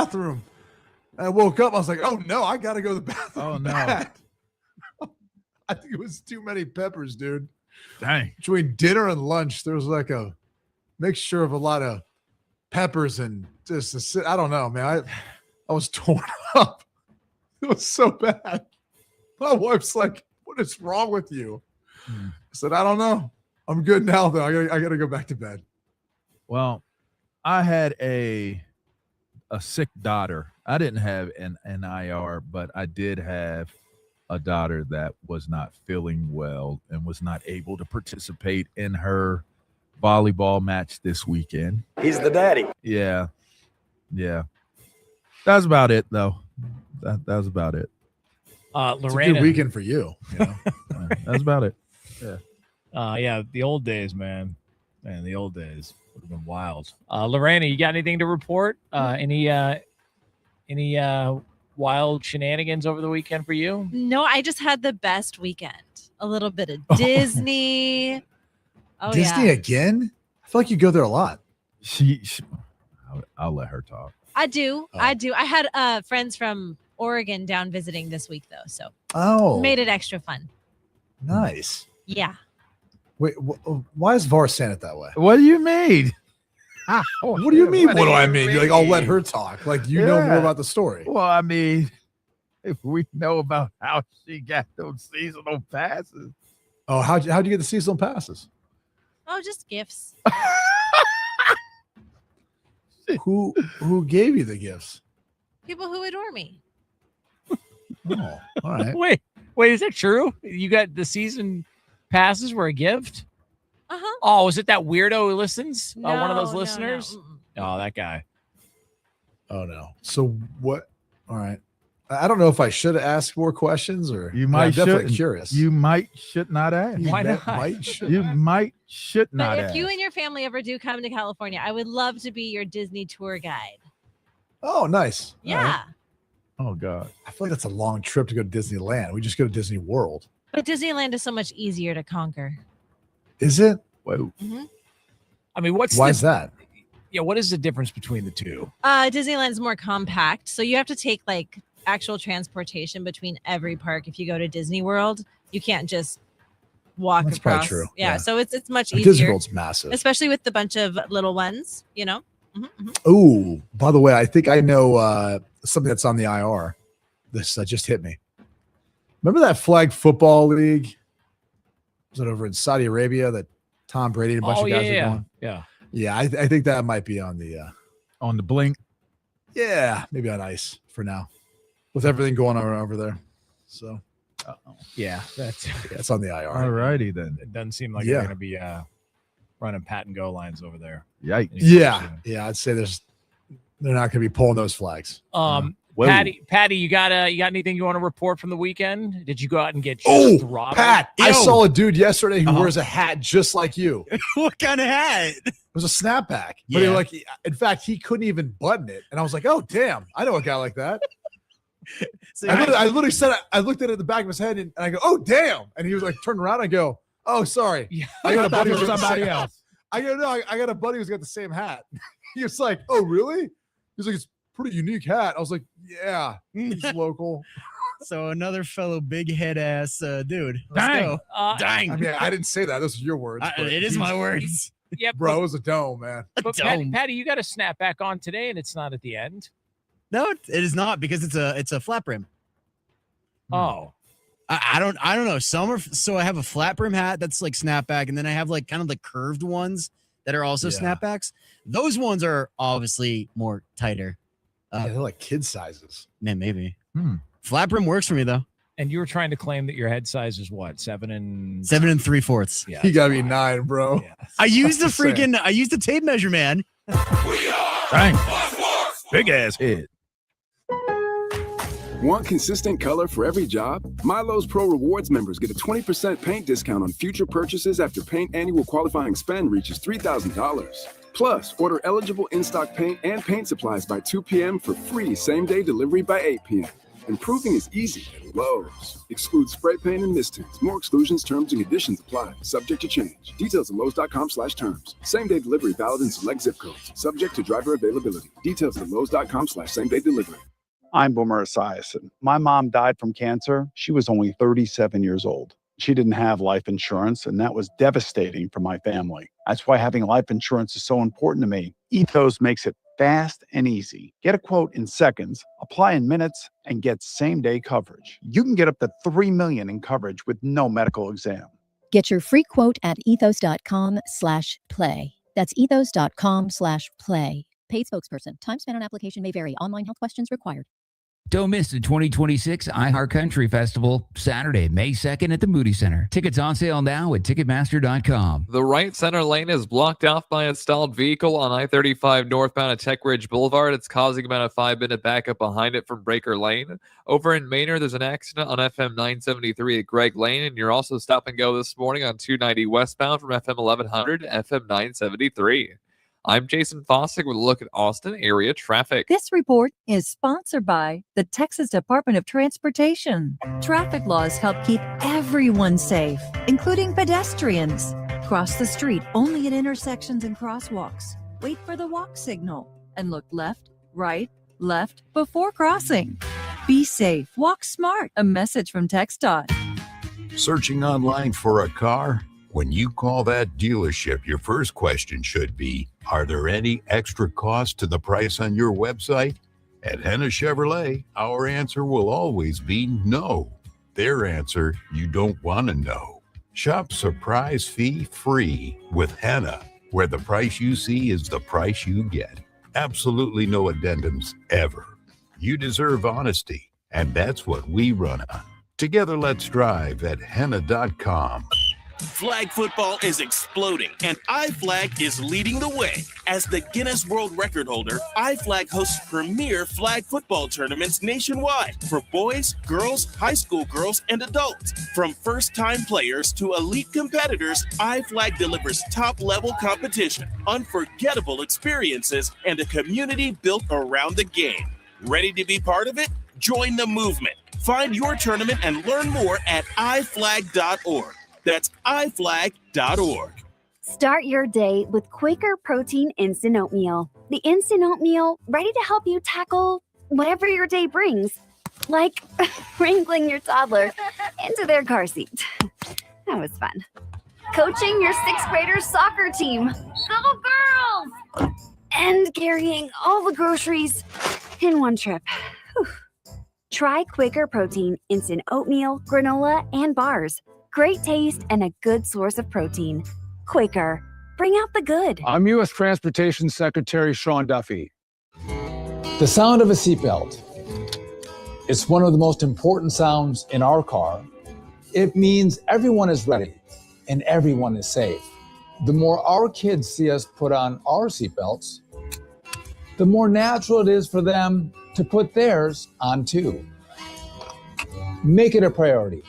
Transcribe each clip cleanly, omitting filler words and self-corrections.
bathroom. I woke up. I was like, oh, no, I got to go to the bathroom. Oh, no. I think it was too many peppers, dude. Dang. Between dinner and lunch, there was like a mixture of a lot of peppers and just, I don't know, man. I was torn up. It was so bad. My wife's like, what is wrong with you? I said, I don't know. I'm good now, though. I got to go back to bed. Well, I had a sick daughter. I didn't have an IR, but I did have a daughter that was not feeling well and was not able to participate in her volleyball match this weekend. He's the daddy. Yeah. That's about it, though. That was about it. It's a good weekend for you. That's about it. Yeah, the old days, man. Man, the old days would have been wild. Lorena, you got anything to report? Any wild shenanigans over the weekend for you? No, I just had the best weekend. A little bit of Disney. Disney again? I feel like you go there a lot. I'll let her talk. I do. I had friends from Oregon down visiting this week, though, so made it extra fun. Nice. Yeah. Wait, why is VAR saying it that way? What do you mean? What do you mean? What do I mean? You're like, I'll let her talk. Like, you know more about the story. Well, I mean, if we know about how she got those seasonal passes. Oh, how'd you get the seasonal passes? Oh, just gifts. Who gave you the gifts? People who adore me. Oh, all right. Wait, is that true? You got the season passes were a gift? Uh-huh. Oh, is it that weirdo who listens? One of those No, listeners? no. Oh, that guy. Oh, no. So what? All right. I don't know if I should ask more questions or You might I'm definitely shouldn't. curious. You should not ask. Why not? Should not But ask. if you and your family ever do come to California, I would love to be your Disney tour guide. Oh, nice. All Yeah. right. Oh, God. I feel like that's a long trip to go to Disneyland. We just go to Disney World. But Disneyland is so much easier to conquer. Is it? Whoa. I mean, Why is that? Yeah, what is the difference between the two? Disneyland is more compact, so you have to take like actual transportation between every park. If you go to Disney World, you can't just walk That's across. probably true. Yeah, so it's much Disney easier, World's massive. especially with the bunch of little ones. Oh, by the way, I think I know something that's on the IR. This just hit me. Remember that flag football league? Was it over in Saudi Arabia that Tom Brady and a bunch of guys are going? Yeah, I think that might be on the blink. Yeah, maybe on ice for now, with everything going on over there. So, Yeah, it's on the IR. All righty then. It doesn't seem like they're going to be running pat and go lines over there. Yikes. Yeah, I'd say they're not going to be pulling those flags. Patty, you got anything you want to report from the weekend? Did you go out and get throttled? Pat, I saw a dude yesterday who wears a hat just like you. What kind of hat? It was a snapback. But in fact, he couldn't even button it. And I was like, oh, damn, I know a guy like that. So I literally said, I looked at it at the back of his head and I go, oh, damn. And he was like, turned around and I go, oh, sorry. Yeah, I got a buddy who's somebody else. I go, no, I got a buddy who's got the same hat. He was like, oh, really? He's like, it's a pretty unique hat. I was like, yeah, he's local. So another fellow big head ass dude. Let's Dang. go. Dang. I mean, I didn't say that. Those are your words. It is my words. Yeah, bro, it was a dome, man. But Patty, you got a snapback on today, and it's not at the end. No, it is not because it's a flat brim. Oh, I don't know. So I have a flat brim hat that's like snapback, and then I have like kind of the curved ones that are also snapbacks. Those ones are obviously more tighter. They're like kid sizes. Man, maybe. Flat brim works for me though. And you were trying to claim that your head size is what? 7 3/4. Yeah, you gotta be 9, bro. Yeah. I used the tape measure, man. Dang. Big ass head. Want consistent color for every job? Milo's Pro Rewards members get a 20% paint discount on future purchases after paint annual qualifying spend reaches $3,000. Plus, order eligible in-stock paint and paint supplies by 2 p.m. for free same-day delivery by 8 p.m. Improving is easy at Lowe's. Excludes spray paint and mist tints. More exclusions, terms, and conditions apply. Subject to change. Details at Lowe's.com/terms. Same-day delivery valid in select zip codes. Subject to driver availability. Details at Lowe's.com/same-day delivery. I'm Boomer Esiason. My mom died from cancer. She was only 37 years old. She didn't have life insurance, and that was devastating for my family. That's why having life insurance is so important to me. Ethos makes it fast and easy. Get a quote in seconds, apply in minutes, and get same-day coverage. You can get up to $3 million in coverage with no medical exam. Get your free quote at ethos.com/play. That's ethos.com/play. Paid spokesperson. Time spent on application may vary. Online health questions required. Don't miss the 2026 iHeart Country Festival, Saturday, May 2nd at the Moody Center. Tickets on sale now at Ticketmaster.com. The right center lane is blocked off by a stalled vehicle on I-35 northbound at Tech Ridge Boulevard. It's causing about a 5-minute backup behind it from Breaker Lane. Over in Manor, there's an accident on FM 973 at Gregg Lane, and you're also stop and go this morning on 290 westbound from FM 1100 to FM 973. I'm Jason Fossick with a look at Austin area traffic. This report is sponsored by the Texas Department of Transportation. Traffic laws help keep everyone safe, including pedestrians. Cross the street only at intersections and crosswalks. Wait for the walk signal and look left, right, left before crossing. Be safe. Walk smart. A message from TxDOT. Searching online for a car? When you call that dealership, your first question should be, are there any extra costs to the price on your website? At Henna Chevrolet, our answer will always be no. Their answer, you don't want to know. Shop surprise fee free with Henna, where the price you see is the price you get. Absolutely no addendums ever. You deserve honesty, and that's what we run on. Together, let's drive at henna.com. Flag football is exploding, and iFlag is leading the way. As the Guinness World Record holder, iFlag hosts premier flag football tournaments nationwide for boys, girls, high school girls, and adults. From first-time players to elite competitors, iFlag delivers top-level competition, unforgettable experiences, and a community built around the game. Ready to be part of it? Join the movement. Find your tournament and learn more at iflag.org. That's iflag.org. Start your day with Quaker Protein Instant Oatmeal. The Instant Oatmeal ready to help you tackle whatever your day brings, like wrangling your toddler into their car seat. That was fun. Coaching your 6th graders soccer team. Go girls! And carrying all the groceries in one trip. Whew. Try Quaker Protein Instant Oatmeal, granola, and bars. Great taste and a good source of protein. Quaker, bring out the good. I'm U.S. Transportation Secretary Sean Duffy. The sound of a seatbelt. It's one of the most important sounds in our car. It means everyone is ready and everyone is safe. The more our kids see us put on our seatbelts, the more natural it is for them to put theirs on too. Make it a priority.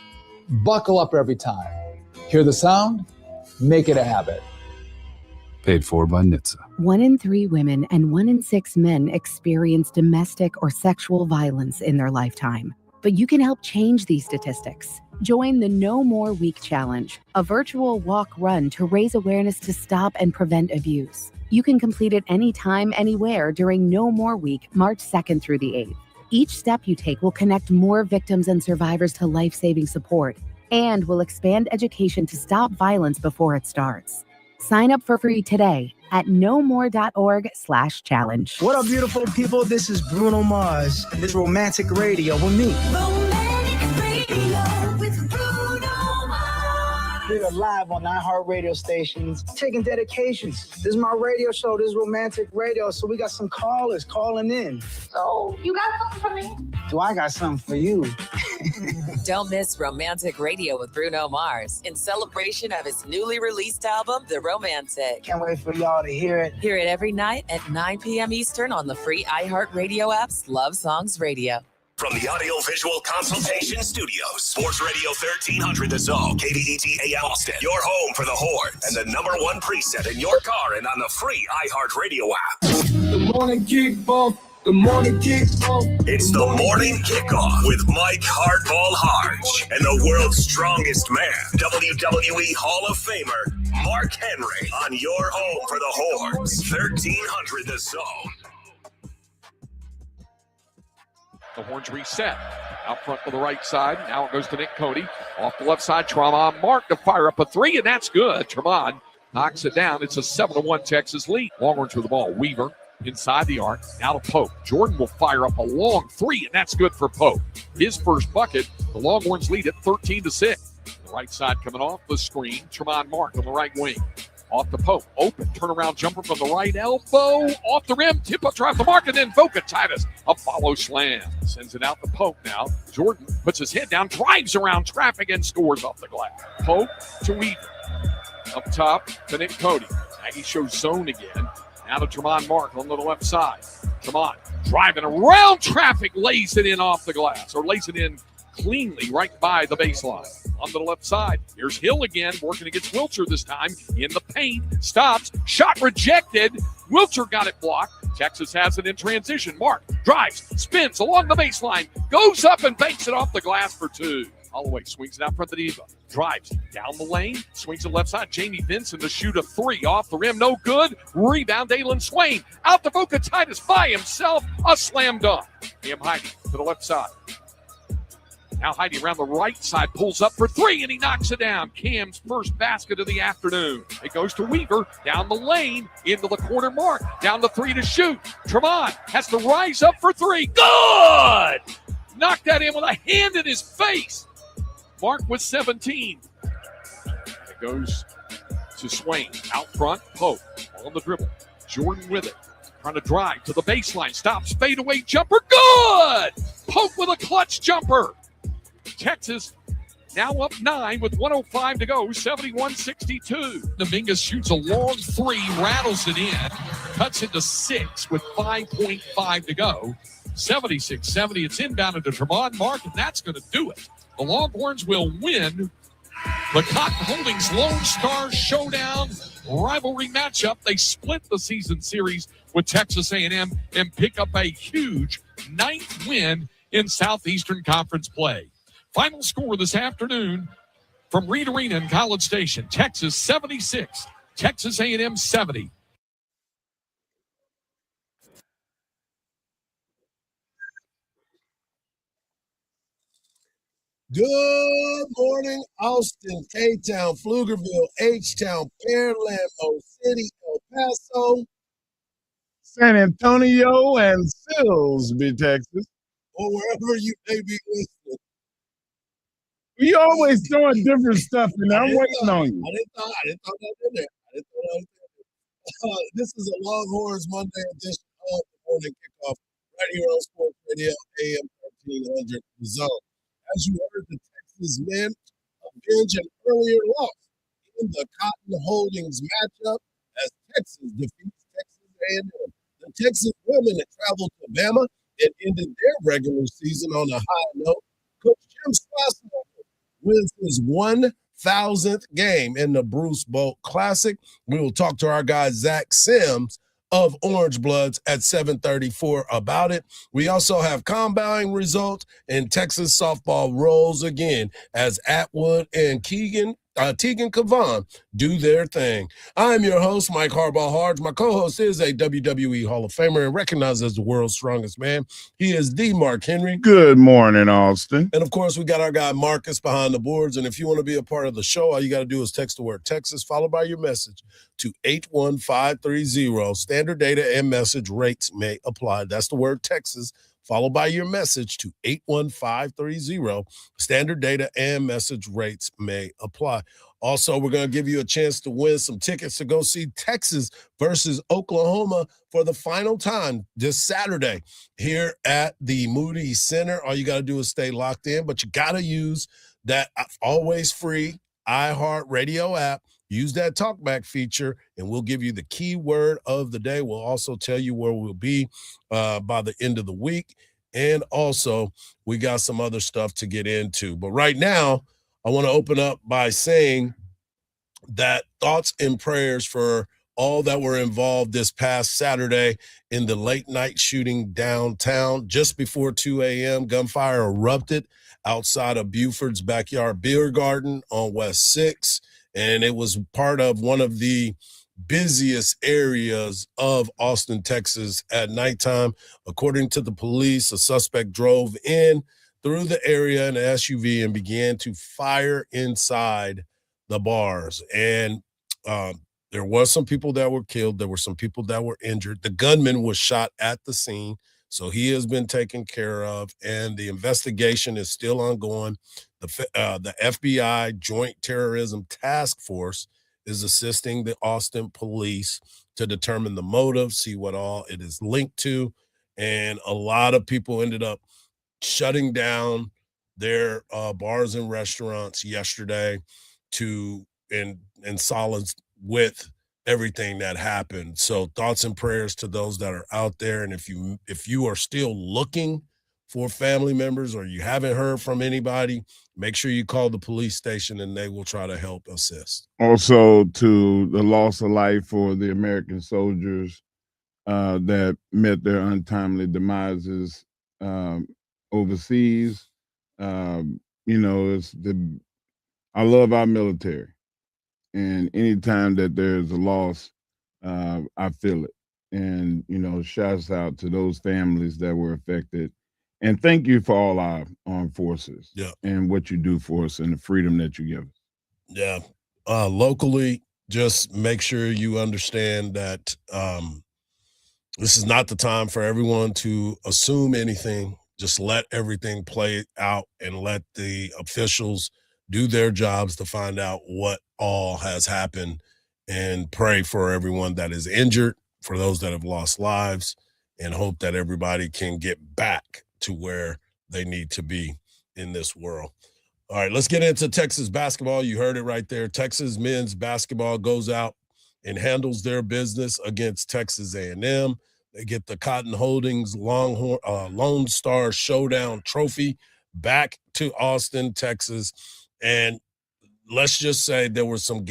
Buckle up every time. Hear the sound? Make it a habit. Paid for by NHTSA. 1 in 3 women and 1 in 6 men experience domestic or sexual violence in their lifetime. But you can help change these statistics. Join the No More Week Challenge, a virtual walk-run to raise awareness to stop and prevent abuse. You can complete it anytime, anywhere during No More Week, March 2nd through the 8th. Each step you take will connect more victims and survivors to life-saving support and will expand education to stop violence before it starts. Sign up for free today at nomore.org/challenge. What up, beautiful people? This is Bruno Mars, and this is Romantic Radio with me. Romantic Radio with Bruno Mars. We're live on iHeart radio stations, taking dedications. This is my radio show. This is Romantic Radio. So we got some callers calling in. Oh, you got something for me? Do I got something for you? Don't miss Romantic Radio with Bruno Mars in celebration of his newly released album, The Romantic. Can't wait for y'all to hear it. Hear it every night at 9 p.m. Eastern on the free iHeart Radio app's Love Songs Radio. From the Audio-Visual Consultation Studios, Sports Radio 1300 The Zone, KDET AM Austin, your home for the Horns, and the #1 preset in your car and on the free iHeart Radio app. Good morning, Kickoff. The morning kickoff. It's the morning kickoff with Mike Hardball Hardge and the world's strongest man, WWE Hall of Famer Mark Henry, on your home for the Horns, 1300 The Zone. The Horns reset. Out front for the right side. Now it goes to Nick Cody. Off the left side, Tremont Mark to fire up a three, and that's good. Tremont knocks it down. It's a 7-1 Texas lead. Longhorns with the ball. Weaver inside the arc. Now to Pope. Jordan will fire up a long three, and that's good for Pope. His first bucket. The Longhorns lead at 13-6. The right side coming off the screen. Tremont Mark on the right wing. Off the Pope. Open turnaround jumper from the right elbow. Off the rim. Tip up drive the mark, and then Voca Titus. A follow slam. Sends it out to Pope now. Jordan puts his head down, drives around traffic, and scores off the glass. Pope to Weaver. Up top to Nick Cody. Aggie shows zone again. Now to Tremont Mark on the left side. Tremont driving around traffic, lays it in off the glass, or lays it in cleanly right by the baseline. On the left side, here's Hill again, working against Wilcher this time. In the paint, stops, shot rejected. Wilcher got it blocked. Texas has it in transition. Mark drives, spins along the baseline, goes up and banks it off the glass for two. Holloway swings it out front of the Diva. Drives down the lane, swings to the left side. Jamie Vinson to shoot a three off the rim. No good. Rebound, Dalen Swain. Out to Voca Titus by himself. A slam dunk. Cam Heidi to the left side. Now Heidi around the right side, pulls up for three, and he knocks it down. Cam's first basket of the afternoon. It goes to Weaver, down the lane, into the corner mark. Down the three to shoot. Tremont has to rise up for three. Good! Knocked that in with a hand in his face. Mark with 17. It goes to Swain. Out front, Pope on the dribble. Jordan with it. Trying to drive to the baseline. Stops, fadeaway jumper. Good! Pope with a clutch jumper. Texas now up 9 with 105 to go, 71-62. Dominguez shoots a long three, rattles it in, cuts it to 6 with 5.5 to go. 76-70. It's inbounded to Tremont Mark, and that's going to do it. The Longhorns will win the Cotton Holdings Lone Star Showdown rivalry matchup. They split the season series with Texas A&M and pick up a huge 9th win in Southeastern Conference play. Final score this afternoon from Reed Arena in College Station. Texas 76, Texas A&M 70. Good morning, Austin, K-Town, Pflugerville, H-Town, Pearland, O City, El Paso, San Antonio, and Silsbee, Texas, or wherever you may be listening. We always throwing different stuff in there. I'm waiting on you. I didn't throw that in there. This is a Longhorns Monday edition of the morning kickoff right here on Sports Radio AM 1300 The Zone. As you heard, the Texas men avenge an earlier loss in the Cotton Holdings matchup as Texas defeats Texas A&M. The Texas women had traveled to Bama and ended their regular season on a high note. Coach Jim Strassel wins his 1,000th game in the Bruce Bolt Classic. We will talk to our guy, Zach Sims of Orange Bloods at 7:34 about it. We also have combining results, and Texas softball rolls again as Atwood and Tegan Cavan do their thing. I'm your host, Mike Hardball Hardge. My co-host is a WWE Hall of Famer and recognized as the world's strongest man. He is the Mark Henry. Good morning, Austin. And of course, we got our guy Marcus behind the boards. And if you want to be a part of the show, all you got to do is text the word Texas followed by your message to 81530. Standard data and message rates may apply. That's the word Texas followed by your message to 81530. Standard data and message rates may apply. Also, we're going to give you a chance to win some tickets to go see Texas versus Oklahoma for the final time this Saturday here at the Moody Center. All you got to do is stay locked in, but you got to use that always free iHeartRadio app. Use that talkback feature, and we'll give you the keyword of the day. We'll also tell you where we'll be by the end of the week. And also, we got some other stuff to get into. But right now, I want to open up by saying that thoughts and prayers for all that were involved this past Saturday in the late night shooting downtown. Just before 2 a.m., gunfire erupted outside of Buford's Backyard Beer Garden on West 6, and it was part of one of the busiest areas of Austin, Texas at nighttime. According to the police, a suspect drove in through the area in an SUV and began to fire inside the bars. And there was some people that were killed. There were some people that were injured. The gunman was shot at the scene, so he has been taken care of, and the investigation is still ongoing. The FBI Joint Terrorism Task Force is assisting the Austin police to determine the motive, see what all it is linked to, and a lot of people ended up shutting down their bars and restaurants yesterday in solace with everything that happened. So thoughts and prayers to those that are out there. And if you are still looking for family members or you haven't heard from anybody, make sure you call the police station and they will try to help assist. Also, to the loss of life for the American soldiers that met their untimely demises overseas. I love our military, and anytime that there's a loss, I feel it. And shouts out to those families that were affected, and thank you for all our armed forces and what you do for us and the freedom that you give us. Yeah, locally, just make sure you understand that this is not the time for everyone to assume anything. Just let everything play out and let the officials do their jobs to find out what all has happened, and pray for everyone that is injured, for those that have lost lives, and hope that everybody can get back to where they need to be in this world. All right, let's get into Texas basketball. You heard it right there. Texas men's basketball goes out and handles their business against Texas A&M. They get the Cotton Holdings Lone Star Showdown Trophy back to Austin, Texas. And let's just say there were some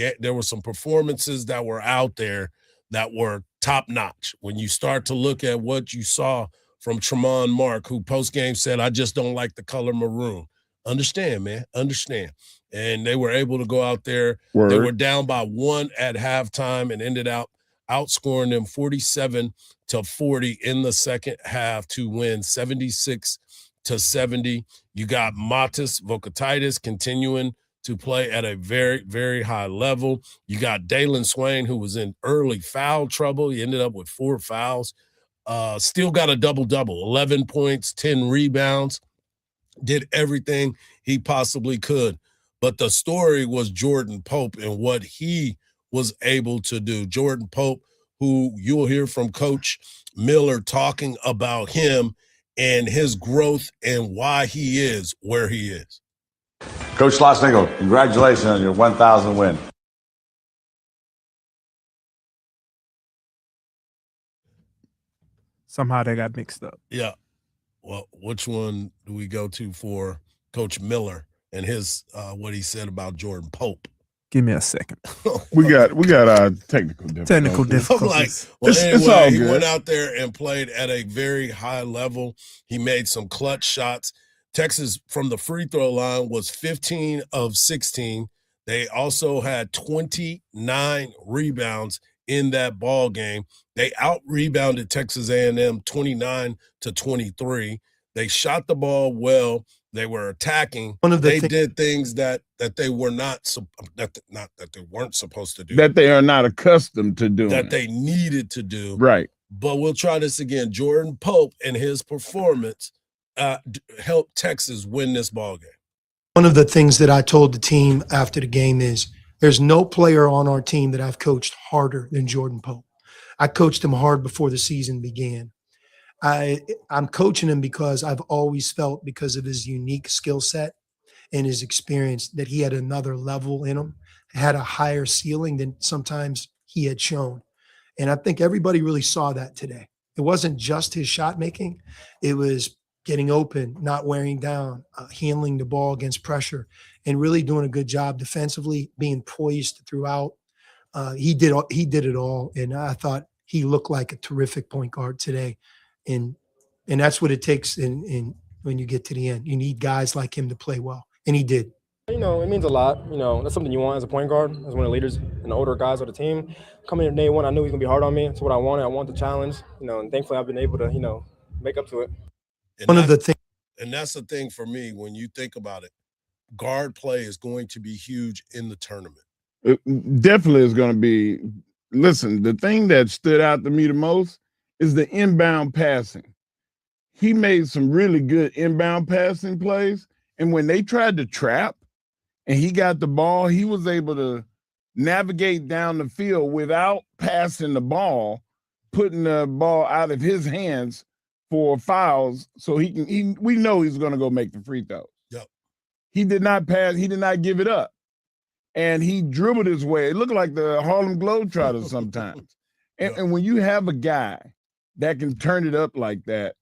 performances that were out there that were top notch. When you start to look at what you saw from Tremont Mark, who post-game said, "I just don't like the color maroon." Understand, man. Understand. And they were able to go out there. Word. They were down by 1 at halftime and ended up outscoring them 47-40 in the second half to win 76-70. You got Matis Vokatitis continuing to play at a very, very high level. You got Dalen Swain, who was in early foul trouble. He ended up with 4 fouls. Still got a double-double, 11 points, 10 rebounds. Did everything he possibly could. But the story was Jordan Pope and what he was able to do. Jordan Pope, who you'll hear from Coach Miller talking about him and his growth and why he is where he is. Coach Schlossnagle, congratulations on your 1,000 win. Somehow they got mixed up. Yeah. Well, which one do we go to for Coach Miller and his what he said about Jordan Pope? Give me a second. We got our technical difficulties. I'm like, well, anyway, he went out there and played at a very high level. He made some clutch shots. Texas from the free throw line was 15 of 16. They also had 29 rebounds in that ball game. They out-rebounded Texas A&M 29-23. They shot the ball well. They were attacking. They did things that they were not that they weren't supposed to do. That they are not accustomed to doing. That they needed to do. Right. But we'll try this again. Jordan Pope and his performance helped Texas win this ball game. One of the things that I told the team after the game is there's no player on our team that I've coached harder than Jordan Pope. I coached him hard before the season began. I'm coaching him because I've always felt, because of his unique skill set and his experience, that he had another level in him, had a higher ceiling than sometimes he had shown. And I think everybody really saw that today. It wasn't just his shot making. It was getting open, not wearing down, handling the ball against pressure, and really doing a good job defensively, being poised throughout. He did it all, and I thought he looked like a terrific point guard today, and that's what it takes. In when you get to the end, you need guys like him to play well, and he did. You know, it means a lot. You know, that's something you want as a point guard, as one of the leaders and the older guys of the team. Coming in day one, I knew he was going to be hard on me. That's what I wanted. I want the challenge, you know, and thankfully I've been able to, you know, make up to it. And that's the thing for me when you think about it. Guard play is going to be huge in the tournament. It definitely is going to be. Listen, the thing that stood out to me the most is the inbound passing. He made some really good inbound passing plays, and when they tried to trap, and he got the ball, he was able to navigate down the field without passing the ball, putting the ball out of his hands for fouls so we know he's going to go make the free throws. Yep. He did not pass. He did not give it up. And he dribbled his way. It looked like the Harlem Globetrotters sometimes. And when you have a guy that can turn it up like that,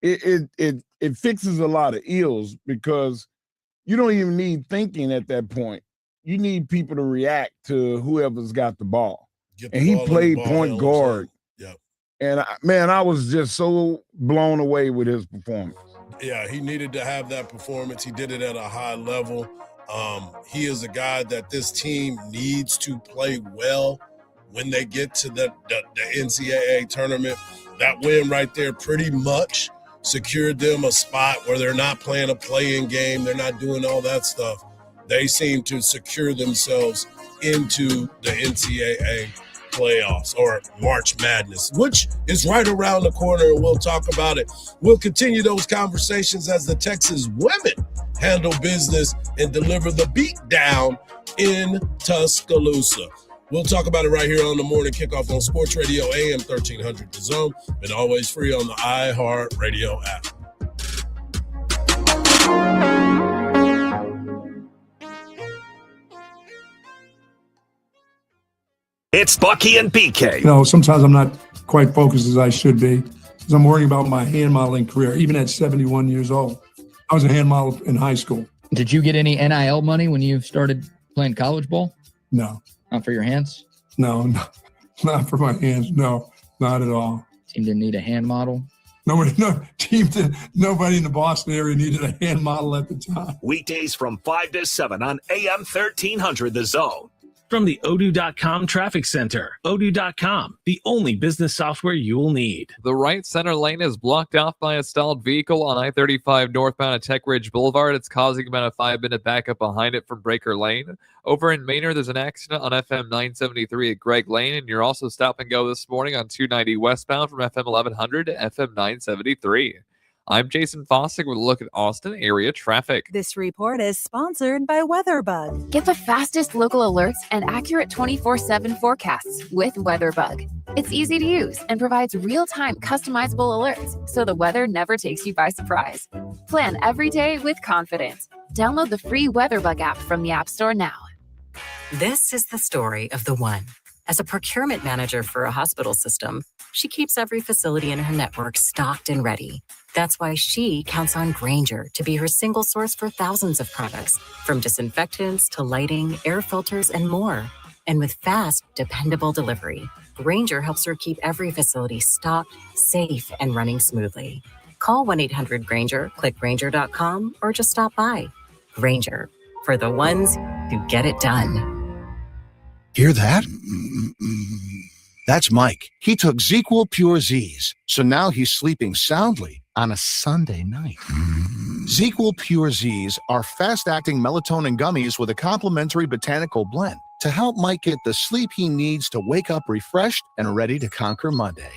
it fixes a lot of ills because you don't even need thinking at that point. You need people to react to whoever's got the ball. And he played point guard. Yep. And I was just so blown away with his performance. Yeah, he needed to have that performance. He did it at a high level. He is a guy that this team needs to play well when they get to the NCAA tournament. That win right there pretty much secured them a spot where they're not playing a play-in game. They're not doing all that stuff. They seem to secure themselves into the NCAA playoffs or March Madness, which is right around the corner, and we'll talk about it. We'll continue those conversations as the Texas women handle business and deliver the beat down in Tuscaloosa. We'll talk about it right here on the Morning Kickoff on Sports Radio AM 1300 The Zone, and always free on the iHeartRadio app. It's Bucky and BK. You know, sometimes I'm not quite focused as I should be because I'm worrying about my hand modeling career, even at 71 years old. I was a hand model in high school. Did you get any NIL money when you started playing college ball? No. Not for your hands? No, not for my hands. No, not at all. Team didn't need a hand model? Nobody in the Boston area needed a hand model at the time. Weekdays from 5 to 7 on AM 1300 The Zone. From the Odoo.com Traffic Center. Odoo.com, the only business software you will need. The right center lane is blocked off by a stalled vehicle on I-35 northbound at Tech Ridge Boulevard. It's causing about a 5-minute backup behind it from Breaker Lane. Over in Manor, there's an accident on FM 973 at Greg Lane, and you're also stop and go this morning on 290 westbound from FM 1100 to FM 973. I'm Jason Fossick with a look at Austin area traffic. This report is sponsored by WeatherBug. Get the fastest local alerts and accurate 24/7 forecasts with WeatherBug. It's easy to use and provides real-time customizable alerts so the weather never takes you by surprise. Plan every day with confidence. Download the free WeatherBug app from the App Store now. This is the story of the one. As a procurement manager for a hospital system, she keeps every facility in her network stocked and ready. That's why she counts on Grainger to be her single source for thousands of products, from disinfectants to lighting, air filters, and more. And with fast, dependable delivery, Grainger helps her keep every facility stocked, safe, and running smoothly. Call 1-800-GRAINGER, click Grainger.com, or just stop by. Grainger, for the ones who get it done. Hear that? That's Mike. He took ZzzQuil Pure Z's, so now he's sleeping soundly on a Sunday night. ZzzQuil Pure Z's are fast-acting melatonin gummies with a complementary botanical blend to help Mike get the sleep he needs to wake up refreshed and ready to conquer Monday.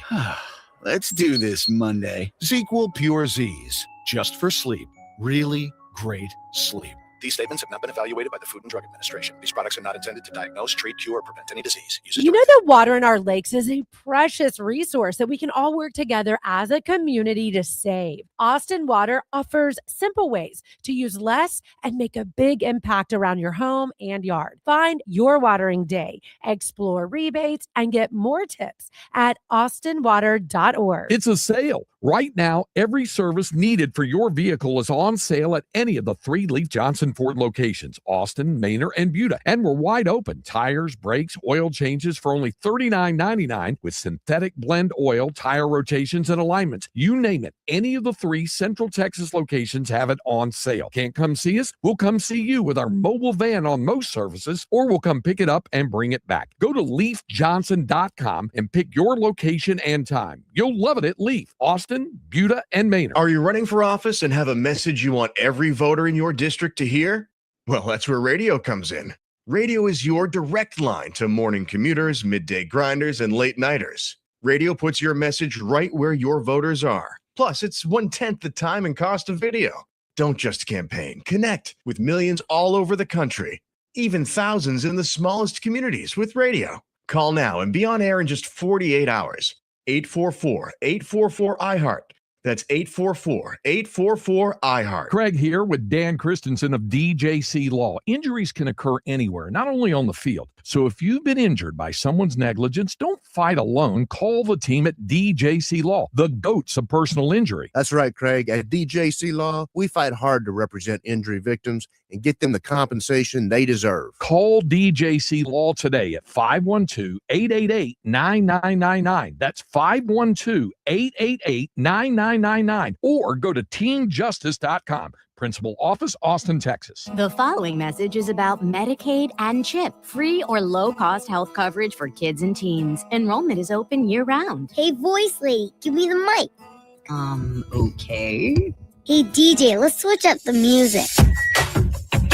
Let's do this Monday. ZzzQuil Pure Z's, just for sleep. Really great sleep. These statements have not been evaluated by the Food and Drug Administration. These products are not intended to diagnose, treat, cure, or prevent any disease. You know that water in our lakes is a precious resource that we can all work together as a community to save. Austin Water offers simple ways to use less and make a big impact around your home and yard. Find your watering day, explore rebates, and get more tips at austinwater.org. It's a sale. Right now, every service needed for your vehicle is on sale at any of the 3 Leaf Johnson Ford locations, Austin, Manor, and Buda. And we're wide open. Tires, brakes, oil changes for only $39.99 with synthetic blend oil, tire rotations, and alignments. You name it. Any of the 3 Central Texas locations have it on sale. Can't come see us? We'll come see you with our mobile van on most services, or we'll come pick it up and bring it back. Go to leafjohnson.com and pick your location and time. You'll love it at Leaf, Austin, Buda, and Manor. Are you running for office and have a message you want every voter in your district to hear? Well, that's where radio comes in. Radio is your direct line to morning commuters, midday grinders, and late nighters. Radio puts your message right where your voters are. Plus, it's 1/10 the time and cost of video. Don't just campaign. Connect with millions all over the country, even thousands in the smallest communities with radio. Call now and be on air in just 48 hours. 844-844-iHeart. That's 844-844-iHeart. Craig here with Dan Christensen of DJC Law. Injuries can occur anywhere, not only on the field. So if you've been injured by someone's negligence, don't fight alone. Call the team at DJC Law, the GOATs of personal injury. That's right, Craig. At DJC Law, we fight hard to represent injury victims and get them the compensation they deserve. Call DJC Law today at 512-888-9999. That's 512-888-9999. Or go to teamjustice.com. Principal Office, Austin, Texas. The following message is about Medicaid and CHIP, free or low-cost health coverage for kids and teens. Enrollment is open year-round. Hey, voice lady, give me the mic. Okay. Hey, DJ, let's switch up the music.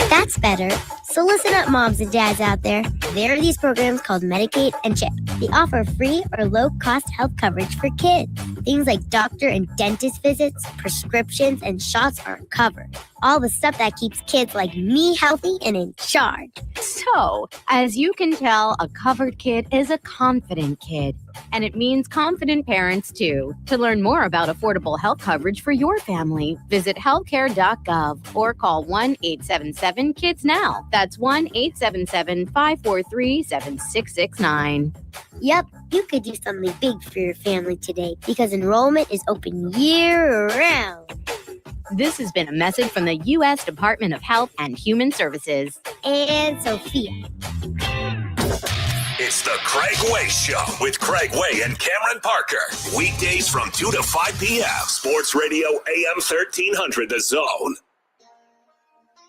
That's better. So listen up, moms and dads out there. There are these programs called Medicaid and CHIP. They offer free or low-cost health coverage for kids. Things like doctor and dentist visits, prescriptions, and shots are covered. All the stuff that keeps kids like me healthy and in charge. So, as you can tell, a covered kid is a confident kid. And it means confident parents, too. To learn more about affordable health coverage for your family, visit healthcare.gov or call 1-877-KIDS-NOW. That's 1-877-543-7669. Yep, you could do something big for your family today because enrollment is open year-round. This has been a message from the U.S. Department of Health and Human Services. And Sophia. It's the Craig Way Show with Craig Way and Cameron Parker. Weekdays from 2 to 5 p.m. Sports Radio AM 1300, The Zone.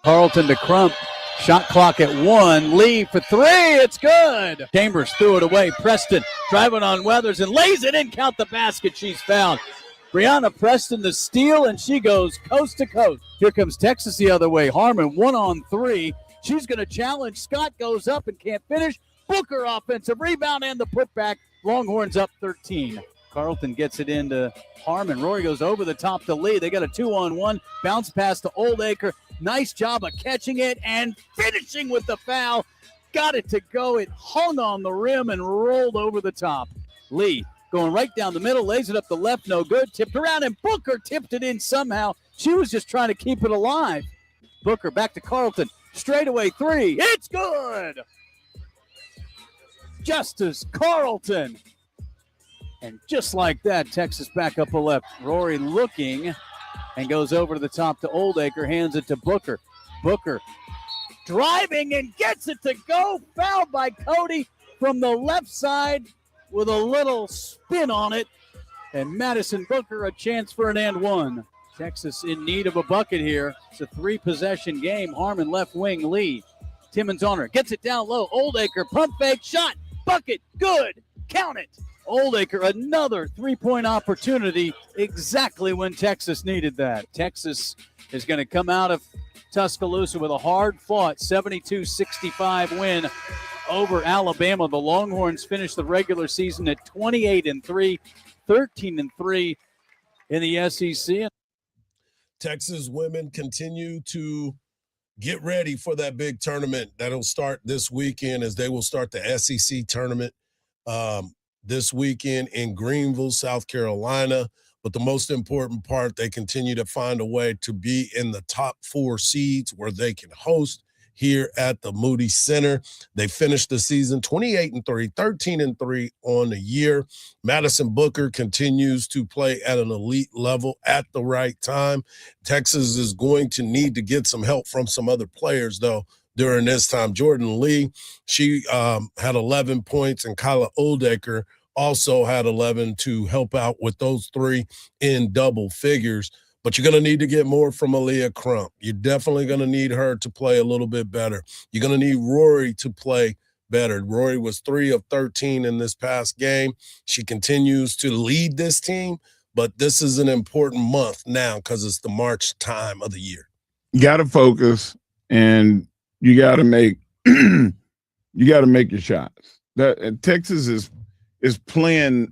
Carlton to Crump. Shot clock at 1. Lee for 3. It's good. Chambers threw it away. Preston driving on Weathers and lays it in. Count the basket. She's fouled. Brianna Preston the steal, and she goes coast to coast. Here comes Texas the other way. Harmon 1-on-3. She's going to challenge. Scott goes up and can't finish. Booker offensive rebound and the putback. Longhorns up 13. Carlton gets it into Harmon. Rory goes over the top to Lee. They got a 2-on-1. Bounce pass to Oldacre. Nice job of catching it and finishing with the foul. Got it to go. It hung on the rim and rolled over the top. Lee going right down the middle, lays it up the left, no good. Tipped around, and Booker tipped it in somehow. She was just trying to keep it alive. Booker back to Carlton. Straightaway 3. It's good. Justice Carlton. And just like that, Texas back up a left. Rory looking and goes over to the top to Oldacre, hands it to Booker. Booker driving and gets it to go. Fouled by Cody from the left side with a little spin on it. And Madison Booker a chance for an and one. Texas in need of a bucket here. It's a 3-possession game. Harmon left wing, Lee. Timmons on her. Gets it down low. Oldacre pump fake shot. Bucket. Good. Count it. Oldacre, another 3-point opportunity exactly when Texas needed that. Texas is going to come out of Tuscaloosa with a hard-fought 72-65 win over Alabama. The Longhorns finished the regular season at 28-3, 13-3 in the SEC. Texas women continue to get ready for that big tournament that'll start this weekend, as they will start the SEC tournament this weekend in Greenville, South Carolina. But the most important part, they continue to find a way to be in the top 4 seeds where they can host here at the Moody Center. They finished the season 28-3, 13-3 on the year. Madison Booker continues to play at an elite level at the right time. Texas is going to need to get some help from some other players, though, during this time. Jordan Lee, she had 11 points, and Kyla Oldaker also had 11 to help out with those three in double figures. But you're going to need to get more from Aaliyah Crump. You're definitely going to need her to play a little bit better. You're going to need Rory to play better. Rory was 3 of 13 in this past game. She continues to lead this team, but this is an important month now because it's the March time of the year. You got to focus, and you got to make your shots. Texas is playing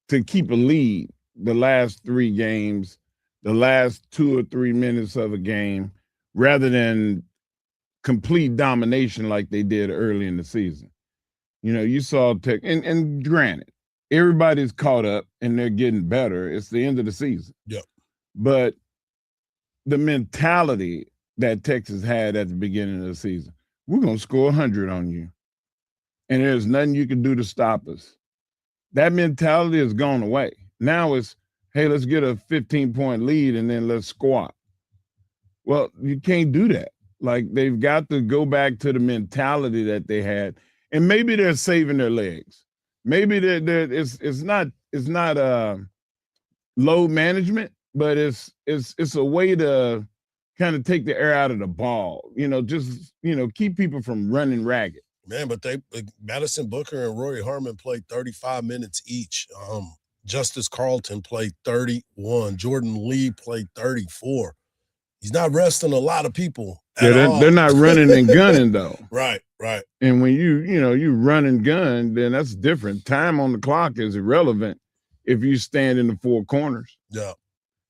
to keep a lead the last 3 games, the last 2 or 3 minutes of a game, rather than complete domination like they did early in the season. You know, you saw Tech, and granted, everybody's caught up and they're getting better. It's the end of the season. Yep. But the mentality that Texas had at the beginning of the season, we're going to score 100 on you, and there's nothing you can do to stop us. That mentality has gone away. Now it's, hey, let's get a 15-point lead and then let's squat. Well, you can't do that. Like, they've got to go back to the mentality that they had, and maybe they're saving their legs. Maybe it's not load management, but it's a way to kind of take the air out of the ball. You know, just keep people from running ragged. Man, but Madison Booker and Rory Harmon played 35 minutes each. Justice Carlton played 31. Jordan Lee played 34. He's not resting a lot of people. They're not running and gunning though. Right. And when you run and gun, then that's different. Time on the clock is irrelevant if you stand in the 4 corners. Yeah.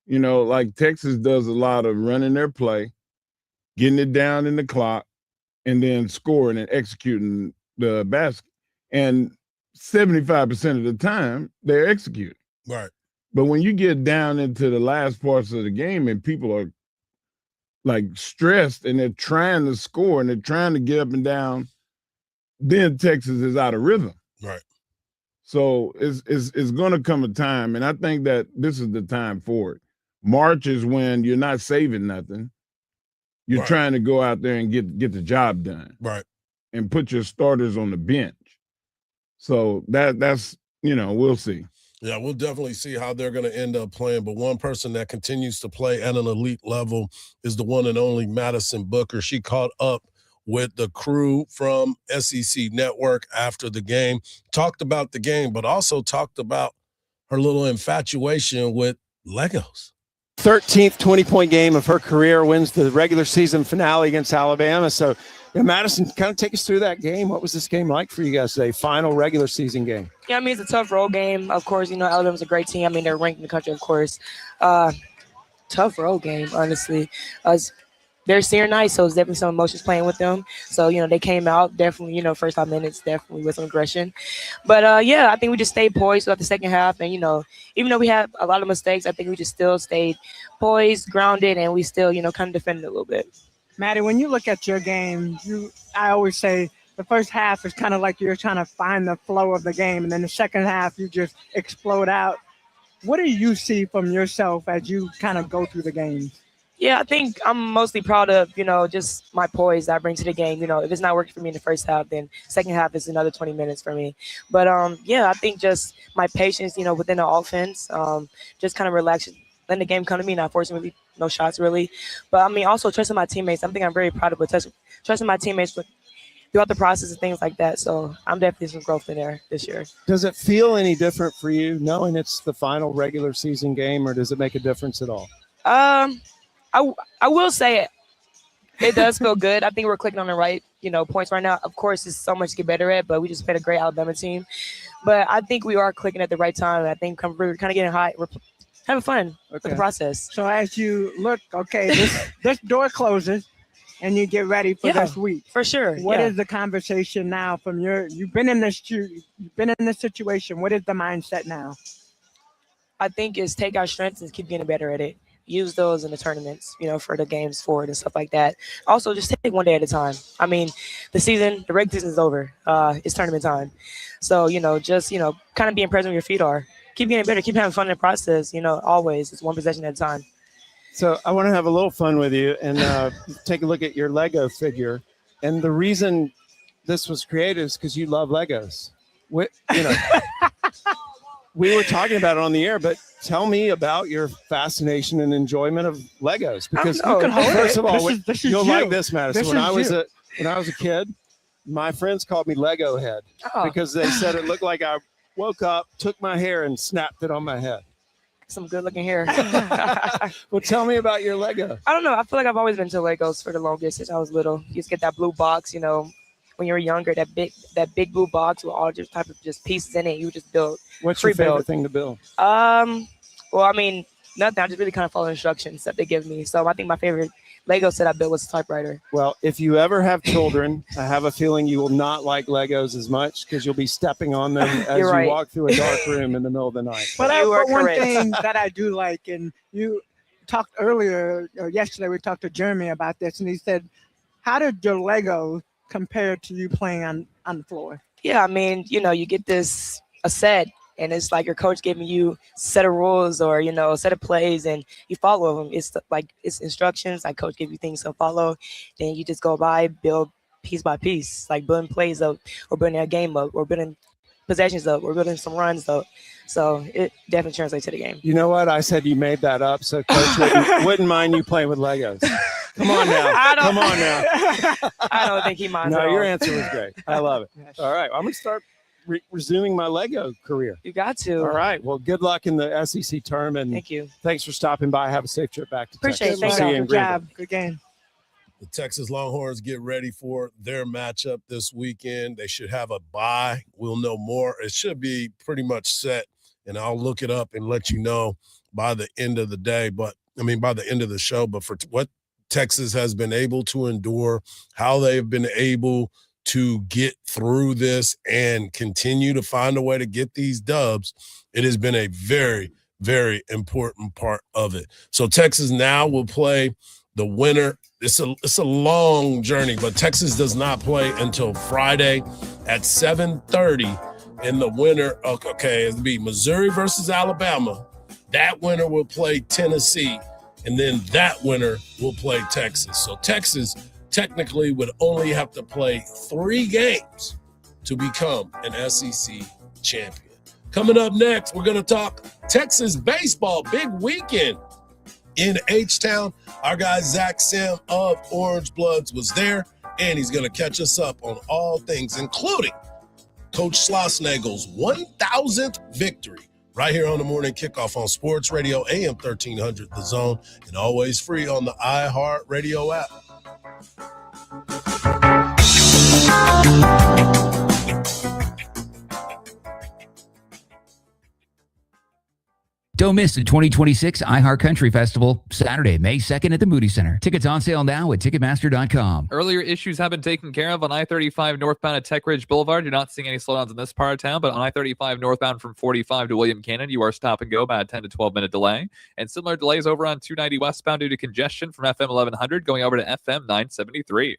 You know, like Texas does a lot of running their play, getting it down in the clock, and then scoring and executing the basket. And 75% of the time, they're executing. Right. But when you get down into the last parts of the game and people are like stressed and they're trying to score and they're trying to get up and down, then Texas is out of rhythm. Right. So it's going to come a time, and I think that this is the time for it. March is when you're not saving nothing. You're Right. trying to go out there and get the job done. Right. And put your starters on the bench. So that's we'll see. Yeah, we'll definitely see how they're going to end up playing. But one person that continues to play at an elite level is the one and only Madison Booker. She caught up with the crew from SEC Network after the game, talked about the game, but also talked about her little infatuation with Legos. 13th 20-point game of her career, wins the regular season finale against Alabama. So, Madison, kind of take us through that game. What was this game like for you guys today? Final regular season game. Yeah, I mean, it's a tough road game. Of course, Alabama's a great team. I mean, they're ranked in the country, of course. Tough road game, honestly. They're senior night, so it's definitely some emotions playing with them. So, they came out definitely, first 5 minutes, definitely with some aggression. But, I think we just stayed poised throughout the second half. And, even though we had a lot of mistakes, I think we just still stayed poised, grounded, and we still, kind of defended a little bit. Maddie, when you look at your game, I always say the first half is kind of like you're trying to find the flow of the game, and then the second half you just explode out. What do you see from yourself as you kind of go through the game? Yeah, I think I'm mostly proud of, just my poise that I bring to the game. If it's not working for me in the first half, then second half is another 20 minutes for me. But, I think just my patience, within the offense, just kind of relax, letting the game come to me, not forcing me no shots really. But, I mean, also trusting my teammates. I think I'm very proud of it, trusting my teammates throughout the process and things like that. So I'm definitely some growth in there this year. Does it feel any different for you knowing it's the final regular season game, or does it make a difference at all? I will say it does feel good. I think we're clicking on the right, points right now. Of course, it's so much to get better at, but we just played a great Alabama team. But I think we are clicking at the right time. I think we're kind of getting hot. We're having fun with the process. So as you look, this door closes and you get ready for this week. For sure. What is the conversation now from you've been in this situation. What is the mindset now? I think is take our strengths and keep getting better at it. use those in the tournaments, for the games forward and stuff like that. Also, just take one day at a time. I mean, the regular season is over. It's tournament time. So, just, kind of being present where your feet are. Keep getting better. Keep having fun in the process, always. It's one possession at a time. So I want to have a little fun with you and take a look at your Lego figure. And the reason this was created is because you love Legos. We were talking about it on the air, but tell me about your fascination and enjoyment of Legos. Because first of all, you'll like this, Madison. When I was a kid, my friends called me Lego head because they said it looked like I woke up, took my hair, and snapped it on my head. Some good looking hair. Well, tell me about your Lego. I don't know. I feel like I've always been to Legos for the longest since I was little. You just get that blue box, when you were younger, that big blue box with all just type of just pieces in it. You would just build. What's your favorite thing to build? Well, I mean, nothing. I just really kind of follow instructions that they give me. So I think my favorite Lego set I built was a typewriter. Well, if you ever have children, I have a feeling you will not like Legos as much because you'll be stepping on them as you walk through a dark room in the middle of the night. But one thing that I do like, and you talked earlier, or yesterday, we talked to Jeremy about this, and he said, how did your Lego compare to you playing on the floor? Yeah, I mean, you get a set, and it's like your coach giving you a set of rules or, a set of plays, and you follow them. It's it's instructions. Like coach give you things to follow. Then you just go by, build piece by piece, like building plays up or building a game up or building possessions up or building some runs up. So it definitely translates to the game. You know what? I said you made that up, so coach wouldn't mind you playing with Legos. Come on now. Come on now. I don't think he minds. No, your answer was great. I love it. All right. I'm going to start resuming my Lego career. You got to. All right. Well, good luck in the SEC tournament. Thank you. Thanks for stopping by. Have a safe trip back to Texas. Texas. Appreciate it. Good job. Good game. The Texas Longhorns get ready for their matchup this weekend. They should have a bye. We'll know more. It should be pretty much set, and I'll look it up and let you know by the end of the day. By the end of the show. But for what Texas has been able to endure, how they've been able to get through this and continue to find a way to get these dubs, it has been a very, very important part of it. So Texas now will play the winner. It's a long journey, but Texas does not play until Friday at 7:30. And the winner, it'll be Missouri versus Alabama. That winner will play Tennessee, and then that winner will play Texas. So Texas technically would only have to play 3 games to become an SEC champion. Coming up next, we're going to talk Texas baseball, big weekend in H-Town. Our guy Zach Sim of Orange Bloods was there, and he's going to catch us up on all things, including Coach Schlossnagel's 1,000th victory, right here on the Morning Kickoff on Sports Radio, AM 1300 The Zone, and always free on the iHeartRadio app. Don't miss the 2026 iHeart Country Festival, Saturday, May 2nd at the Moody Center. Tickets on sale now at Ticketmaster.com. Earlier issues have been taken care of on I-35 northbound at Tech Ridge Boulevard. You're not seeing any slowdowns in this part of town, but on I-35 northbound from 45 to William Cannon, you are stop and go about a 10 to 12-minute delay. And similar delays over on 290 westbound due to congestion from FM 1100 going over to FM 973.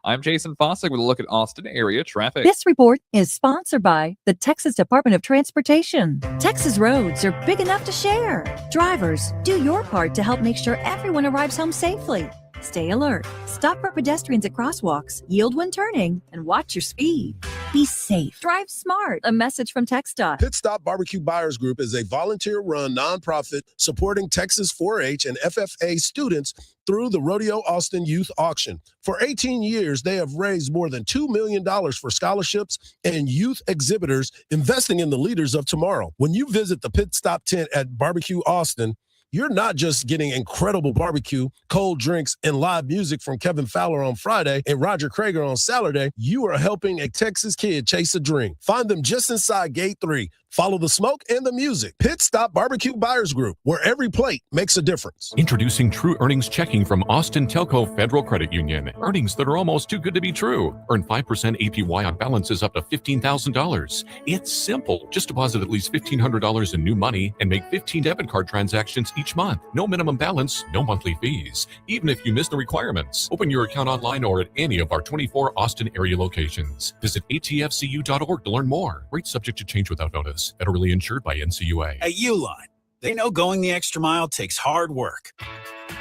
I'm Jason Fossick with a look at Austin area traffic. This report is sponsored by the Texas Department of Transportation. Texas roads are big enough to share. Drivers, do your part to help make sure everyone arrives home safely. Stay alert. Stop for pedestrians at crosswalks. Yield when turning and watch your speed. Be safe. Drive smart. A message from TxDOT. Pit Stop Barbecue Buyers Group is a volunteer-run nonprofit supporting Texas 4-H and FFA students through the Rodeo Austin Youth Auction. For 18 years, they have raised more than $2 million for scholarships and youth exhibitors, investing in the leaders of tomorrow. When you visit the Pit Stop tent at Barbecue Austin, you're not just getting incredible barbecue, cold drinks, and live music from Kevin Fowler on Friday and Roger Krager on Saturday. You are helping a Texas kid chase a dream. Find them just inside Gate 3, Follow the smoke and the music. Pit Stop Barbecue Buyers Group, where every plate makes a difference. Introducing True Earnings Checking from Austin Telco Federal Credit Union. Earnings that are almost too good to be true. Earn 5% APY on balances up to $15,000. It's simple. Just deposit at least $1,500 in new money and make 15 debit card transactions each month. No minimum balance, no monthly fees. Even if you miss the requirements. Open your account online or at any of our 24 Austin area locations. Visit atfcu.org to learn more. Rates subject to change without notice. Federally insured by NCUA. At Uline, they know going the extra mile takes hard work.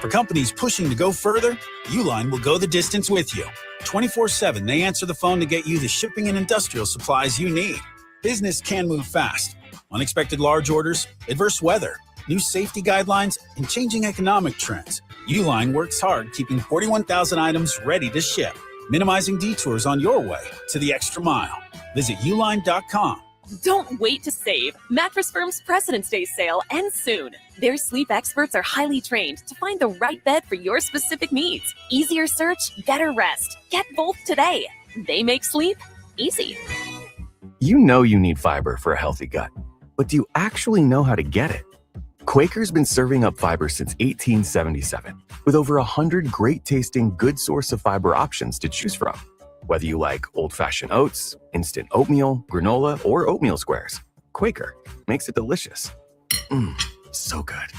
For companies pushing to go further, Uline will go the distance with you. 24/7, they answer the phone to get you the shipping and industrial supplies you need. Business can move fast. Unexpected large orders, adverse weather, new safety guidelines, and changing economic trends. Uline works hard keeping 41,000 items ready to ship, minimizing detours on your way to the extra mile. Visit uline.com. Don't wait to save. Mattress Firm's President's Day sale ends soon. Their sleep experts are highly trained to find the right bed for your specific needs. Easier search, better rest. Get both today. They make sleep easy. You know you need fiber for a healthy gut, but do you actually know how to get it? Quaker's been serving up fiber since 1877, with over 100 great-tasting, good source of fiber options to choose from. Whether you like old-fashioned oats, instant oatmeal, granola, or oatmeal squares, Quaker makes it delicious. So good.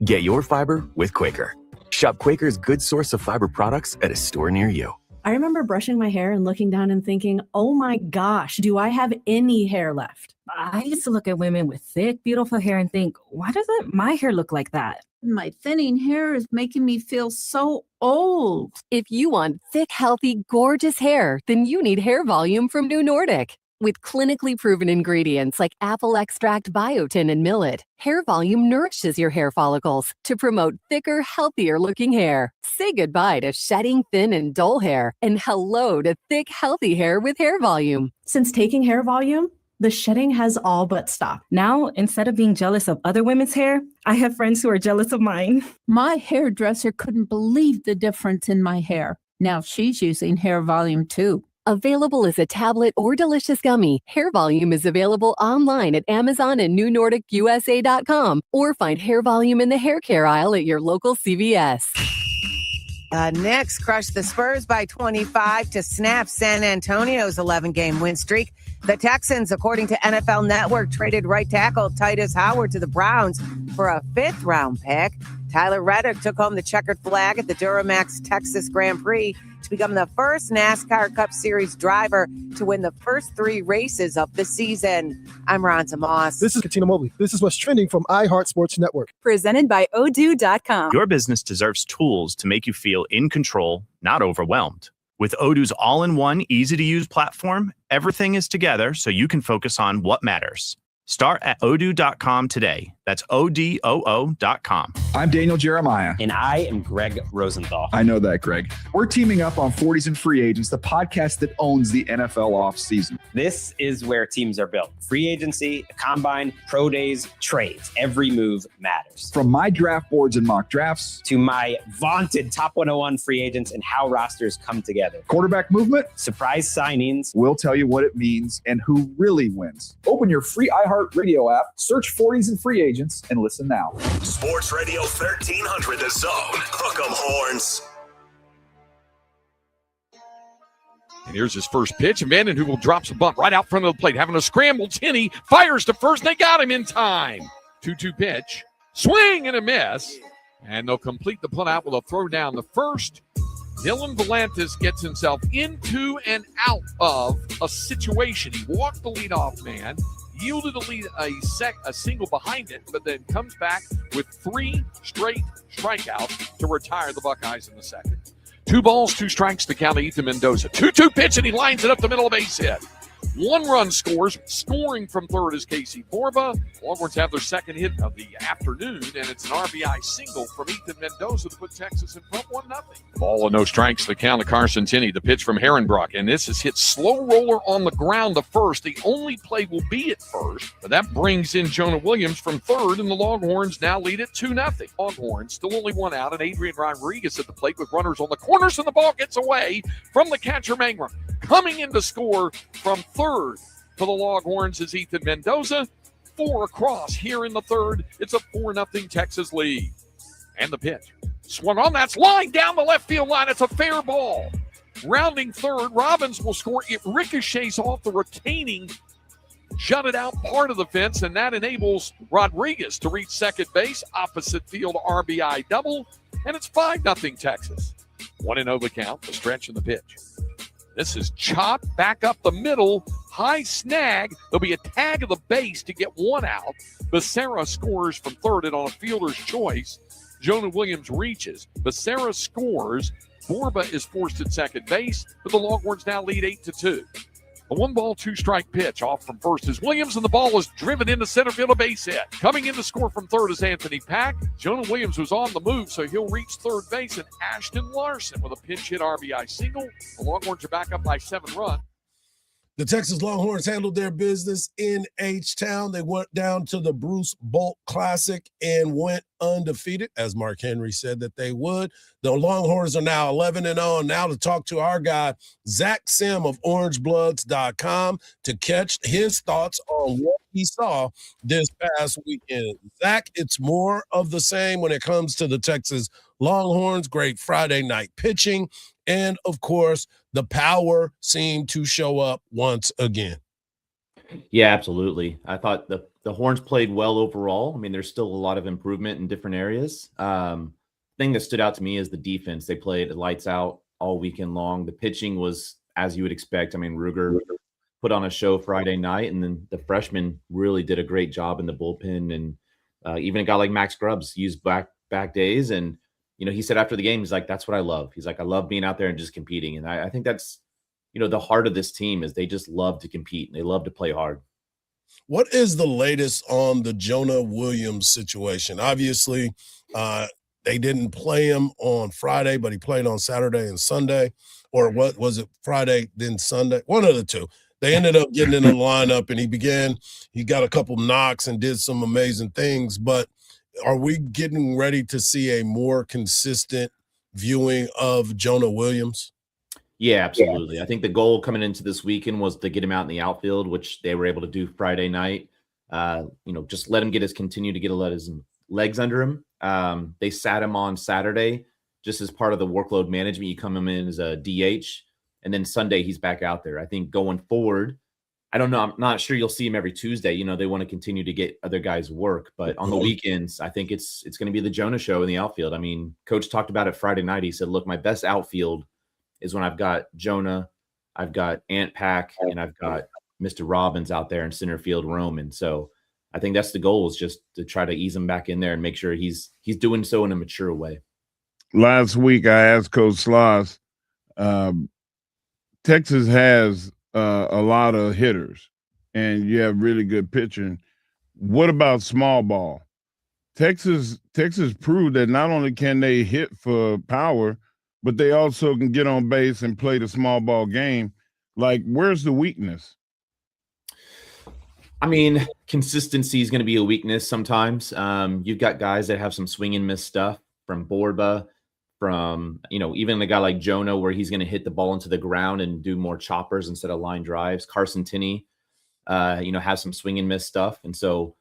Get your fiber with Quaker. Shop Quaker's good source of fiber products at a store near you. I remember brushing my hair and looking down and thinking, oh my gosh, do I have any hair left? I used to look at women with thick, beautiful hair and think, why doesn't my hair look like that? My thinning hair is making me feel so old. If you want thick, healthy, gorgeous hair, then you need Hair Volume from New Nordic. With clinically proven ingredients like apple extract, biotin, and millet, Hair Volume nourishes your hair follicles to promote thicker, healthier-looking hair. Say goodbye to shedding, thin, and dull hair, and hello to thick, healthy hair with Hair Volume. Since taking Hair Volume, the shedding has all but stopped. Now, instead of being jealous of other women's hair, I have friends who are jealous of mine. My hairdresser couldn't believe the difference in my hair. Now she's using Hair Volume too. Available as a tablet or delicious gummy, Hair Volume is available online at Amazon and NewNordicUSA.com, or find Hair Volume in the hair care aisle at your local CVS. Knicks crushed the Spurs by 25 to snap San Antonio's 11-game win streak. The Texans, according to NFL Network, traded right tackle Titus Howard to the Browns for a 5th-round pick. Tyler Reddick took home the checkered flag at the Duramax Texas Grand Prix to become the first NASCAR Cup Series driver to win the first 3 races of the season. I'm Ronza Moss. This is Katina Mobley. This is what's trending from iHeart Sports Network. Presented by Odoo.com. Your business deserves tools to make you feel in control, not overwhelmed. With Odoo's all-in-one, easy-to-use platform, everything is together so you can focus on what matters. Start at Odoo.com today. That's ODOO.com. I'm Daniel Jeremiah. And I am Greg Rosenthal. I know that, Greg. We're teaming up on 40s and Free Agents, the podcast that owns the NFL offseason. This is where teams are built. Free agency, the combine, pro days, trades. Every move matters. From my draft boards and mock drafts to my vaunted top 101 free agents and how rosters come together. Quarterback movement, surprise signings. We'll tell you what it means and who really wins. Open your free iHeart Radio app, search 40s and Free Agents, and listen now. Sports Radio 1300 The Zone. Hook 'em horns. And here's his first pitch. And Vanden Heuvel drops a bunt right out front of the plate. Having a scramble, Tinney fires to first. They got him in time. 2-2 pitch. Swing and a miss. And they'll complete the punt out with a throw down the first. Dylan Volantis gets himself into and out of a situation. He walked the leadoff man, yielded a single behind it, but then comes back with 3 straight strikeouts to retire the Buckeyes in the second. 2 balls, 2 strikes to count Ethan Mendoza. 2-2 pitch, and he lines it up the middle of base hit. 1 run scores. Scoring from third is Casey Borba. Longhorns have their second hit of the afternoon, and it's an RBI single from Ethan Mendoza to put Texas in front 1-0. Ball and no strikes to count to Carson Tinney. The pitch from Herrenbrock, and this is hit slow roller on the ground to first. The only play will be at first, but that brings in Jonah Williams from third, and the Longhorns now lead it 2-0. Longhorns still only 1 out, and Adrian Rodriguez at the plate with runners on the corners, and the ball gets away from the catcher Mangrum. Coming in to score from third for the Longhorns is Ethan Mendoza. 4 across here in the third. It's a 4-0 Texas lead. And the pitch. Swung on. That's line down the left field line. It's a fair ball. Rounding third, Robbins will score. It ricochets off the retaining jutted out part of the fence, and that enables Rodriguez to reach second base. Opposite field RBI double, and it's 5-0 Texas. 1-0 the count, the stretch and the pitch. This is chopped back up the middle, high snag. There'll be a tag of the base to get one out. Becerra scores from third, and on a fielder's choice, Jonah Williams reaches. Becerra scores. Borba is forced at second base, but the Longhorns now lead 8-2. A 1-ball, 2-strike pitch off from first is Williams, and the ball is driven into center field, a base hit. Coming in to score from third is Anthony Pack. Jonah Williams was on the move, so he'll reach third base, and Ashton Larson with a pinch hit RBI single. The Longhorns are back up by 7 runs. The Texas Longhorns handled their business in H-Town. They went down to the Bruce Bolt Classic and went undefeated, as Mark Henry said that they would. The Longhorns are now 11-0. Now to talk to our guy, Zach Sim of OrangeBloods.com, to catch his thoughts on what he saw this past weekend. Zach, it's more of the same when it comes to the Texas Longhorns. Great Friday night pitching. And, of course, the power seemed to show up once again. Yeah, absolutely. I thought the Horns played well overall. I mean, there's still a lot of improvement in different areas. Thing that stood out to me is the defense. They played lights out all weekend long. The pitching was as you would expect. I mean, Ruger put on a show Friday night, and then the freshmen really did a great job in the bullpen. And even a guy like Max Grubbs used back days. And, you know, he said after the game, he's like, that's what I love. He's like, I love being out there and just competing. And I think that's, you know, the heart of this team is they just love to compete and they love to play hard. What is the latest on the Jonah Williams situation? Obviously, they didn't play him on Friday, but he played on Saturday and Sunday. Or what was it, Friday, then Sunday? One of the two. They ended up getting in the lineup, and he got a couple knocks and did some amazing things. But are we getting ready to see a more consistent viewing of Jonah Williams? Yeah, absolutely. I think the goal coming into this weekend was to get him out in the outfield, which they were able to do Friday night. You know, just let him continue to let his legs under him. They sat him on Saturday just as part of the workload management. You come him in as a DH, and then Sunday he's back out there. I think going forward, I don't know. I'm not sure you'll see him every Tuesday. You know, they want to continue to get other guys work, but on the weekends, I think it's going to be the Jonah show in the outfield. I mean, Coach talked about it Friday night. He said, look, my best outfield is when I've got Jonah, I've got Ant Pack, and I've got Mr. Robbins out there in center field roaming. So I think that's the goal, is just to try to ease him back in there and make sure he's doing so in a mature way. Last week I asked Coach Sloss, Texas has a lot of hitters and you have really good pitching. What about small ball? Texas proved that not only can they hit for power, but they also can get on base and play the small ball game. Like, where's the weakness? I mean, consistency is going to be a weakness sometimes. You've got guys that have some swing and miss stuff, from Borba, from, you know, even a guy like Jonah, where he's going to hit the ball into the ground and do more choppers instead of line drives. Carson Tinney, you know, has some swing and miss stuff. And so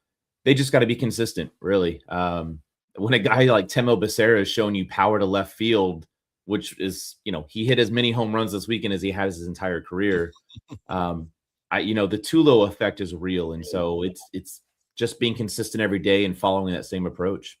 they just got to be consistent, really. When a guy like Timo Becerra is showing you power to left field, which is, you know, he hit as many home runs this weekend as he has his entire career. You know, the Tulo effect is real. And so it's just being consistent every day and following that same approach.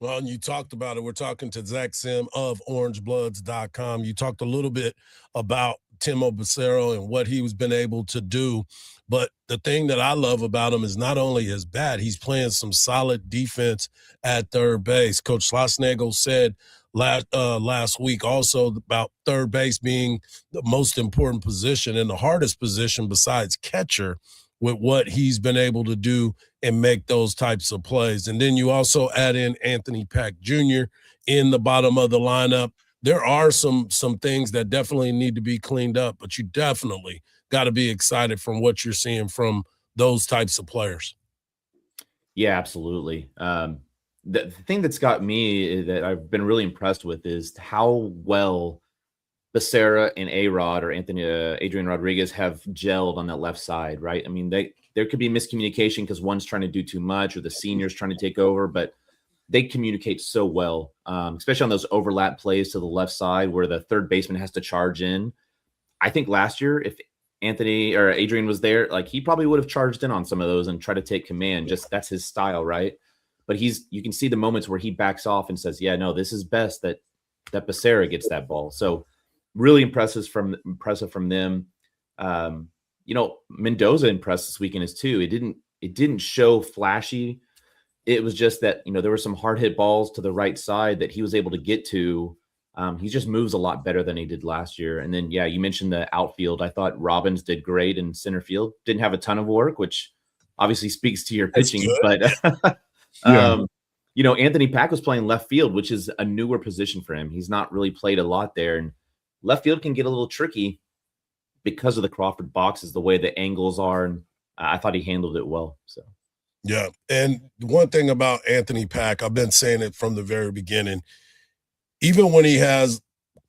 Well, and you talked about it. We're talking to Zach Sim of OrangeBloods.com. You talked a little bit about Timo Becerra and what he was been able to do. But the thing that I love about him is not only his bat, he's playing some solid defense at third base. Coach Schlossnagle said last week also about third base being the most important position and the hardest position besides catcher, with what he's been able to do and make those types of plays. And then you also add in Anthony Pack Jr. in the bottom of the lineup. There are some things that definitely need to be cleaned up, but you definitely got to be excited from what you're seeing from those types of players. Yeah, absolutely. The thing that's got me, that I've been really impressed with, is how well Becerra and A-Rod, or Adrian Rodriguez, have gelled on that left side, right? I mean, there could be miscommunication because one's trying to do too much or the senior's trying to take over, but they communicate so well, especially on those overlap plays to the left side where the third baseman has to charge in. I think last year, if Anthony or Adrian was there, like he probably would have charged in on some of those and tried to take command. Just that's his style, right? But you can see the moments where he backs off and says, yeah, no, this is best that Becerra gets that ball. So really impressive from them. Mendoza impressed this weekend as too. It didn't show flashy. It was just that, there were some hard hit balls to the right side that he was able to get to. He just moves a lot better than he did last year. And then, yeah, you mentioned the outfield. I thought Robbins did great in center field. Didn't have a ton of work, which obviously speaks to your pitching. But, Anthony Pack was playing left field, which is a newer position for him. He's not really played a lot there. And left field can get a little tricky because of the Crawford boxes, the way the angles are. And I thought he handled it well. So. Yeah. And one thing about Anthony Pack, I've been saying it from the very beginning, even when he has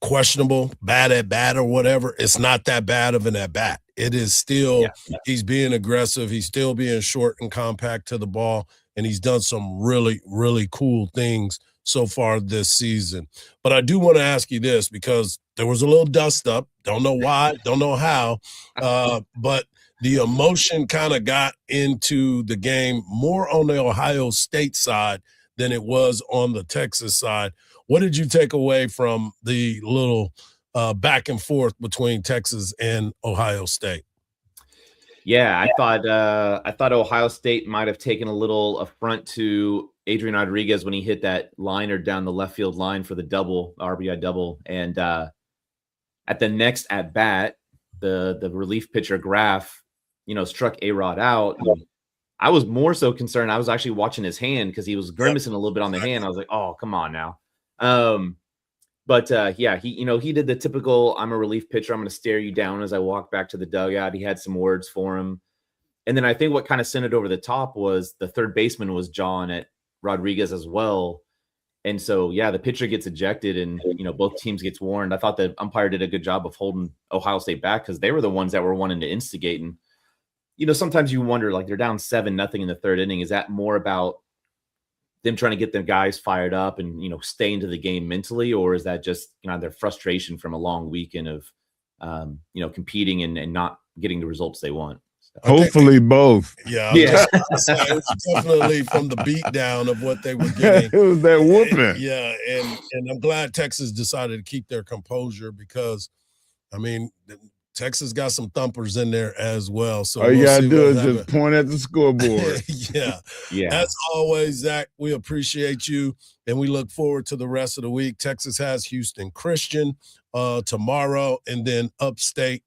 questionable bad at bat or whatever, it's not that bad of an at bat. It is still, he's being aggressive. He's still being short and compact to the ball. And he's done some really, really cool things so far this season. But I do want to ask you this because there was a little dust up. Don't know why, don't know how, but the emotion kind of got into the game more on the Ohio State side than it was on the Texas side. What did you take away from the little back and forth between Texas and Ohio State? Yeah, I thought Ohio State might have taken a little affront to Adrian Rodriguez when he hit that liner down the left field line for the RBI double. And at the next at bat, the relief pitcher Graff, struck A-Rod out. I was more so concerned. I was actually watching his hand because he was grimacing a little bit on the hand. I was like, oh, come on now. He did the typical, I'm a relief pitcher, I'm going to stare you down as I walk back to the dugout. He had some words for him. And then I think what kind of sent it over the top was the third baseman was jawing at Rodriguez as well. And so, yeah, the pitcher gets ejected and, both teams gets warned. I thought the umpire did a good job of holding Ohio State back because they were the ones that were wanting to instigate. And, sometimes you wonder, like, they're down 7-0 in the third inning. Is that more about them trying to get their guys fired up and, stay into the game mentally? Or is that just, their frustration from a long weekend of, competing and not getting the results they want? So. Hopefully both. Yeah. It's definitely from the beat down of what they were getting. It was that whooping. And I'm glad Texas decided to keep their composure because, Texas got some thumpers in there as well. So all you got to do is just point at the scoreboard. Yeah. As always, Zach, we appreciate you, and we look forward to the rest of the week. Texas has Houston Christian tomorrow, and then upstate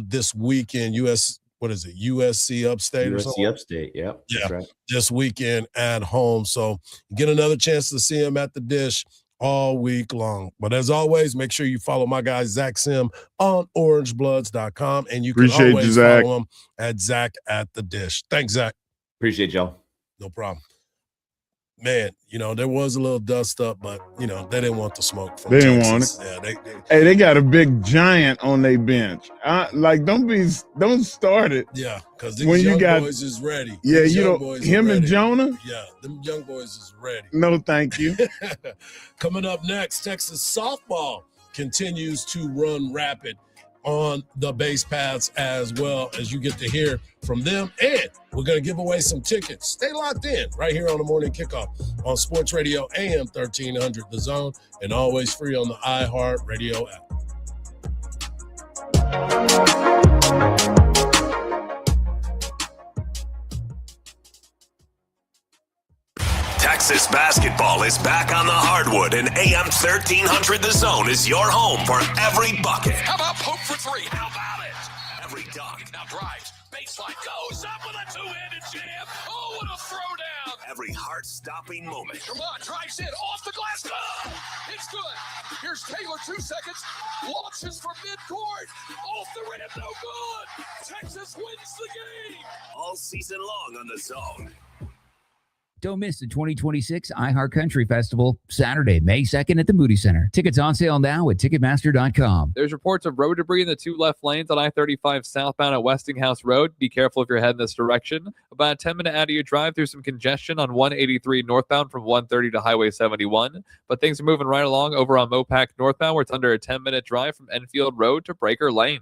this weekend, USC Upstate or something? USC Upstate, yep. Yeah, right. This weekend at home. So you get another chance to see him at the Dish all week long. But as always, make sure you follow my guy, Zach Sim, on orangebloods.com. And you can always follow him at Zach at the Dish. Thanks, Zach. Appreciate y'all. No problem. Man, there was a little dust up, but, they didn't want the smoke from Texas. They didn't want it. Yeah, they got a big giant on their bench. Don't start it. Yeah, because these young boys is ready. Yeah, him and Jonah? Yeah, them young boys is ready. No, thank you. Coming up next, Texas softball continues to run rapid on the base paths as well, as you get to hear from them. And we're going to give away some tickets. Stay locked in right here on the Morning Kickoff on Sports Radio AM 1300 The Zone, and always free on the iHeart Radio app. Texas basketball is back on the hardwood, and AM 1300 The Zone is your home for every bucket. How about poke for three? How about it? Every dunk. Now drives. Baseline goes up with a two-handed jam. Oh, what a throwdown. Every heart-stopping moment. Come on, drives in. Off the glass. Oh, it's good. Here's Taylor, 2 seconds. Launches from midcourt. Off the rim. No good. Texas wins the game. All season long on The Zone. Don't miss the 2026 iHeart Country Festival, Saturday, May 2nd at the Moody Center. Tickets on sale now at Ticketmaster.com. There's reports of road debris in the 2 left lanes on I-35 southbound at Westinghouse Road. Be careful if you're heading this direction. About a 10-minute out of your drive through some congestion on 183 northbound from 130 to Highway 71. But things are moving right along over on Mopac northbound, where it's under a 10-minute drive from Enfield Road to Breaker Lane.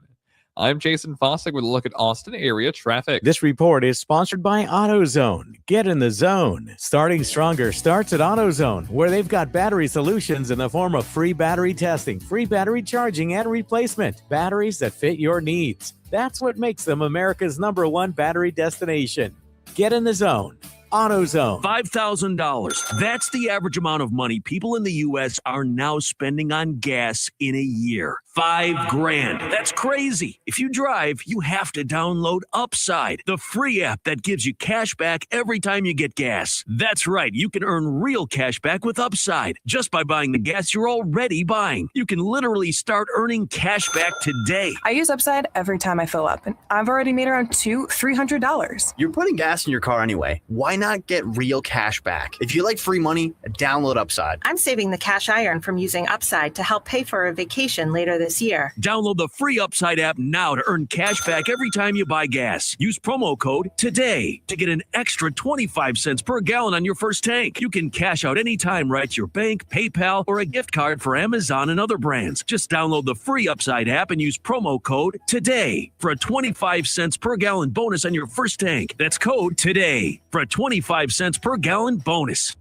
I'm Jason Fossick with a look at Austin area traffic. This report is sponsored by AutoZone. Get in the zone. Starting stronger starts at AutoZone, where they've got battery solutions in the form of free battery testing, free battery charging, and replacement. Batteries that fit your needs. That's what makes them America's #1 battery destination. Get in the zone. AutoZone. $5,000. That's the average amount of money people in the U.S. are now spending on gas in a year. $5,000. That's crazy. If you drive, you have to download Upside, the free app that gives you cash back every time you get gas. That's right. You can earn real cash back with Upside just by buying the gas you're already buying. You can literally start earning cash back today. I use Upside every time I fill up, and I've already made around $300. You're putting gas in your car anyway. Why not get real cash back? If you like free money, download Upside. I'm saving the cash I earn from using Upside to help pay for a vacation later this year. Download the free Upside app now to earn cash back every time you buy gas. Use promo code TODAY to get an extra 25 cents per gallon on your first tank. You can cash out anytime right to your bank, PayPal, or a gift card for Amazon and other brands. Just download the free Upside app and use promo code TODAY for a 25 cents per gallon bonus on your first tank. That's code TODAY for a 25 cents per gallon bonus.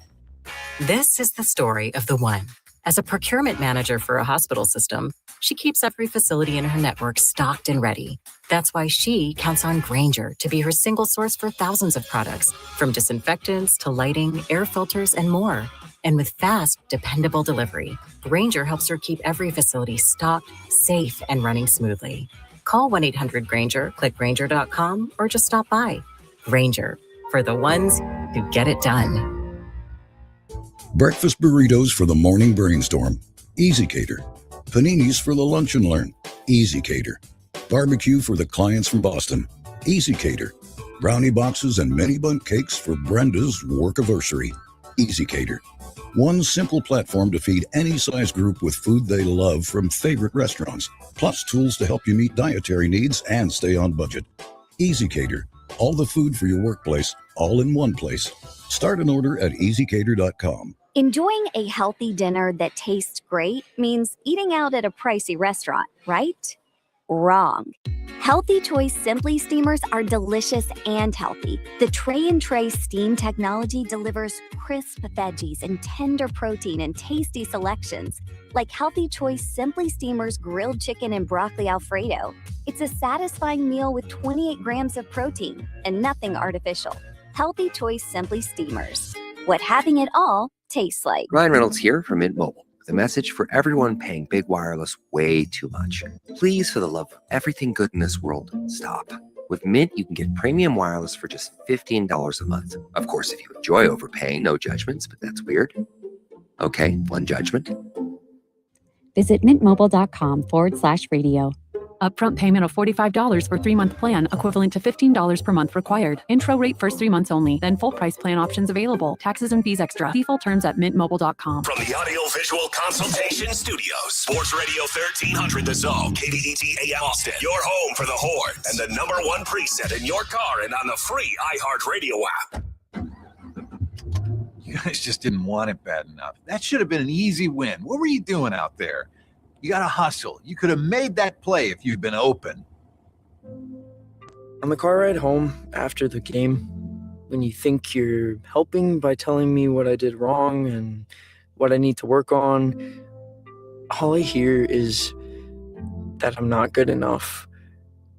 This is the story of the one. As a procurement manager for a hospital system, she keeps every facility in her network stocked and ready. That's why she counts on Grainger to be her single source for thousands of products, from disinfectants to lighting, air filters, and more. And with fast, dependable delivery, Grainger helps her keep every facility stocked, safe, and running smoothly. Call 1-800-GRAINGER, click Grainger.com, or just stop by. Grainger, for the ones who get it done. Breakfast burritos for the morning brainstorm. Easy Cater. Paninis for the lunch and learn. Easy Cater. Barbecue for the clients from Boston. Easy Cater. Brownie boxes and mini bun cakes for Brenda's workiversary. Easy Cater. One simple platform to feed any size group with food they love from favorite restaurants, plus tools to help you meet dietary needs and stay on budget. Easy Cater. All the food for your workplace, all in one place. Start an order at easycater.com. Enjoying a healthy dinner that tastes great means eating out at a pricey restaurant, right? Wrong. Healthy Choice Simply Steamers are delicious and healthy. The tray and tray steam technology delivers crisp veggies and tender protein in tasty selections, like Healthy Choice Simply Steamers grilled chicken and broccoli Alfredo. It's a satisfying meal with 28 grams of protein and nothing artificial. Healthy Choice Simply Steamers. What having it all tastes like. Ryan Reynolds here from Mint Mobile. The message for everyone paying big wireless way too much. Please, for the love of everything good in this world, stop. With Mint, you can get premium wireless for just $15 a month. Of course, if you enjoy overpaying, no judgments, but that's weird. Okay, one judgment. Visit mintmobile.com/radio. Upfront payment of $45 for 3-month plan, equivalent to $15 per month required. Intro rate first 3 months only, then full price plan options available. Taxes and fees extra. See full terms at mintmobile.com. From the Audio Visual Consultation Studios, Sports Radio 1300 The Zone, KDET AM Austin, your home for the Horns, and the #1 preset in your car and on the free iHeartRadio app. You guys just didn't want it bad enough. That should have been an easy win. What were you doing out there? You got to hustle. You could have made that play if you'd been open. On the car ride home after the game, when you think you're helping by telling me what I did wrong and what I need to work on, all I hear is that I'm not good enough,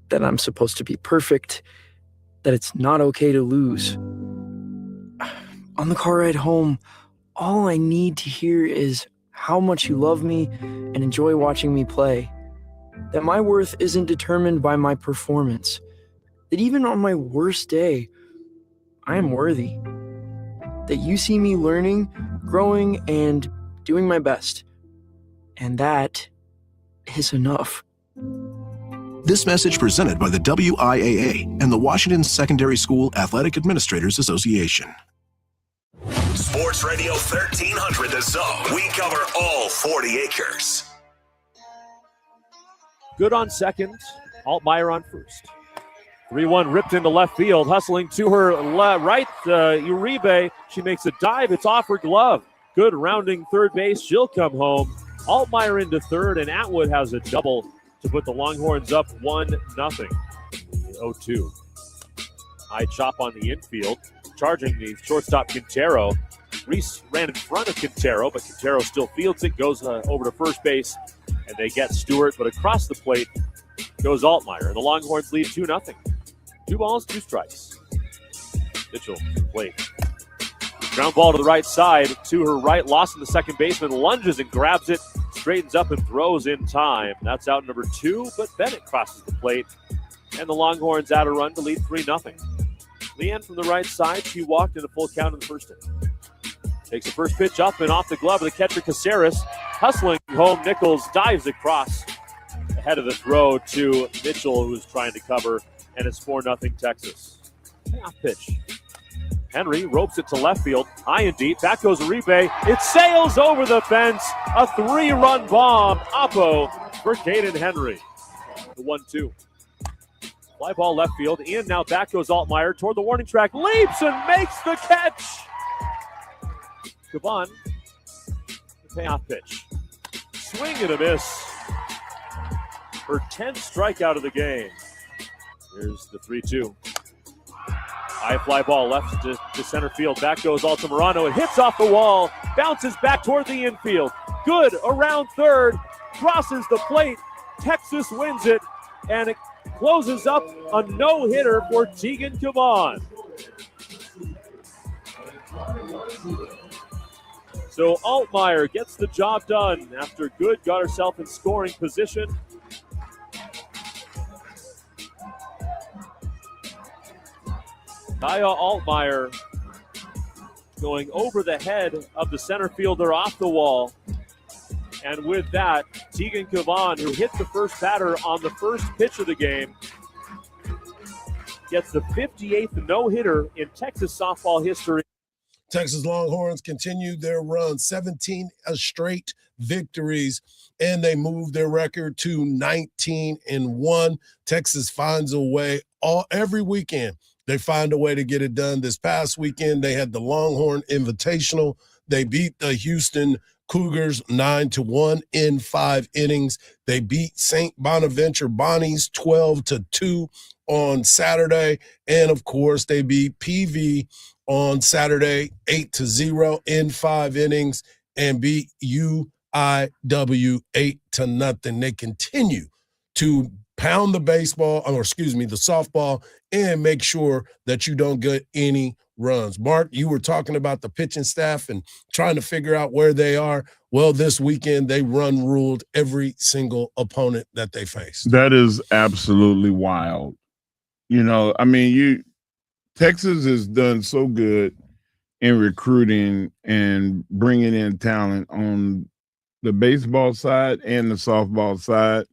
that I'm supposed to be perfect, that it's not okay to lose. On the car ride home, all I need to hear is how much you love me and enjoy watching me play. That my worth isn't determined by my performance. That even on my worst day, I am worthy. That you see me learning, growing, and doing my best. And that is enough. This message presented by the WIAA and the Washington Secondary School Athletic Administrators Association. Sports Radio 1300 The Zone. We cover all 40 acres. Good on second. Altmaier on first. 3-1 ripped into left field. Hustling to her right. Uribe. She makes a dive. It's off her glove. Good rounding third base. She'll come home. Altmaier into third, and Atwood has a double to put the Longhorns up 1-0. 0-2. High chop on the infield. Charging the shortstop Quintero. Reese ran in front of Quintero, but Quintero still fields it, goes over to first base, and they get Stewart. But across the plate goes Altmaier. The Longhorns lead 2-0. 2 balls, 2 strikes. Mitchell to the plate. Ground ball to the right side, to her right, lost in the second baseman, lunges and grabs it, straightens up and throws in time. That's out number 2, but Bennett crosses the plate, and the Longhorns add a run to lead 3-0. Leanne from the right side, she walked in a full count in the first inning. Takes the first pitch up and off the glove of the catcher Caceres. Hustling home, Nichols dives across ahead of the throw to Mitchell, who is trying to cover, and it's 4-0 Texas. Payoff pitch. Henry ropes it to left field, high and deep. Back goes Uribe. It sails over the fence. A 3-run bomb. Oppo for Caden Henry. The 1-2. Fly ball left field. In now back goes Altmaier toward the warning track. Leaps and makes the catch. Caban. The payoff pitch. Swing and a miss. Her 10th strikeout of the game. Here's the 3-2. High fly ball left to center field. Back goes Altamirano. It hits off the wall. Bounces back toward the infield. Good around third. Crosses the plate. Texas wins it. And it closes up a no-hitter for Tegan Caban. So Altmaier gets the job done after Good got herself in scoring position. Kaya Altmaier going over the head of the center fielder off the wall. And with that, Tegan Caban, who hit the first batter on the first pitch of the game, gets the 58th no-hitter in Texas softball history. Texas Longhorns continued their run, 17 straight victories, and they moved their record to 19-1. Texas finds a way every weekend. They find a way to get it done. This past weekend, they had the Longhorn Invitational. They beat the Houston Cougars 9-1 in 5 innings. They beat St. Bonaventure Bonnies 12-2 on Saturday. And, of course, they beat PV on Saturday 8-0 in 5 innings and beat UIW 8-0. They continue to pound the softball, and make sure that you don't get any runs. Mark, you were talking about the pitching staff and trying to figure out where they are. Well, this weekend they ruled every single opponent that they faced. That is absolutely wild. Texas has done so good in recruiting and bringing in talent on the baseball side and the softball side.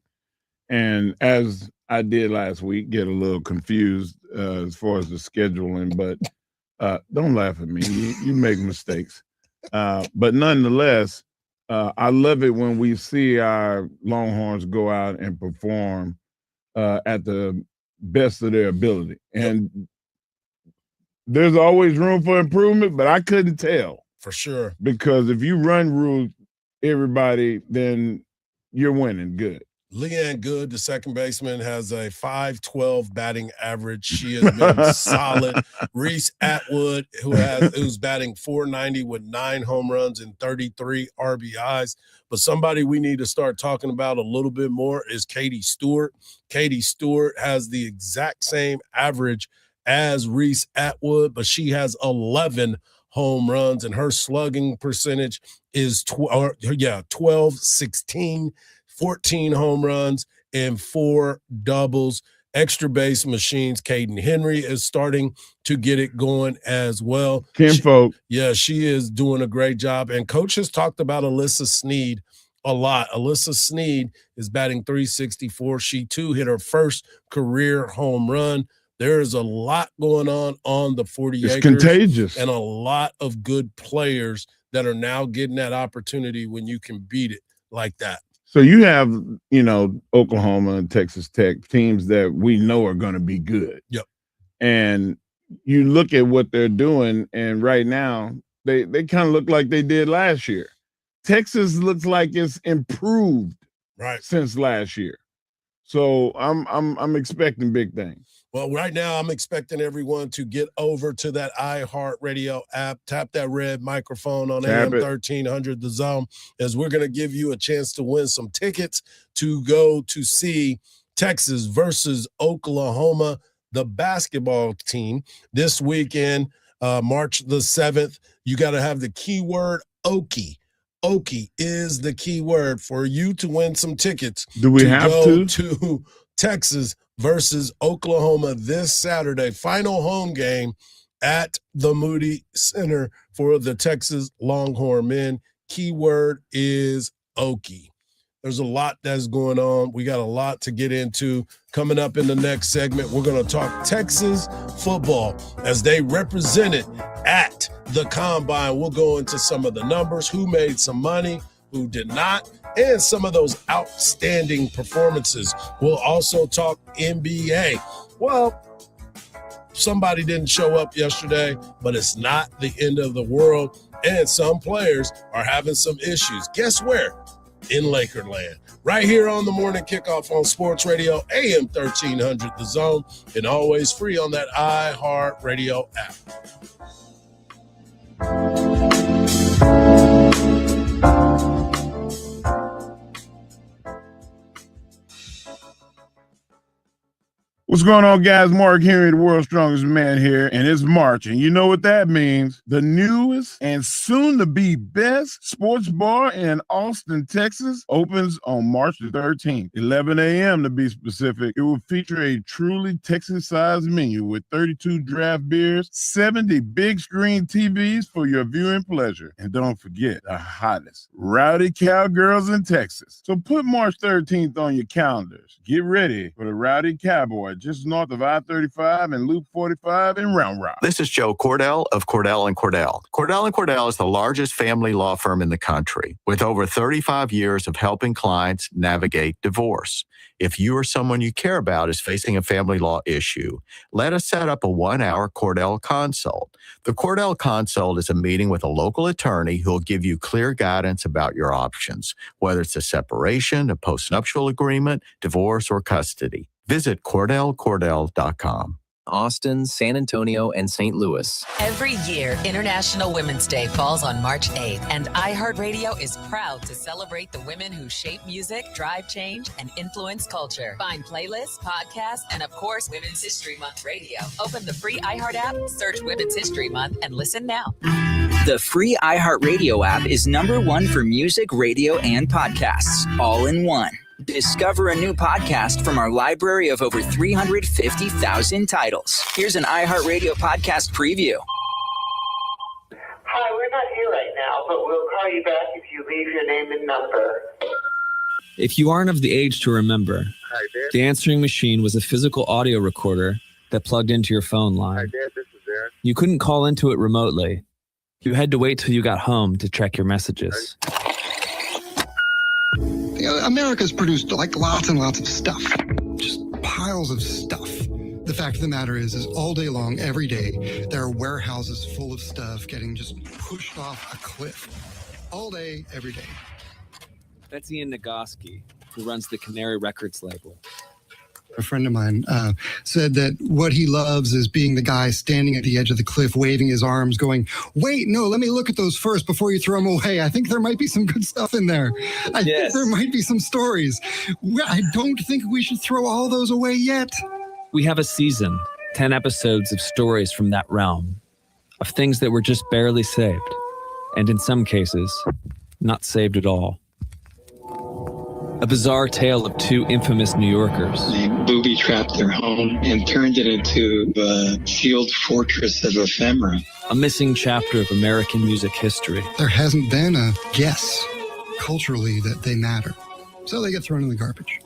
And as I did last week, get a little confused as far as the scheduling, but don't laugh at me. You make mistakes. But nonetheless, I love it when we see our Longhorns go out and perform at the best of their ability. And there's always room for improvement, but I couldn't tell. For sure. Because if you rule everybody, then you're winning good. Leanne Good, the second baseman, has a .512 batting average. She has been solid. Reese Atwood, who's batting .490 with 9 home runs and 33 RBIs. But somebody we need to start talking about a little bit more is Katie Stewart. Katie Stewart has the exact same average as Reese Atwood, but she has 11 home runs, and her slugging percentage is 12-16. 14 home runs and 4 doubles. Extra base machines. Caden Henry is starting to get it going as well. She is doing a great job. And Coach has talked about Alyssa Sneed a lot. Alyssa Sneed is batting .364. She, too, hit her first career home run. There is a lot going on the 40 It's acres. contagious. And a lot of good players that are now getting that opportunity when you can beat it like that. So you have, Oklahoma and Texas Tech, teams that we know are going to be good. Yep. And you look at what they're doing, and right now they kind of look like they did last year. Texas looks like it's improved since last year. So I'm expecting big things. Well, right now I'm expecting everyone to get over to that iHeartRadio app, tap that red microphone on AM 1300 The Zone, as we're going to give you a chance to win some tickets to go to see Texas versus Oklahoma, the basketball team, this weekend, March the 7th. You got to have the keyword Okie. Okie is the key word for you to win some tickets. Do we have to Texas versus Oklahoma this Saturday? Final home game at the Moody Center for the Texas Longhorn men. Keyword is Okie. There's a lot that's going on. We got a lot to get into. Coming up in the next segment, we're going to talk Texas football as they represented at the Combine. We'll go into some of the numbers, who made some money, who did not, and some of those outstanding performances. We'll also talk NBA. Well, somebody didn't show up yesterday, but it's not the end of the world, and some players are having some issues. Guess where? In Lakerland. Right here on the Morning Kickoff on Sports Radio, AM 1300 The Zone, and always free on that iHeartRadio app. What's going on, guys? Mark Henry, the world's strongest man here, and it's March, and you know what that means. The newest and soon-to-be best sports bar in Austin, Texas, opens on March the 13th, 11 a.m. to be specific. It will feature a truly Texas-sized menu with 32 draft beers, 70 big-screen TVs for your viewing pleasure, and don't forget the hottest rowdy cowgirls in Texas. So put March 13th on your calendars. Get ready for the Rowdy Cowboy just north of I-35 and Loop 45 in Round Rock. This is Joe Cordell of Cordell & Cordell. Cordell & Cordell is the largest family law firm in the country with over 35 years of helping clients navigate divorce. If you or someone you care about is facing a family law issue, let us set up a 1-hour Cordell Consult. The Cordell Consult is a meeting with a local attorney who will give you clear guidance about your options, whether it's a separation, a postnuptial agreement, divorce, or custody. Visit CordellCordell.com. Austin, San Antonio, and St. Louis. Every year, International Women's Day falls on March 8th, and iHeartRadio is proud to celebrate the women who shape music, drive change, and influence culture. Find playlists, podcasts, and of course, Women's History Month radio. Open the free iHeart app, search Women's History Month, and listen now. The free iHeartRadio app is #1 for music, radio, and podcasts, all in one. Discover a new podcast from our library of over 350,000 titles. Here's an iHeartRadio podcast preview. Hi, we're not here right now, but we'll call you back if you leave your name and number. If you aren't of the age to remember, the answering machine was a physical audio recorder that plugged into your phone line. Hi, Dad, this is Aaron. You couldn't call into it remotely. You had to wait till you got home to check your messages. America's produced lots and lots of stuff, just piles of stuff. The fact of the matter is all day long, every day, there are warehouses full of stuff getting just pushed off a cliff. All day, every day. That's Ian Nagoski, who runs the Canary Records label. A friend of mine said that what he loves is being the guy standing at the edge of the cliff, waving his arms, going, wait, no, let me look at those first before you throw them away. I think there might be some good stuff in there. I think there might be some stories. I don't think we should throw all those away yet. We have a season, 10 episodes of stories from that realm, of things that were just barely saved, and in some cases, not saved at all. A bizarre tale of two infamous New Yorkers. They booby-trapped their home and turned it into a sealed fortress of ephemera. A missing chapter of American music history. There hasn't been a guess culturally that they matter. So they get thrown in the garbage.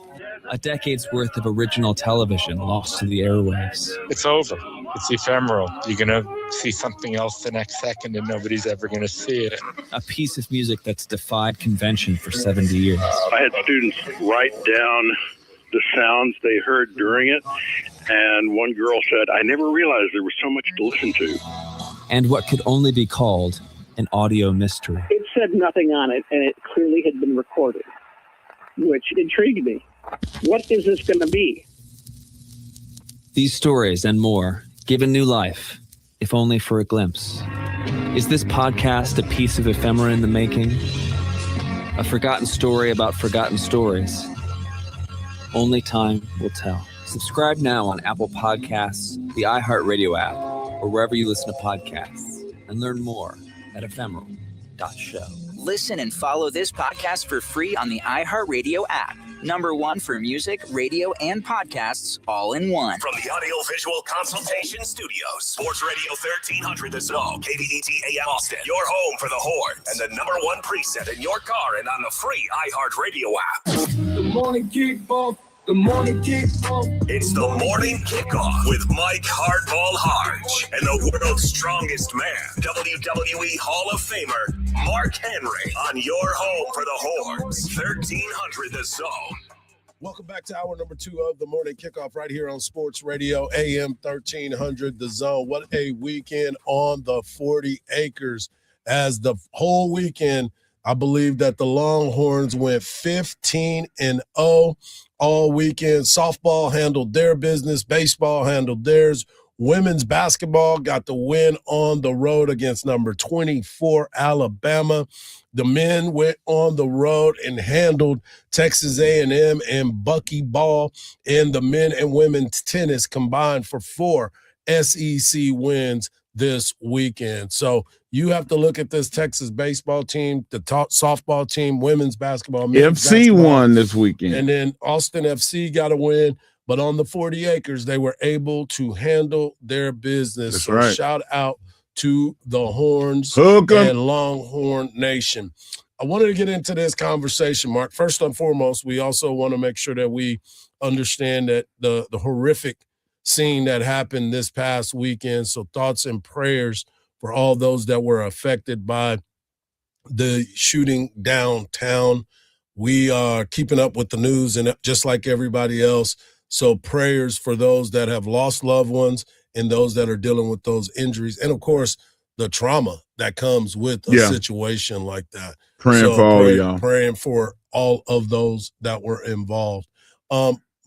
A decade's worth of original television lost to the airwaves. It's over. It's ephemeral. You're going to see something else the next second and nobody's ever going to see it. A piece of music that's defied convention for 70 years. I had students write down the sounds they heard during it, and one girl said, I never realized there was so much to listen to. And what could only be called an audio mystery. It said nothing on it, and it clearly had been recorded, which intrigued me. What is this going to be? These stories and more, given new life, if only for a glimpse. Is this podcast a piece of ephemera in the making? A forgotten story about forgotten stories? Only time will tell. Subscribe now on Apple Podcasts, the iHeartRadio app, or wherever you listen to podcasts, and learn more at ephemeral.show. Listen and follow this podcast for free on the iHeartRadio app. #1 for music, radio, and podcasts, all in one. From the Audio Visual Consultation Studios, Sports Radio 1300 The Zone, KBET AM Austin, your home for the Horns, and the #1 preset in your car and on the free iHeartRadio app. The morning kickoff. The morning kickoff. It's the morning kickoff with Mike Hardball Hardge and the world's strongest man, WWE Hall of Famer Mark Henry, on your home for the Horns, 1300 The Zone. Welcome back to hour number 2 of the morning kickoff right here on Sports Radio AM 1300 The Zone. What a weekend on the 40 acres. As the whole weekend, I believe that the Longhorns went 15-0 all weekend. Softball handled their business. Baseball handled theirs. Women's basketball got the win on the road against number 24 Alabama. The men went on the road and handled Texas A&M and Buckyball, and the men and women's tennis combined for 4 SEC wins this weekend. So you have to look at this Texas baseball team, the softball team, women's basketball. FC basketball, won this weekend. And then Austin FC got a win. But on the 40 acres, they were able to handle their business. That's so right. Shout out to the Horns Hook 'em. and Longhorn Nation. I wanted to get into this conversation, Mark. First and foremost, we also want to make sure that we understand that the horrific scene that happened this past weekend. So thoughts and prayers for all those that were affected by the shooting downtown. We are keeping up with the news, and just like everybody else. So prayers for those that have lost loved ones and those that are dealing with those injuries. And, of course, the trauma that comes with a situation like that. Praying for all y'all. Praying for all of those that were involved.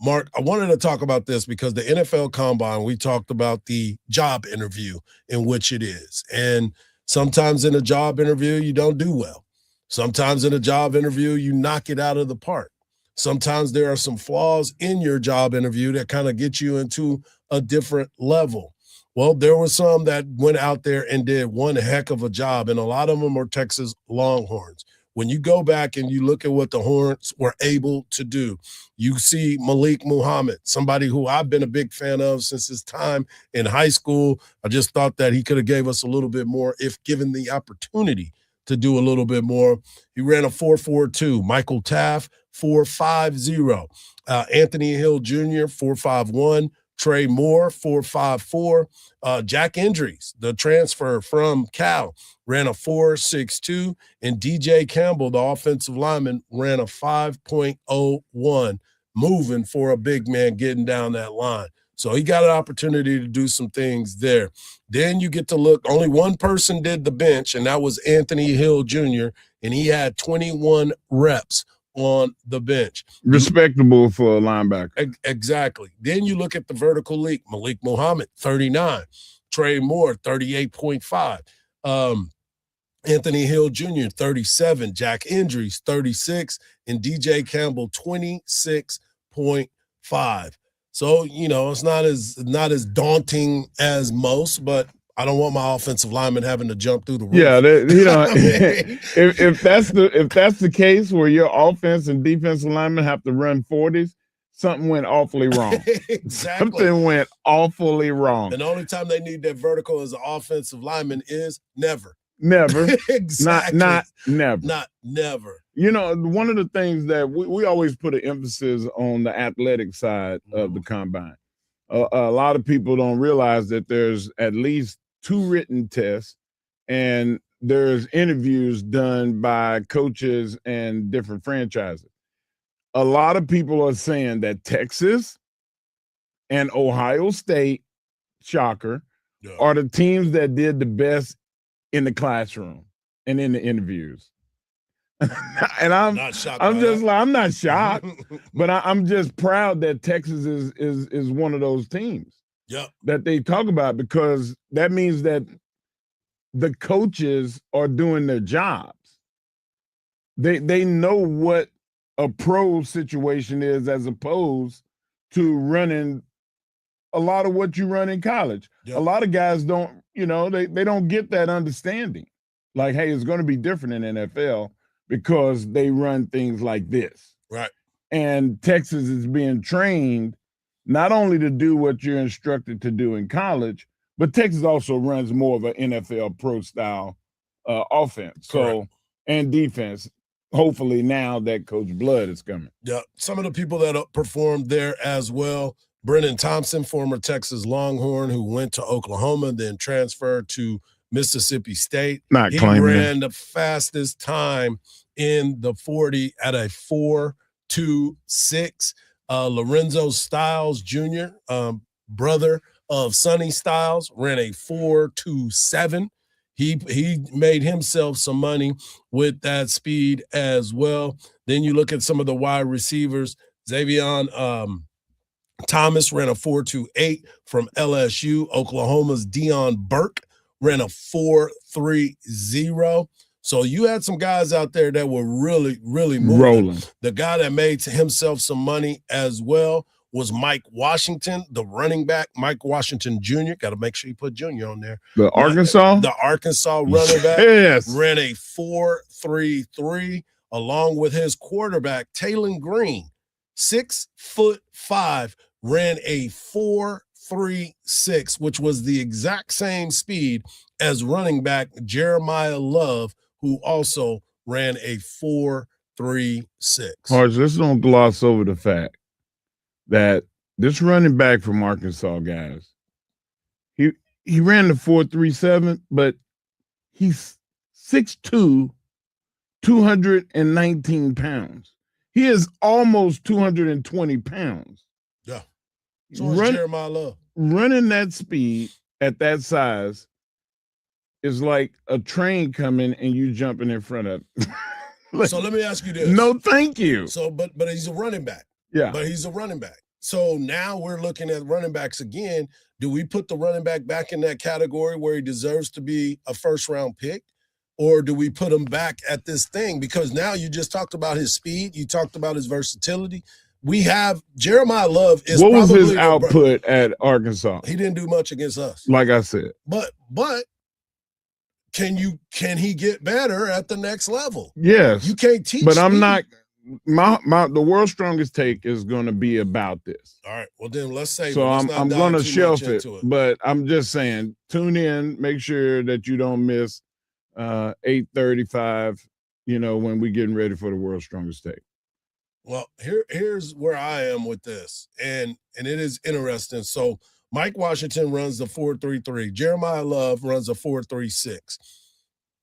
Mark, I wanted to talk about this because the NFL Combine, we talked about the job interview in which it is. And sometimes in a job interview, you don't do well. Sometimes in a job interview, you knock it out of the park. Sometimes there are some flaws in your job interview that kind of get you into a different level. Well, there were some that went out there and did one heck of a job, and a lot of them are Texas Longhorns. When you go back and you look at what the Horns were able to do, you see Malik Muhammad, somebody who I've been a big fan of since his time in high school. I just thought that he could have gave us a little bit more if given the opportunity to do a little bit more. He ran a 4.42. Michael Taft, 4.50. Anthony Hill Jr., 4.51. Trey Moore, 4.54. Jack Indries, the transfer from Cal, ran a 4.62. And DJ Campbell, the offensive lineman, ran a 5.01, moving for a big man getting down that line. So he got an opportunity to do some things there. Then you get to look, only one person did the bench, and that was Anthony Hill Jr., and he had 21 reps on the bench. Respectable for a linebacker. Exactly. Then you look at the vertical leap. Malik Muhammad, 39. Trey Moore, 38.5. Anthony Hill Jr., 37. Jack Indries, 36. And DJ Campbell, 26.5. So, you know, it's not as daunting as most, but I don't want my offensive lineman having to jump through the roof. Yeah, if that's the case where your offense and defensive linemen have to run 40s, something went awfully wrong. Exactly. Something went awfully wrong. And the only time they need that vertical as an offensive lineman is never. Never. Exactly. Not never. Not never. One of the things that we always put an emphasis on the athletic side of the combine. A lot of people don't realize that there's at least 2 written tests, and there's interviews done by coaches and different franchises. A lot of people are saying that Texas and Ohio State, shocker, are the teams that did the best in the classroom and in the interviews. And I'm not shocked, but I'm just proud that Texas is one of those teams that they talk about, because that means that the coaches are doing their jobs. They know what a pro situation is as opposed to running a lot of what you run in college. A lot of guys don't, they don't get that understanding. Like, hey, it's going to be different in NFL because they run things like this. Right. And Texas is being trained not only to do what you're instructed to do in college, but Texas also runs more of an NFL pro style offense. So, and defense. Hopefully now that Coach Blood is coming. Yeah. Some of the people that performed there as well. Brennan Thompson, former Texas Longhorn, who went to Oklahoma, then transferred to Mississippi State. He ran the fastest time in the 40 at a 4.26. Lorenzo Styles Jr., brother of Sonny Styles, ran a 4.27. He made himself some money with that speed as well. Then you look at some of the wide receivers. Xavion Thomas ran a 4.28 from LSU. Oklahoma's Deion Burke ran a 4.30. So you had some guys out there that were really, really moving. Rolling. The guy that made himself some money as well was Mike Washington, the running back, Mike Washington Jr. Got to make sure you put Jr. on there. The Arkansas running back yes. ran a 4.33 along with his quarterback, Taylon Green, 6'5", ran a 4.36, which was the exact same speed as running back Jeremiah Love, who also ran a 4.36. Hardge, let's don't gloss over the fact that this running back from Arkansas, guys, he ran the 4.37, but he's 6'2", 219 pounds. He is almost 220 pounds. Yeah. So is Jeremiah Love. Running that speed at that size is like a train coming and you jumping in front of it. So let me ask you this. No, thank you. So, but he's a running back. Yeah. But he's a running back. So now we're looking at running backs again. Do we put the running back back in that category where he deserves to be a first-round pick? Or do we put him back at this thing? Because now you just talked about his speed. You talked about his versatility. We have Jeremiah Love is what was his output at Arkansas? He didn't do much against us. Like I said. But can he get better at the next level? Yes. You can't teach. But I'm not the world's strongest take is going to be about this. All right. Well, then let's say so. I'm going to shelf it, but I'm just saying, tune in. Make sure that you don't miss 8:35. When we're getting ready for the world's strongest take. Well, here's where I am with this, and it is interesting. So Mike Washington runs the 4.33. Jeremiah Love runs a 4.36.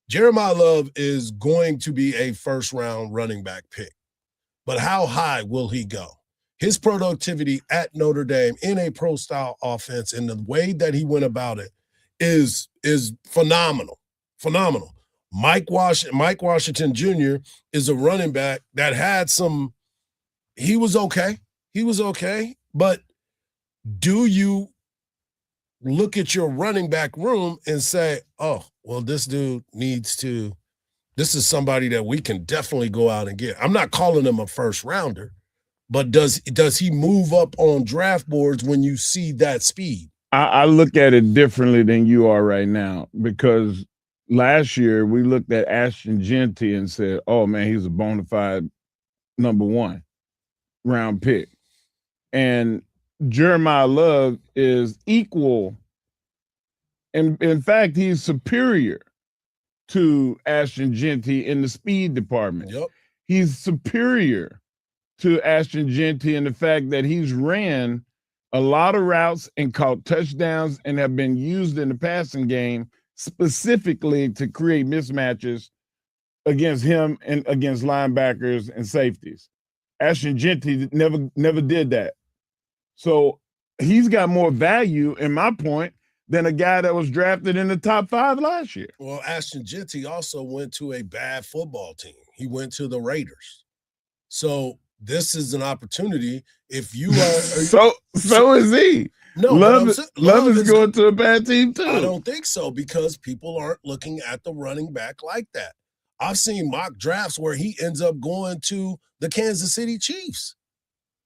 Jeremiah Love is going to be a first-round running back pick. But how high will he go? His productivity at Notre Dame in a pro-style offense and the way that he went about it is phenomenal. Phenomenal. Mike Washington Jr. is a running back that had some – he was okay. But do you look at your running back room and say, oh, well, this dude needs to – this is somebody that we can definitely go out and get. I'm not calling him a first rounder, but does he move up on draft boards when you see that speed? I look at it differently than you are right now, because last year we looked at Ashton Jeanty and said, oh, man, he's a bona fide number 1 round pick. And Jeremiah Love is equal. And in fact, he's superior to Ashton Jeanty in the speed department. Yep. he's superior to Ashton Genty in the fact that he's ran a lot of routes and caught touchdowns and have been used in the passing game specifically to create mismatches against him and against linebackers and safeties. Ashton Genty never did that. So he's got more value, in my point, than a guy that was drafted in the top 5 last year. Well, Ashton Genty also went to a bad football team. He went to the Raiders. So this is an opportunity. If you are so is he. No, Love is going to a bad team too. I don't think so, because people aren't looking at the running back like that. I've seen mock drafts where he ends up going to the Kansas City Chiefs.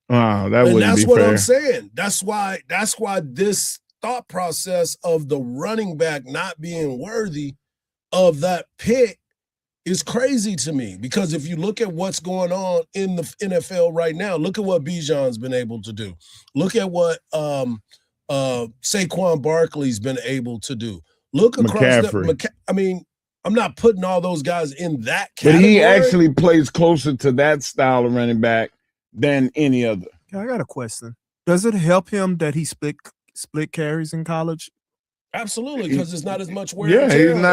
Wow, that wouldn't be fair. And that's what I'm saying. That's why this thought process of the running back not being worthy of that pick is crazy to me, because if you look at what's going on in the NFL right now, look at what Bijan's been able to do. Look at what Saquon Barkley's been able to do. Look across I'm not putting all those guys in that category. But he actually plays closer to that style of running back than any other. I got a question. Does it help him that he split carries in college? Absolutely, because there's not as much wear and tear. He don't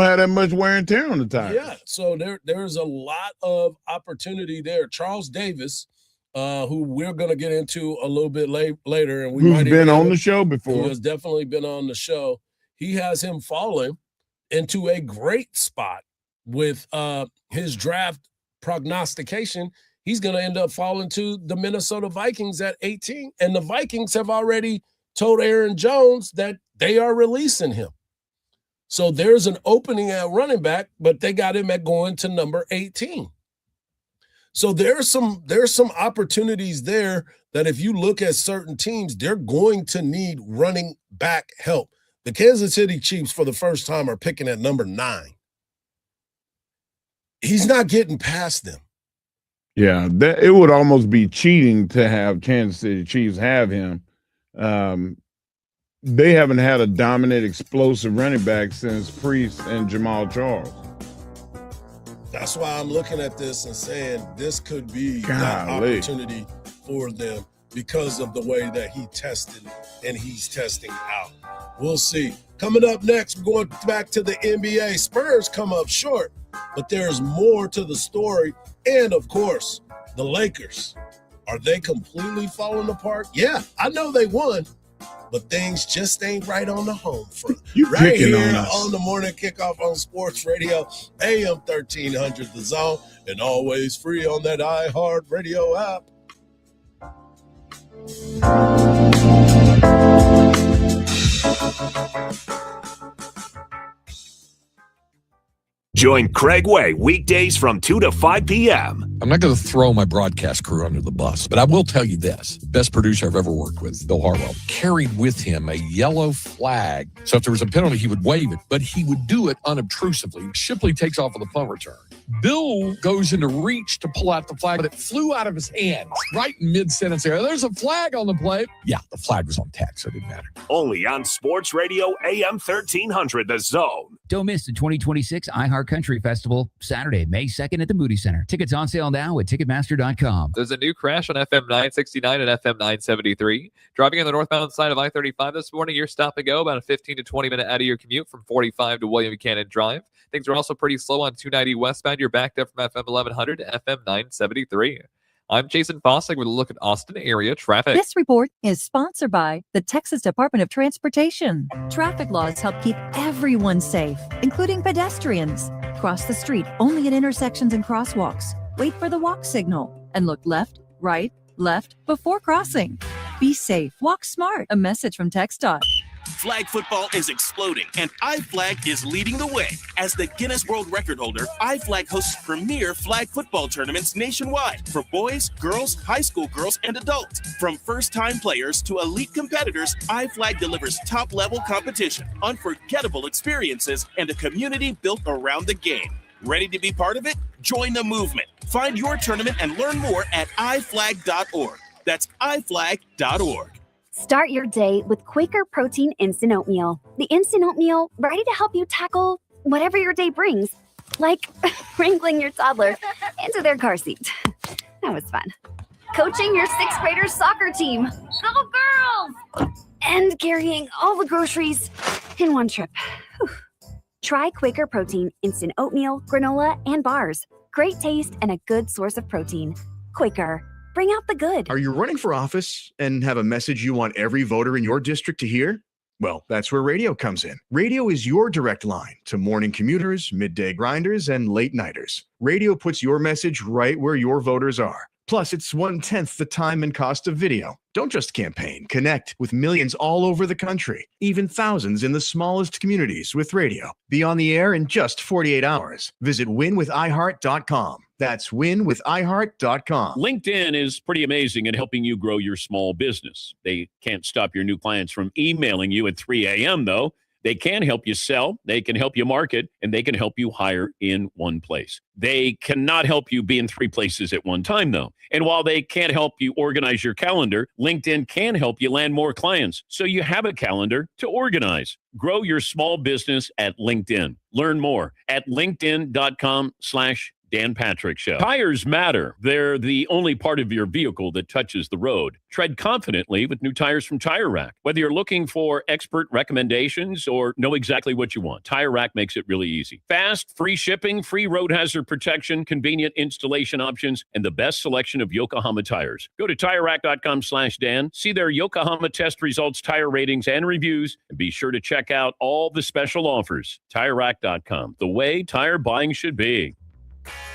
have that much wear and tear on the tires. Yeah, so there's a lot of opportunity there. Charles Davis, who we're going to get into a little bit later, and who's been on the show before. Who has definitely been on the show. He has him falling into a great spot with his draft prognostication. He's going to end up falling to the Minnesota Vikings at 18, and the Vikings have already told Aaron Jones that they are releasing him. So there's an opening at running back, but they got him at going to number 18. So there's some opportunities there that if you look at certain teams, they're going to need running back help. The Kansas City Chiefs, for the first time, are picking at number 9. He's not getting past them. Yeah, it would almost be cheating to have Kansas City Chiefs have him. They haven't had a dominant, explosive running back since Priest and Jamal Charles. That's why I'm looking at this and saying this could be that opportunity for them because of the way that he tested and he's testing out. We'll see. Coming up next, we're going back to the NBA. Spurs come up short, but there's more to the story. And, of course, the Lakers. Are they completely falling apart? Yeah, I know they won, but things just ain't right on the home front. Right here on the Morning Kickoff on Sports Radio, AM 1300 The Zone, and always free on that iHeart Radio app. Join Craig Way weekdays from 2 to 5 p.m. I'm not going to throw my broadcast crew under the bus, but I will tell you this. Best producer I've ever worked with, Bill Hardball, carried with him a yellow flag. So if there was a penalty, he would wave it, but he would do it unobtrusively. Shipley takes off with a punt return. Bill goes into reach to pull out the flag, but it flew out of his hands right in mid-sentence there. There's a flag on the play. Yeah, the flag was on tack, so it didn't matter. Only on Sports Radio, AM 1300 The Zone. Don't miss the 2026 iHeart Country Festival, Saturday, May 2nd at the Moody Center. Tickets on sale now at Ticketmaster.com. There's a new crash on FM 969 and FM 973. Driving on the northbound side of I-35 this morning, you're stop and go, about a 15 to 20 minute out of your commute from 45 to William Buchanan Drive. Things are also pretty slow on 290 westbound. You're backed up from FM 1100 to FM 973. I'm Jason Fossick with a look at Austin area traffic. This report is sponsored by the Texas Department of Transportation. Traffic laws help keep everyone safe, including pedestrians. Cross the street only at intersections and crosswalks. Wait for the walk signal and look left, right, left before crossing. Be safe. Walk smart. A message from TxDOT. Flag football is exploding, and iFlag is leading the way. As the Guinness World Record holder, iFlag hosts premier flag football tournaments nationwide for boys, girls, high school girls, and adults. From first-time players to elite competitors, iFlag delivers top-level competition, unforgettable experiences, and a community built around the game. Ready to be part of it? Join the movement. Find your tournament and learn more at iflag.org. That's iflag.org. Start your day with Quaker Protein Instant Oatmeal. The Instant Oatmeal ready to help you tackle whatever your day brings. like wrangling your toddler into their car seat. That was fun. Coaching your 6th graders soccer team. Go girls! And carrying all the groceries in one trip. Whew. Try Quaker Protein Instant Oatmeal, Granola, and Bars. Great taste and a good source of protein. Quaker, bring out the good. Are you running for office and have a message you want every voter in your district to hear? Well, that's where radio comes in. Radio is your direct line to morning commuters, midday grinders, and late nighters. Radio puts your message right where your voters are. Plus, it's 1/10 the time and cost of video. Don't just campaign, connect with millions all over the country, even thousands in the smallest communities with radio. Be on the air in just 48 hours. Visit winwithiheart.com. That's winwithiheart.com. LinkedIn is pretty amazing at helping you grow your small business. They can't stop your new clients from emailing you at 3 a.m., though. They can help you sell, they can help you market, and they can help you hire in one place. They cannot help you be in 3 places at one time, though. And while they can't help you organize your calendar, LinkedIn can help you land more clients so you have a calendar to organize. Grow your small business at LinkedIn. Learn more at linkedin.com/Dan Patrick Show. Tires matter. They're the only part of your vehicle that touches the road. Tread confidently with new tires from Tire Rack. Whether you're looking for expert recommendations or know exactly what you want, Tire Rack makes it really easy. Fast, free shipping, free road hazard protection, convenient installation options, and the best selection of Yokohama tires. Go to TireRack.com/Dan. See their Yokohama test results, tire ratings, and reviews, and be sure to check out all the special offers. TireRack.com, the way tire buying should be.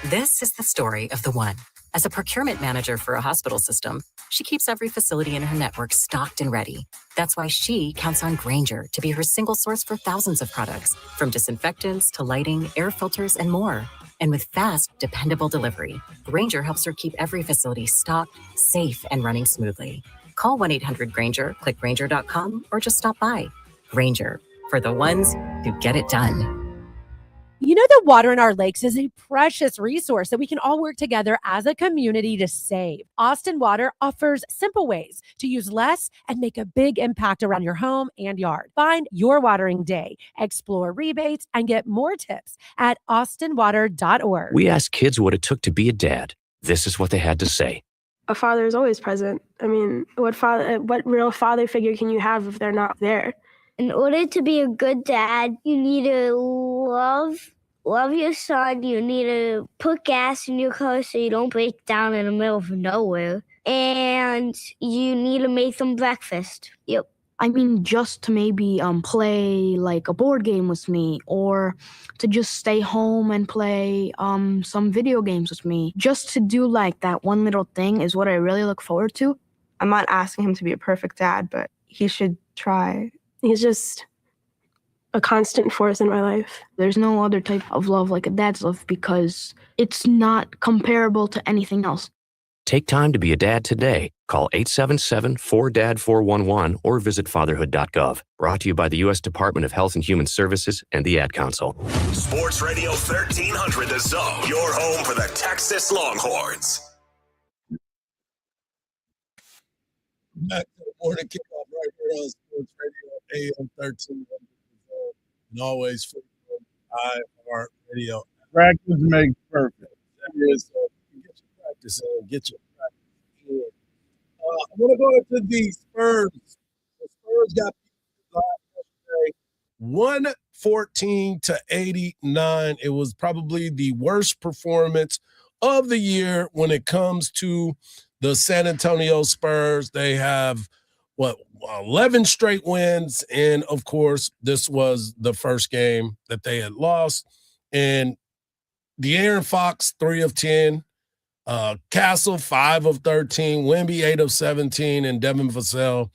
This is the story of the one. As a procurement manager for a hospital system, she keeps every facility in her network stocked and ready. That's why she counts on Grainger to be her single source for thousands of products, from disinfectants to lighting, air filters, and more. And with fast, dependable delivery, Grainger helps her keep every facility stocked, safe, and running smoothly. Call 1-800-GRAINGER, click Grainger.com, or just stop by. Grainger, for the ones who get it done. You know that water in our lakes is a precious resource that we can all work together as a community to save. Austin Water offers simple ways to use less and make a big impact around your home and yard. Find your watering day, explore rebates, and get more tips at austinwater.org. We asked kids what it took to be a dad. This is what they had to say. A father is always present. I mean, what real father figure can you have if they're not there? In order to be a good dad, you need to love your son. You need to put gas in your car so you don't break down in the middle of nowhere. And you need to make them breakfast. Yep. I mean, just to maybe play like a board game with me, or to just stay home and play some video games with me. Just to do like that one little thing is what I really look forward to. I'm not asking him to be a perfect dad, but he should try. He's just a constant force in my life. There's no other type of love like a dad's love because it's not comparable to anything else. Take time to be a dad today. Call 877-4DAD-411 or visit fatherhood.gov. Brought to you by the U.S. Department of Health and Human Services and the Ad Council. Sports Radio 1300 The Zone, your home for the Texas Longhorns. Back to the morning kickoff right here on Sports Radio AM 1300 and always free from iHeartRadio. Practice makes perfect. That is, get your practice in. Get your practice in. I want to go into the Spurs. The Spurs got beat yesterday, 114-89. It was probably the worst performance of the year when it comes to the San Antonio Spurs. They have 11 straight wins, and of course this was the first game that they had lost. And De'Aaron Fox 3 of 10, Castle 5 of 13, Wemby 8 of 17, and Devin Vassell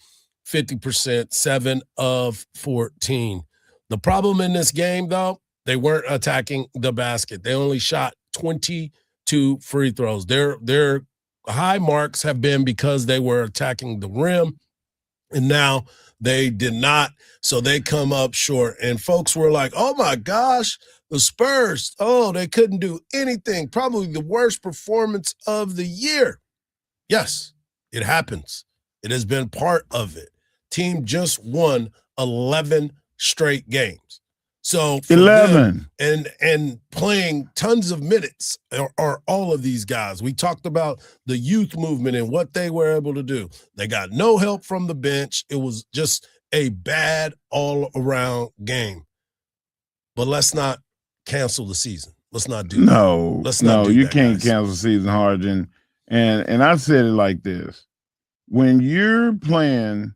50%, 7 of 14. The problem in this game, though, they weren't attacking the basket. They only shot 22 free throws. Their high marks have been because they were attacking the rim, and now they did not, so they come up short. And folks were like, oh, my gosh, the Spurs, they couldn't do anything. Probably the worst performance of the year. Yes, it happens. It has been part of it. Team just won 11 straight games. So for 11 and playing tons of minutes are all of these guys. We talked about the youth movement and what they were able to do. They got no help from the bench. It was just a bad all-around game. But let's not cancel the season. Let's not do that. Let's not do you that, can't guys. cancel season hard. And I said it like this. When you're playing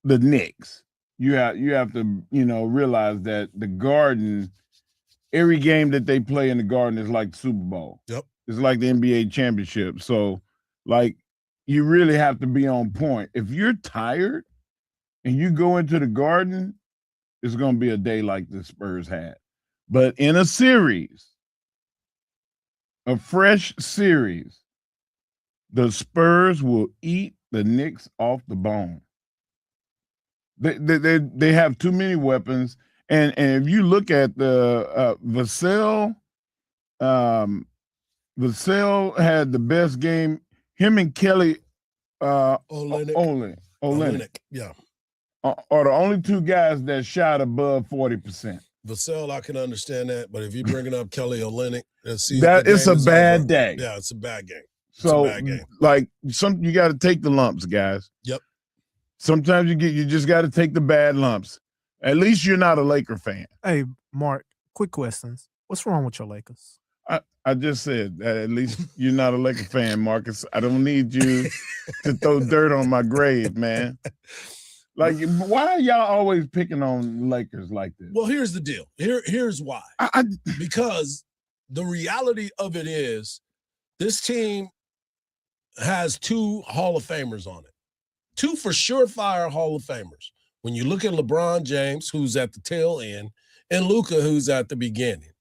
the Knicks, you have to, realize that the Garden, every game that they play in the Garden is like the Super Bowl. Yep. It's like the NBA championship. So, you really have to be on point. If you're tired and you go into the Garden, it's going to be a day like the Spurs had. But in a series, a fresh series, the Spurs will eat the Knicks off the bone. They have too many weapons, and if you look at the Vassell had the best game. Him and Kelly Olynyk, yeah, are the only two guys that shot above 40%. Vassell, I can understand that, but if you're bringing up Kelly Olynyk, it's a bad day. Yeah, it's a bad game. So, a bad game. you got to take the lumps, guys. Yep. Sometimes you just got to take the bad lumps. At least you're not a Laker fan. Hey, Mark, quick questions. What's wrong with your Lakers? I just said that at least you're not a Laker fan, Marcus. I don't need you to throw dirt on my grave, man. Why are y'all always picking on Lakers like this? Well, here's the deal. Here's why. Because the reality of it is this team has 2 Hall of Famers on it. 2 for surefire Hall of Famers. When you look at LeBron James, who's at the tail end, and Luka, who's at the beginning.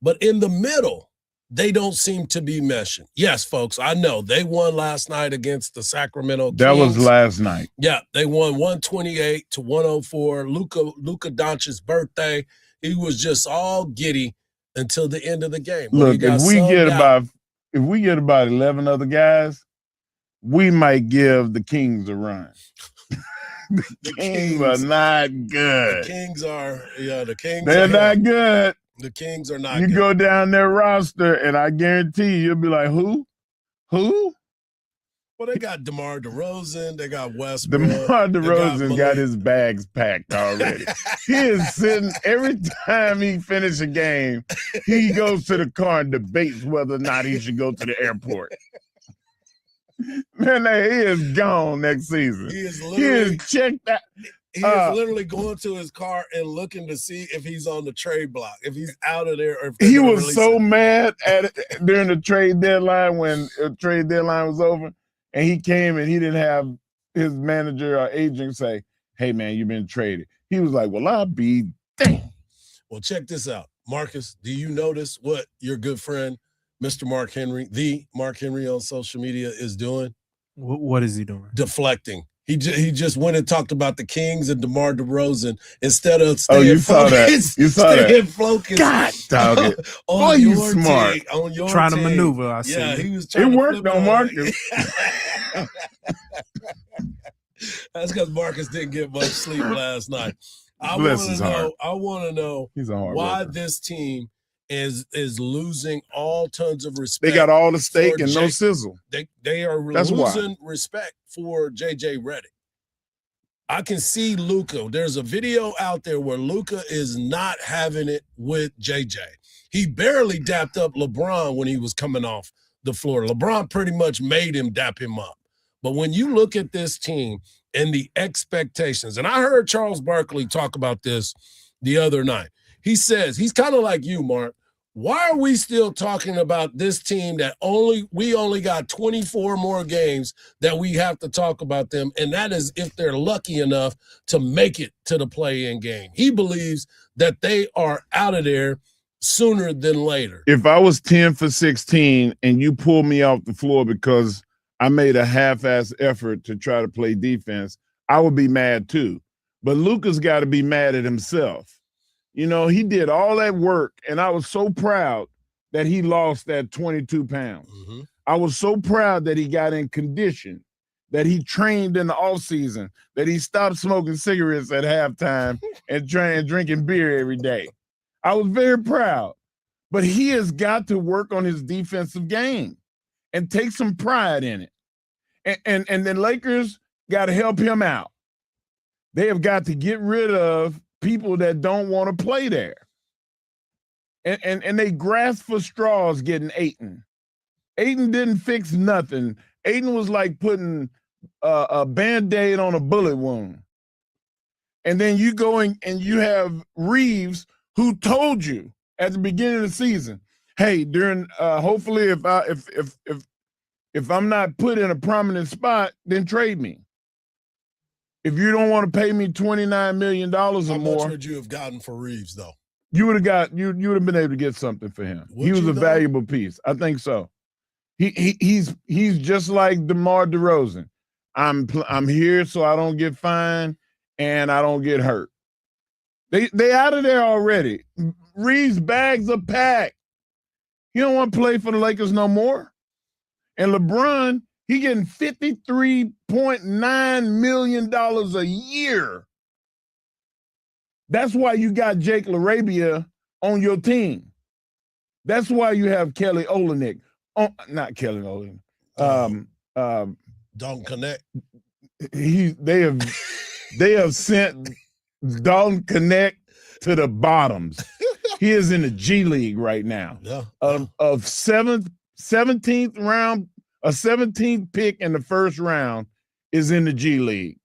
But in the middle, they don't seem to be meshing. Yes, folks, I know. They won last night against the Sacramento Kings. That was last night. Yeah, they won 128-104. Luka Doncic's birthday. He was just all giddy until the end of the game. Look, if we get about 11 other guys, we might give the Kings a run. the Kings are not good. The Kings are, the Kings They're not good. The Kings are not good. You go down their roster, and I guarantee you'll be like, who? Who? Well, they got DeMar DeRozan. They got Westbrook. DeMar DeRozan got his bags packed already. He is sitting, every time he finishes a game, he goes to the car and debates whether or not he should go to the airport. Man, he is gone next season. He is checked out. He is literally going to his car and looking to see if he's on the trade block, if he's out of there. Or if he was so mad at it during the trade deadline when the trade deadline was over, and he came and he didn't have his manager or agent say, "Hey, man, you've been traded." He was like, "Well, I'll be damned." Well, check this out, Marcus. Do you notice what your good friend, Mr. Mark Henry, the Mark Henry on social media, is doing? What is he doing? Deflecting. He just went and talked about the Kings and DeMar DeRozan instead of staying focused. You saw that. Focused. God, dog it. Boy, you smart. On your trying team. to maneuver, I see. Yeah, he was trying it to worked on Marcus. That's because Marcus didn't get much sleep last night. I want to know why this team is losing all tons of respect. They got all the steak and no sizzle. They are losing respect for JJ Redick. I can see Luka. There's a video out there where Luka is not having it with JJ. He barely dapped up LeBron when he was coming off the floor. LeBron pretty much made him dap him up. But when you look at this team and the expectations, and I heard Charles Barkley talk about this the other night. He says, he's kind of like you, Mark. Why are we still talking about this team that we only got 24 more games that we have to talk about them, and that is if they're lucky enough to make it to the play-in game. He believes that they are out of there sooner than later. If I was 10 for 16 and you pull me off the floor because I made a half-ass effort to try to play defense, I would be mad too. But Luka's got to be mad at himself. You know, he did all that work, and I was so proud that he lost that 22 pounds. Mm-hmm. I was so proud that he got in condition, that he trained in the offseason, that he stopped smoking cigarettes at halftime and drinking beer every day. I was very proud. But he has got to work on his defensive game and take some pride in it. And then Lakers got to help him out. They have got to get rid of people that don't want to play there. And they grasp for straws getting Ayton. Ayton didn't fix nothing. Ayton was like putting a Band-Aid on a bullet wound. And then you go and you have Reeves, who told you at the beginning of the season, hey, during hopefully if I'm not put in a prominent spot, then trade me. If you don't want to pay me $29 million or more, how much would you have gotten for Reeves though? You would have been able to get something for him. He was a valuable piece. I think so. He's just like DeMar DeRozan. I'm here so I don't get fined and I don't get hurt. They out of there already. Reeves' bags are packed. He don't want to play for the Lakers no more. And LeBron, he getting $53.9 million a year. That's why you got Jake LaRabia on your team. That's why you have Kelly Olynyk. Not Kelly Olynyk. Dalton Connect. They have sent Dalton Connect to the bottoms. He is in the G League right now. Yeah. Of 17th round, a 17th pick in the first round is in the G League.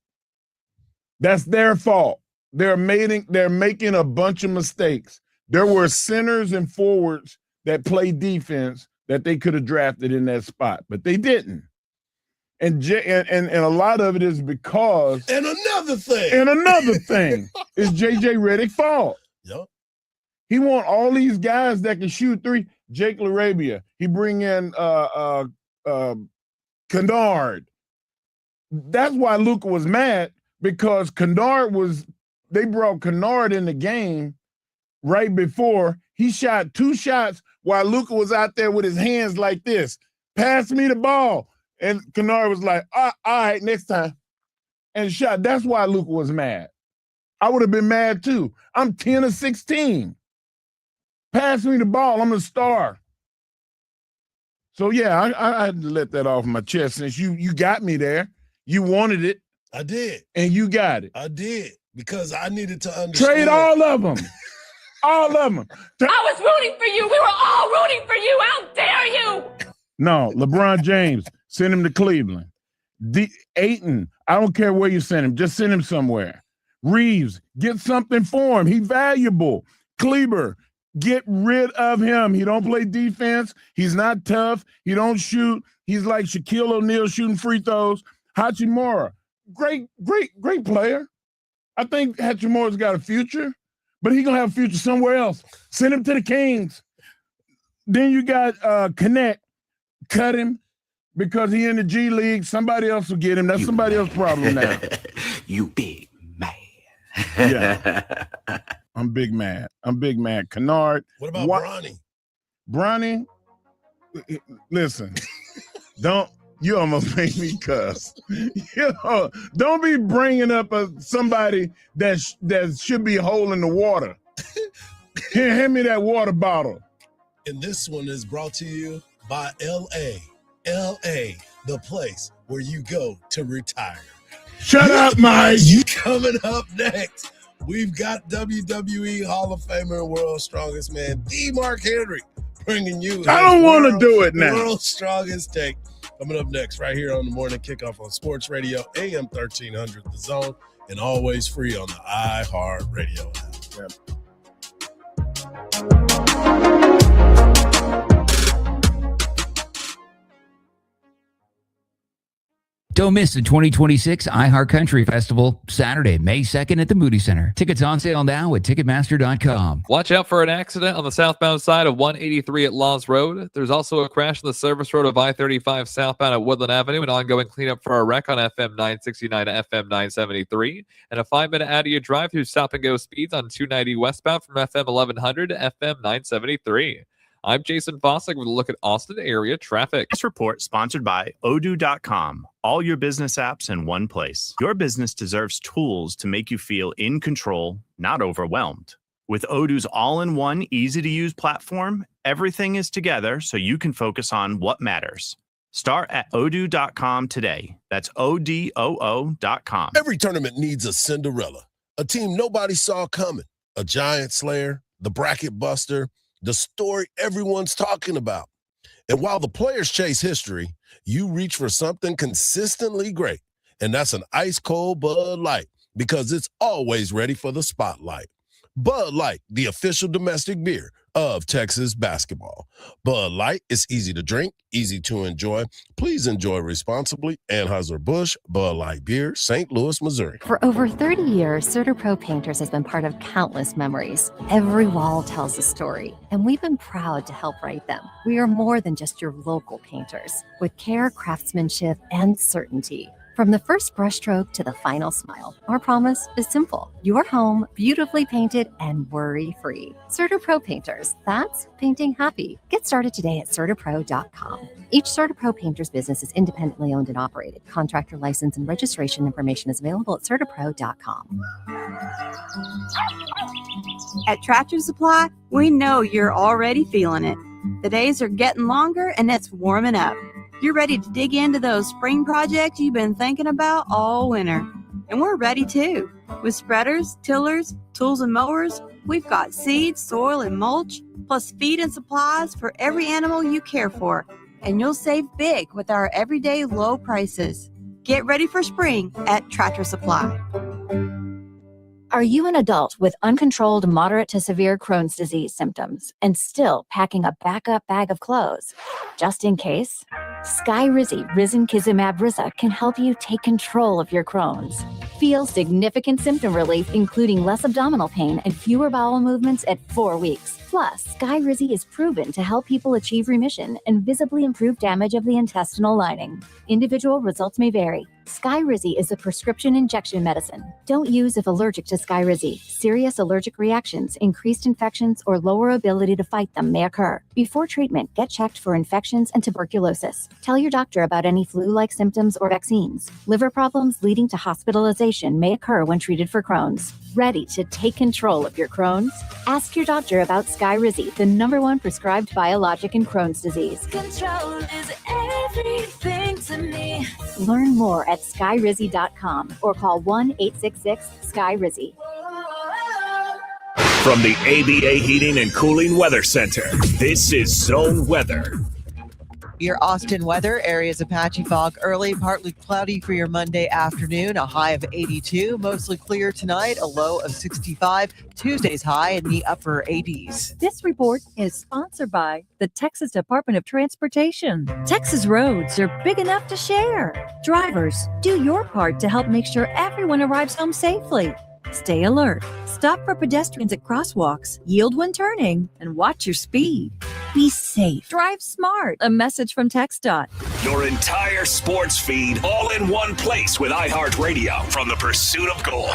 That's their fault. They're making a bunch of mistakes. There were centers and forwards that play defense that they could have drafted in that spot, but they didn't. And a lot of it is because And another thing is JJ Redick's fault. Yep. He want all these guys that can shoot three. Jake LaRabia. He bring in Kennard. That's why Luka was mad, because they brought Kennard in the game right before. He shot 2 shots while Luka was out there with his hands like this. Pass me the ball. And Kennard was like, all right, next time. And shot. That's why Luka was mad. I would have been mad too. I'm 10 of 16. Pass me the ball. I'm a star. So, yeah, I had to let that off my chest since you got me there. You wanted it. I did. And you got it. I did, because I needed to understand. Trade all of them. All of them. I was rooting for you. We were all rooting for you. How dare you? No, LeBron James, send him to Cleveland. Ayton, I don't care where you send him. Just send him somewhere. Reeves, get something for him. He's valuable. Kleber, get rid of him. He don't play defense. He's not tough. He don't shoot. He's like Shaquille O'Neal shooting free throws. Hachimura, great player. I think Hachimura's got a future, but he's going to have a future somewhere else. Send him to the Kings. Then you got Connect. Cut him because he in the G League. Somebody else will get him. That's somebody else's problem now. You big man. Yeah. I'm big mad. Kennard. What about Bronny? Bronny, listen, you almost made me cuss. Don't be bringing up somebody that should be holding the water. Here, hand me that water bottle. And this one is brought to you by LA, the place where you go to retire. Shut up, Mike. Coming up next, we've got WWE Hall of Famer and World's Strongest Man, the Mark Henry, bringing you. I don't want to do it now. World's Strongest Take. Coming up next, right here on the Morning Kickoff on Sports Radio, AM 1300, The Zone, and always free on the iHeart Radio app. Yep. Don't miss the 2026 iHeart Country Festival, Saturday, May 2nd at the Moody Center. Tickets on sale now at Ticketmaster.com. Watch out for an accident on the southbound side of 183 at Laws Road. There's also a crash on the service road of I-35 southbound at Woodland Avenue, an ongoing cleanup for a wreck on FM 969 to FM 973, and a 5-minute out-of-your drive through stop-and-go speeds on 290 westbound from FM 1100 to FM 973. I'm Jason Fossick with a look at Austin area traffic. This report sponsored by Odoo.com. All your business apps in one place. Your business deserves tools to make you feel in control, not overwhelmed. With Odoo's all-in-one, easy-to-use platform, everything is together so you can focus on what matters. Start at Odoo.com today. That's ODOO.com. Every tournament needs a Cinderella, a team nobody saw coming, a giant slayer, the bracket buster, the story everyone's talking about. And while the players chase history, you reach for something consistently great, and that's an ice-cold Bud Light, because it's always ready for the spotlight. Bud Light, the official domestic beer of Texas basketball. Bud Light is easy to drink, easy to enjoy. Please enjoy responsibly. Anheuser-Busch, Bud Light Beer, St. Louis, Missouri. For over 30 years, CertaPro Painters has been part of countless memories. Every wall tells a story, and we've been proud to help write them. We are more than just your local painters, with care, craftsmanship, and certainty. From the first brushstroke to the final smile, our promise is simple. Your home, beautifully painted and worry-free. CertaPro Painters, that's painting happy. Get started today at CertaPro.com. Each CertaPro Painters business is independently owned and operated. Contractor license and registration information is available at CertaPro.com. At Tractor Supply, we know you're already feeling it. The days are getting longer and it's warming up. You're ready to dig into those spring projects you've been thinking about all winter. And we're ready too. With spreaders, tillers, tools and mowers, we've got seeds, soil, and mulch, plus feed and supplies for every animal you care for. And you'll save big with our everyday low prices. Get ready for spring at Tractor Supply. Are you an adult with uncontrolled moderate to severe Crohn's disease symptoms and still packing a backup bag of clothes just in case? Skyrizi Risankizumab Riza can help you take control of your Crohn's. Feel significant symptom relief, including less abdominal pain and fewer bowel movements at 4 weeks. Plus, Skyrizi is proven to help people achieve remission and visibly improve damage of the intestinal lining. Individual results may vary. Skyrizi is a prescription injection medicine. Don't use if allergic to Skyrizi. Serious allergic reactions, increased infections, or lower ability to fight them may occur. Before treatment, get checked for infections and tuberculosis. Tell your doctor about any flu-like symptoms or vaccines. Liver problems leading to hospitalization may occur when treated for Crohn's. Ready to take control of your Crohn's? Ask your doctor about Skyrizi, the #1 prescribed biologic in Crohn's disease. Control is everything to me. Learn more at skyrizi.com or call 1-866-SKY-RIZZI. From the ABA Heating and Cooling Weather Center, this is Zone Weather. Your Austin weather, areas of patchy fog early, partly cloudy for your Monday afternoon, a high of 82, mostly clear tonight, a low of 65, Tuesday's high in the upper 80s. This report is sponsored by the Texas Department of Transportation. Texas roads are big enough to share. Drivers, do your part to help make sure everyone arrives home safely. Stay alert. Stop for pedestrians at crosswalks. Yield when turning. And watch your speed. Be safe. Drive smart. A message from TxDOT. Your entire sports feed all in one place with iHeartRadio from the pursuit of gold.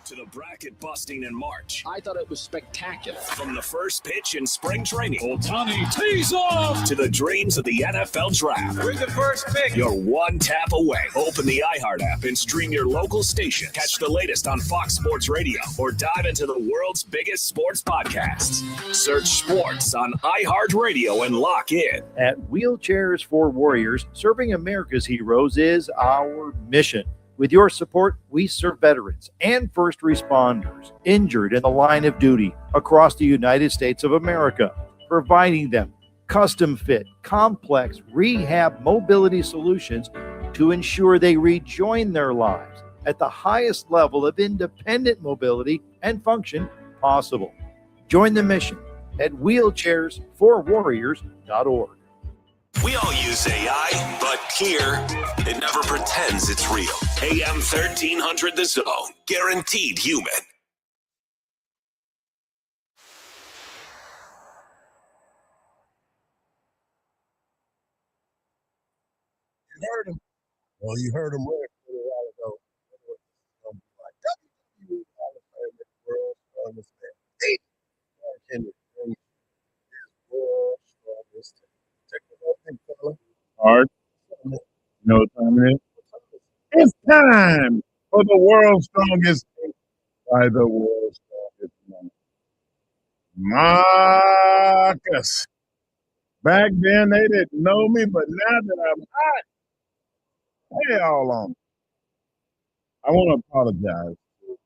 To the bracket busting in March. I thought it was spectacular. From the first pitch in spring training. Ohtani tees off. To the dreams of the NFL draft. With the first pick. You're one tap away. Open the iHeart app and stream your local station. Catch the latest on Fox Sports Radio or dive into the world's biggest sports podcasts. Search sports on iHeartRadio and lock in. At Wheelchairs for Warriors, serving America's heroes is our mission. With your support, we serve veterans and first responders injured in the line of duty across the United States of America, providing them custom-fit, complex rehab mobility solutions to ensure they rejoin their lives at the highest level of independent mobility and function possible. Join the mission at wheelchairsforwarriors.org. We all use AI, but here, it never pretends it's real. AM 1300 The Zone. Guaranteed human. You heard him. Well, you heard him right a while ago. WWE Hall of Famer, world's strongest man. in the world's strongest technical Hard. You know what time it is? It's time for the world's strongest by the world's strongest man. Marcus. Back then they didn't know me, but now that I'm hot, hey all on me. I want to apologize to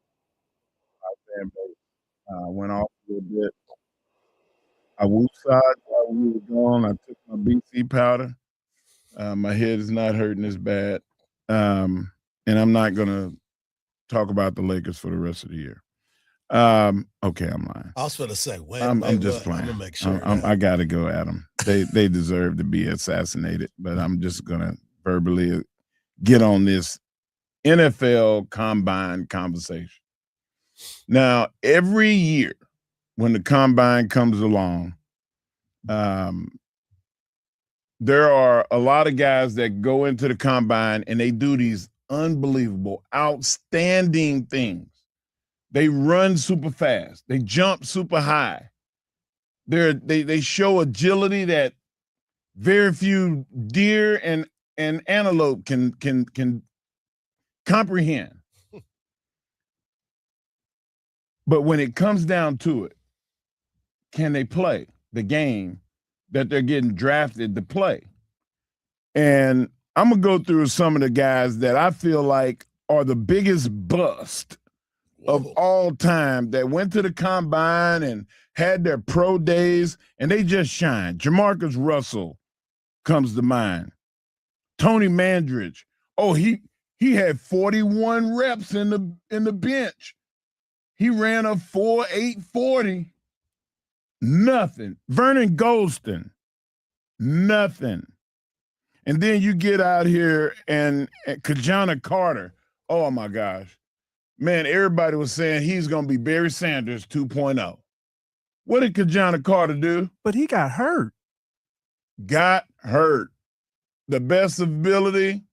my fan base. Went off a little bit. I woosah while we were gone. I took my BC powder. My head is not hurting as bad. And I'm not going to talk about the Lakers for the rest of the year. Okay, I'm lying. I was going to say, I'm just playing. I'm gonna make sure. I got to go at them. They deserve to be assassinated, but I'm just going to verbally get on this NFL combine conversation. Now, every year when the combine comes along, there are a lot of guys that go into the combine and they do these unbelievable, outstanding things. They run super fast. They jump super high. They show agility that very few deer and antelope can comprehend. But when it comes down to it, can they play the game that they're getting drafted to play? And I'm going to go through some of the guys that I feel like are the biggest bust of all time that went to the combine and had their pro days, and they just shine. Jamarcus Russell comes to mind. Tony Mandridge. Oh, he had 41 reps in the bench. He ran a 4.840. Nothing. Vernon Goldston. Nothing. And then you get out here and Kajana Carter. Oh, my gosh. Man, everybody was saying he's going to be Barry Sanders 2.0. What did Kajana Carter do? But he got hurt. Got hurt. The best ability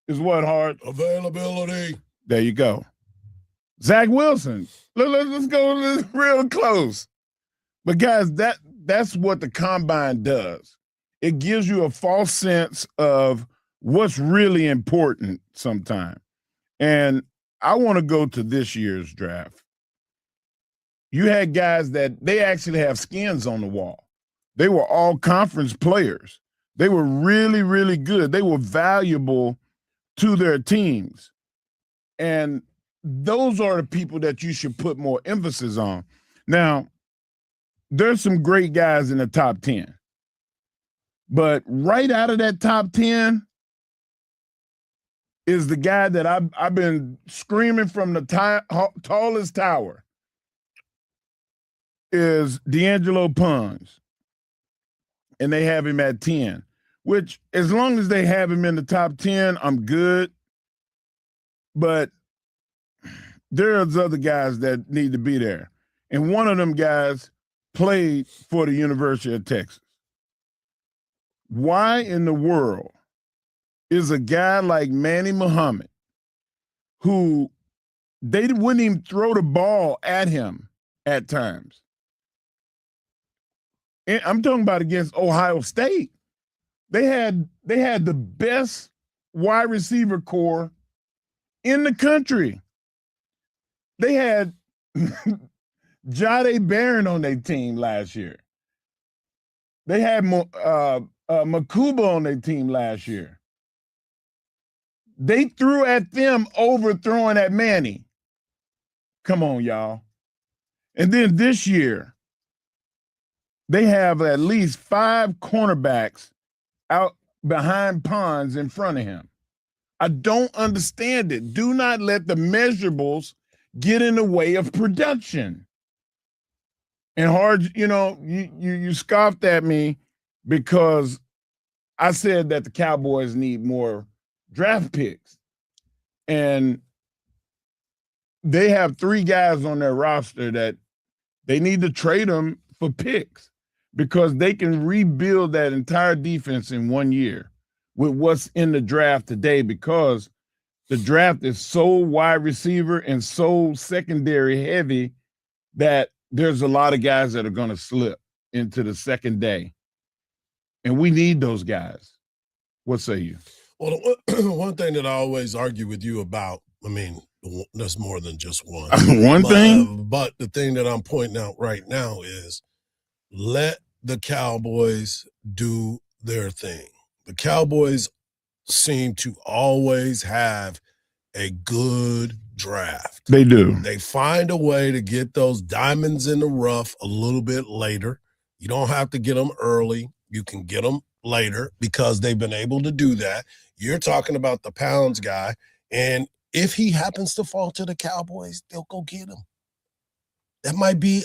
is what, Hard? Availability. There you go. Zach Wilson. Let's go real close. But guys, that's what the combine does. It gives you a false sense of what's really important sometimes. And I want to go to this year's draft. You had guys that they actually have skins on the wall. They were all conference players. They were really, really good. They were valuable to their teams. And those are the people that you should put more emphasis on. Now, there's some great guys in the top 10. But right out of that top 10 is the guy that I've been screaming from the tallest tower is D'Angelo Pons. And they have him at 10, which as long as they have him in the top 10, I'm good. But there's other guys that need to be there. And one of them guys played for the University of Texas. Why in the world is a guy like Manny Muhammad, who they wouldn't even throw the ball at him at times? And I'm talking about against Ohio State. They had the best wide receiver core in the country. They had Jade Barron on their team last year. They had Makuba on their team last year. They threw at them overthrowing at Manny. Come on, y'all. And then this year, they have at least 5 cornerbacks out behind Pons in front of him. I don't understand it. Do not let the measurables get in the way of production. And Hardge, you scoffed at me because I said that the Cowboys need more draft picks. And they have 3 guys on their roster that they need to trade them for picks because they can rebuild that entire defense in 1 year with what's in the draft today, because the draft is so wide receiver and so secondary heavy that there's a lot of guys that are going to slip into the second day, and we need those guys. What say you? Well, one thing that I always argue with you about, I mean, there's more than just one. One thing? But the thing that I'm pointing out right now is let the Cowboys do their thing. The Cowboys seem to always have a good draft. They do. They find a way to get those diamonds in the rough a little bit later. You don't have to get them early. You can get them later because they've been able to do that. You're talking about the Pounds guy, and if he happens to fall to the Cowboys, they'll go get him. That might be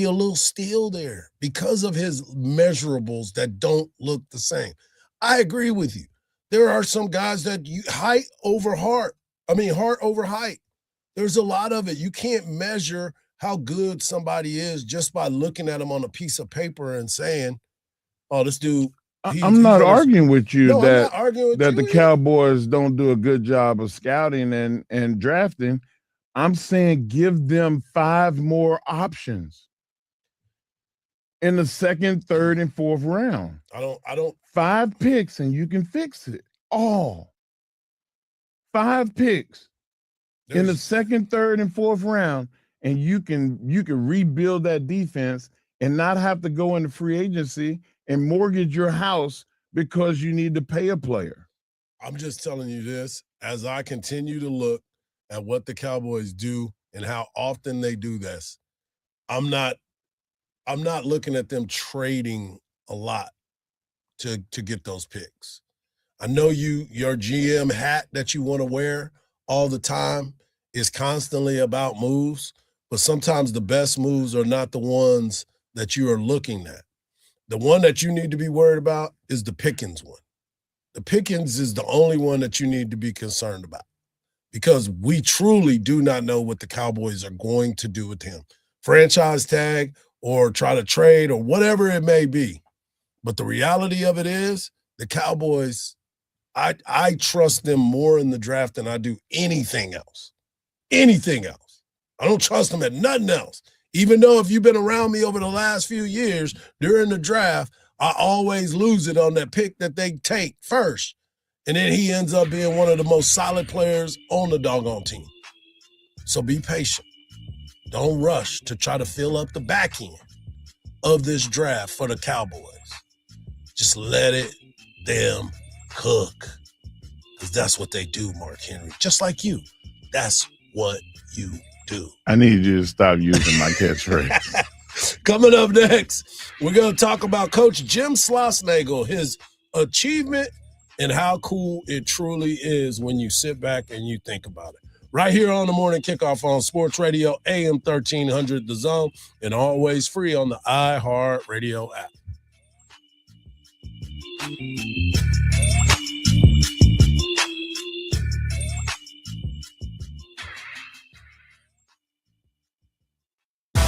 a little steal there because of his measurables that don't look the same. I agree with you. There are some guys that height over heart. I mean, heart over height. There's a lot of it. You can't measure how good somebody is just by looking at them on a piece of paper and saying, oh, this dude. I'm not arguing with you that the Cowboys don't do a good job of scouting and drafting. I'm saying give them 5 more options in the second, third, and fourth round. I don't 5 picks and you can fix it all. 5 picks in the second, third, and fourth round, and you can rebuild that defense and not have to go into free agency and mortgage your house because you need to pay a player. I'm just telling you this as I continue to look at what the Cowboys do and how often they do this. I'm not looking at them trading a lot to get those picks. I know your GM hat that you want to wear all the time is constantly about moves, but sometimes the best moves are not the ones that you are looking at. The one that you need to be worried about is the Pickens one. The Pickens is the only one that you need to be concerned about because we truly do not know what the Cowboys are going to do with him. Franchise tag or try to trade or whatever it may be. But the reality of it is the Cowboys, I trust them more in the draft than I do anything else. Anything else. I don't trust them at nothing else. Even though if you've been around me over the last few years during the draft, I always lose it on that pick that they take first. And then he ends up being one of the most solid players on the doggone team. So be patient. Don't rush to try to fill up the back end of this draft for the Cowboys. Just let them cook. Because that's what they do, Mark Henry. Just like you. That's what you do. I need you to stop using my catchphrase. Coming up next, we're going to talk about Coach Jim Schlossnagle, his achievement, and how cool it truly is when you sit back and you think about it. Right here on the Morning Kickoff on Sports Radio, AM 1300 The Zone, and always free on the iHeartRadio app.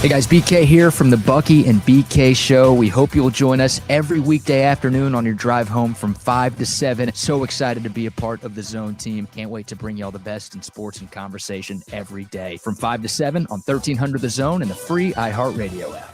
Hey guys, BK here from the Bucky and BK Show. We hope you'll join us every weekday afternoon on your drive home from 5 to 7. So excited to be a part of the Zone team. Can't wait to bring you all the best in sports and conversation every day from 5 to 7 on 1300 The Zone and the free iHeartRadio app.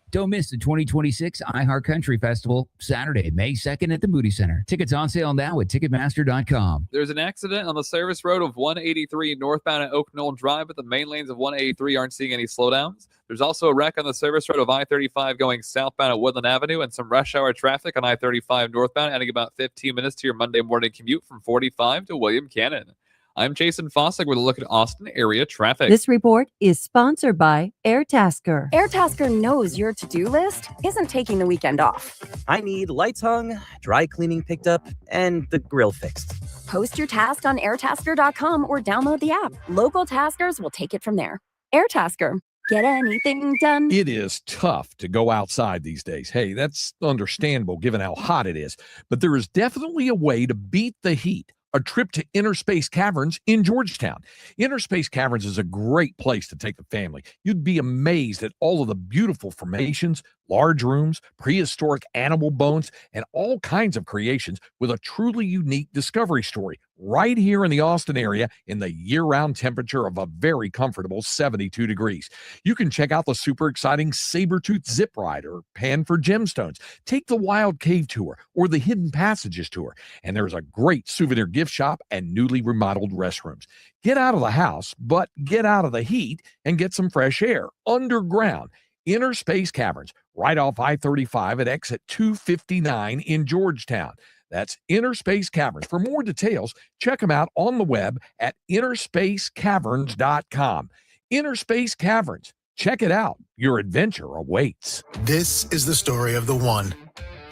Don't miss the 2026 iHeart Country Festival, Saturday, May 2nd at the Moody Center. Tickets on sale now at Ticketmaster.com. There's an accident on the service road of 183 northbound at Oak Knoll Drive, but the main lanes of 183 aren't seeing any slowdowns. There's also a wreck on the service road of I-35 going southbound at Woodland Avenue and some rush hour traffic on I-35 northbound, adding about 15 minutes to your Monday morning commute from 45 to William Cannon. I'm Jason Fossick with a look at Austin area traffic. This report is sponsored by AirTasker. AirTasker knows your to-do list isn't taking the weekend off. I need lights hung, dry cleaning picked up, and the grill fixed. Post your task on airtasker.com or download the app. Local taskers will take it from there. AirTasker. Get anything done. It is tough to go outside these days. Hey, that's understandable given how hot it is. But there is definitely a way to beat the heat. A trip to Inner Space Caverns in Georgetown. Inner Space Caverns is a great place to take the family. You'd be amazed at all of the beautiful formations, large rooms, prehistoric animal bones, and all kinds of creations with a truly unique discovery story right here in the Austin area in the year-round temperature of a very comfortable 72 degrees. You can check out the super exciting Sabertooth Zip Ride or Pan for Gemstones, take the Wild Cave Tour or the Hidden Passages Tour, and there's a great souvenir gift shop and newly remodeled restrooms. Get out of the house, but get out of the heat and get some fresh air underground. Inner Space Caverns, right off I-35 at exit 259 in Georgetown. That's Inner Space Caverns. For more details, check them out on the web at innerspacecaverns.com. Inner Space Caverns. Check it out. Your adventure awaits. This is the story of the one.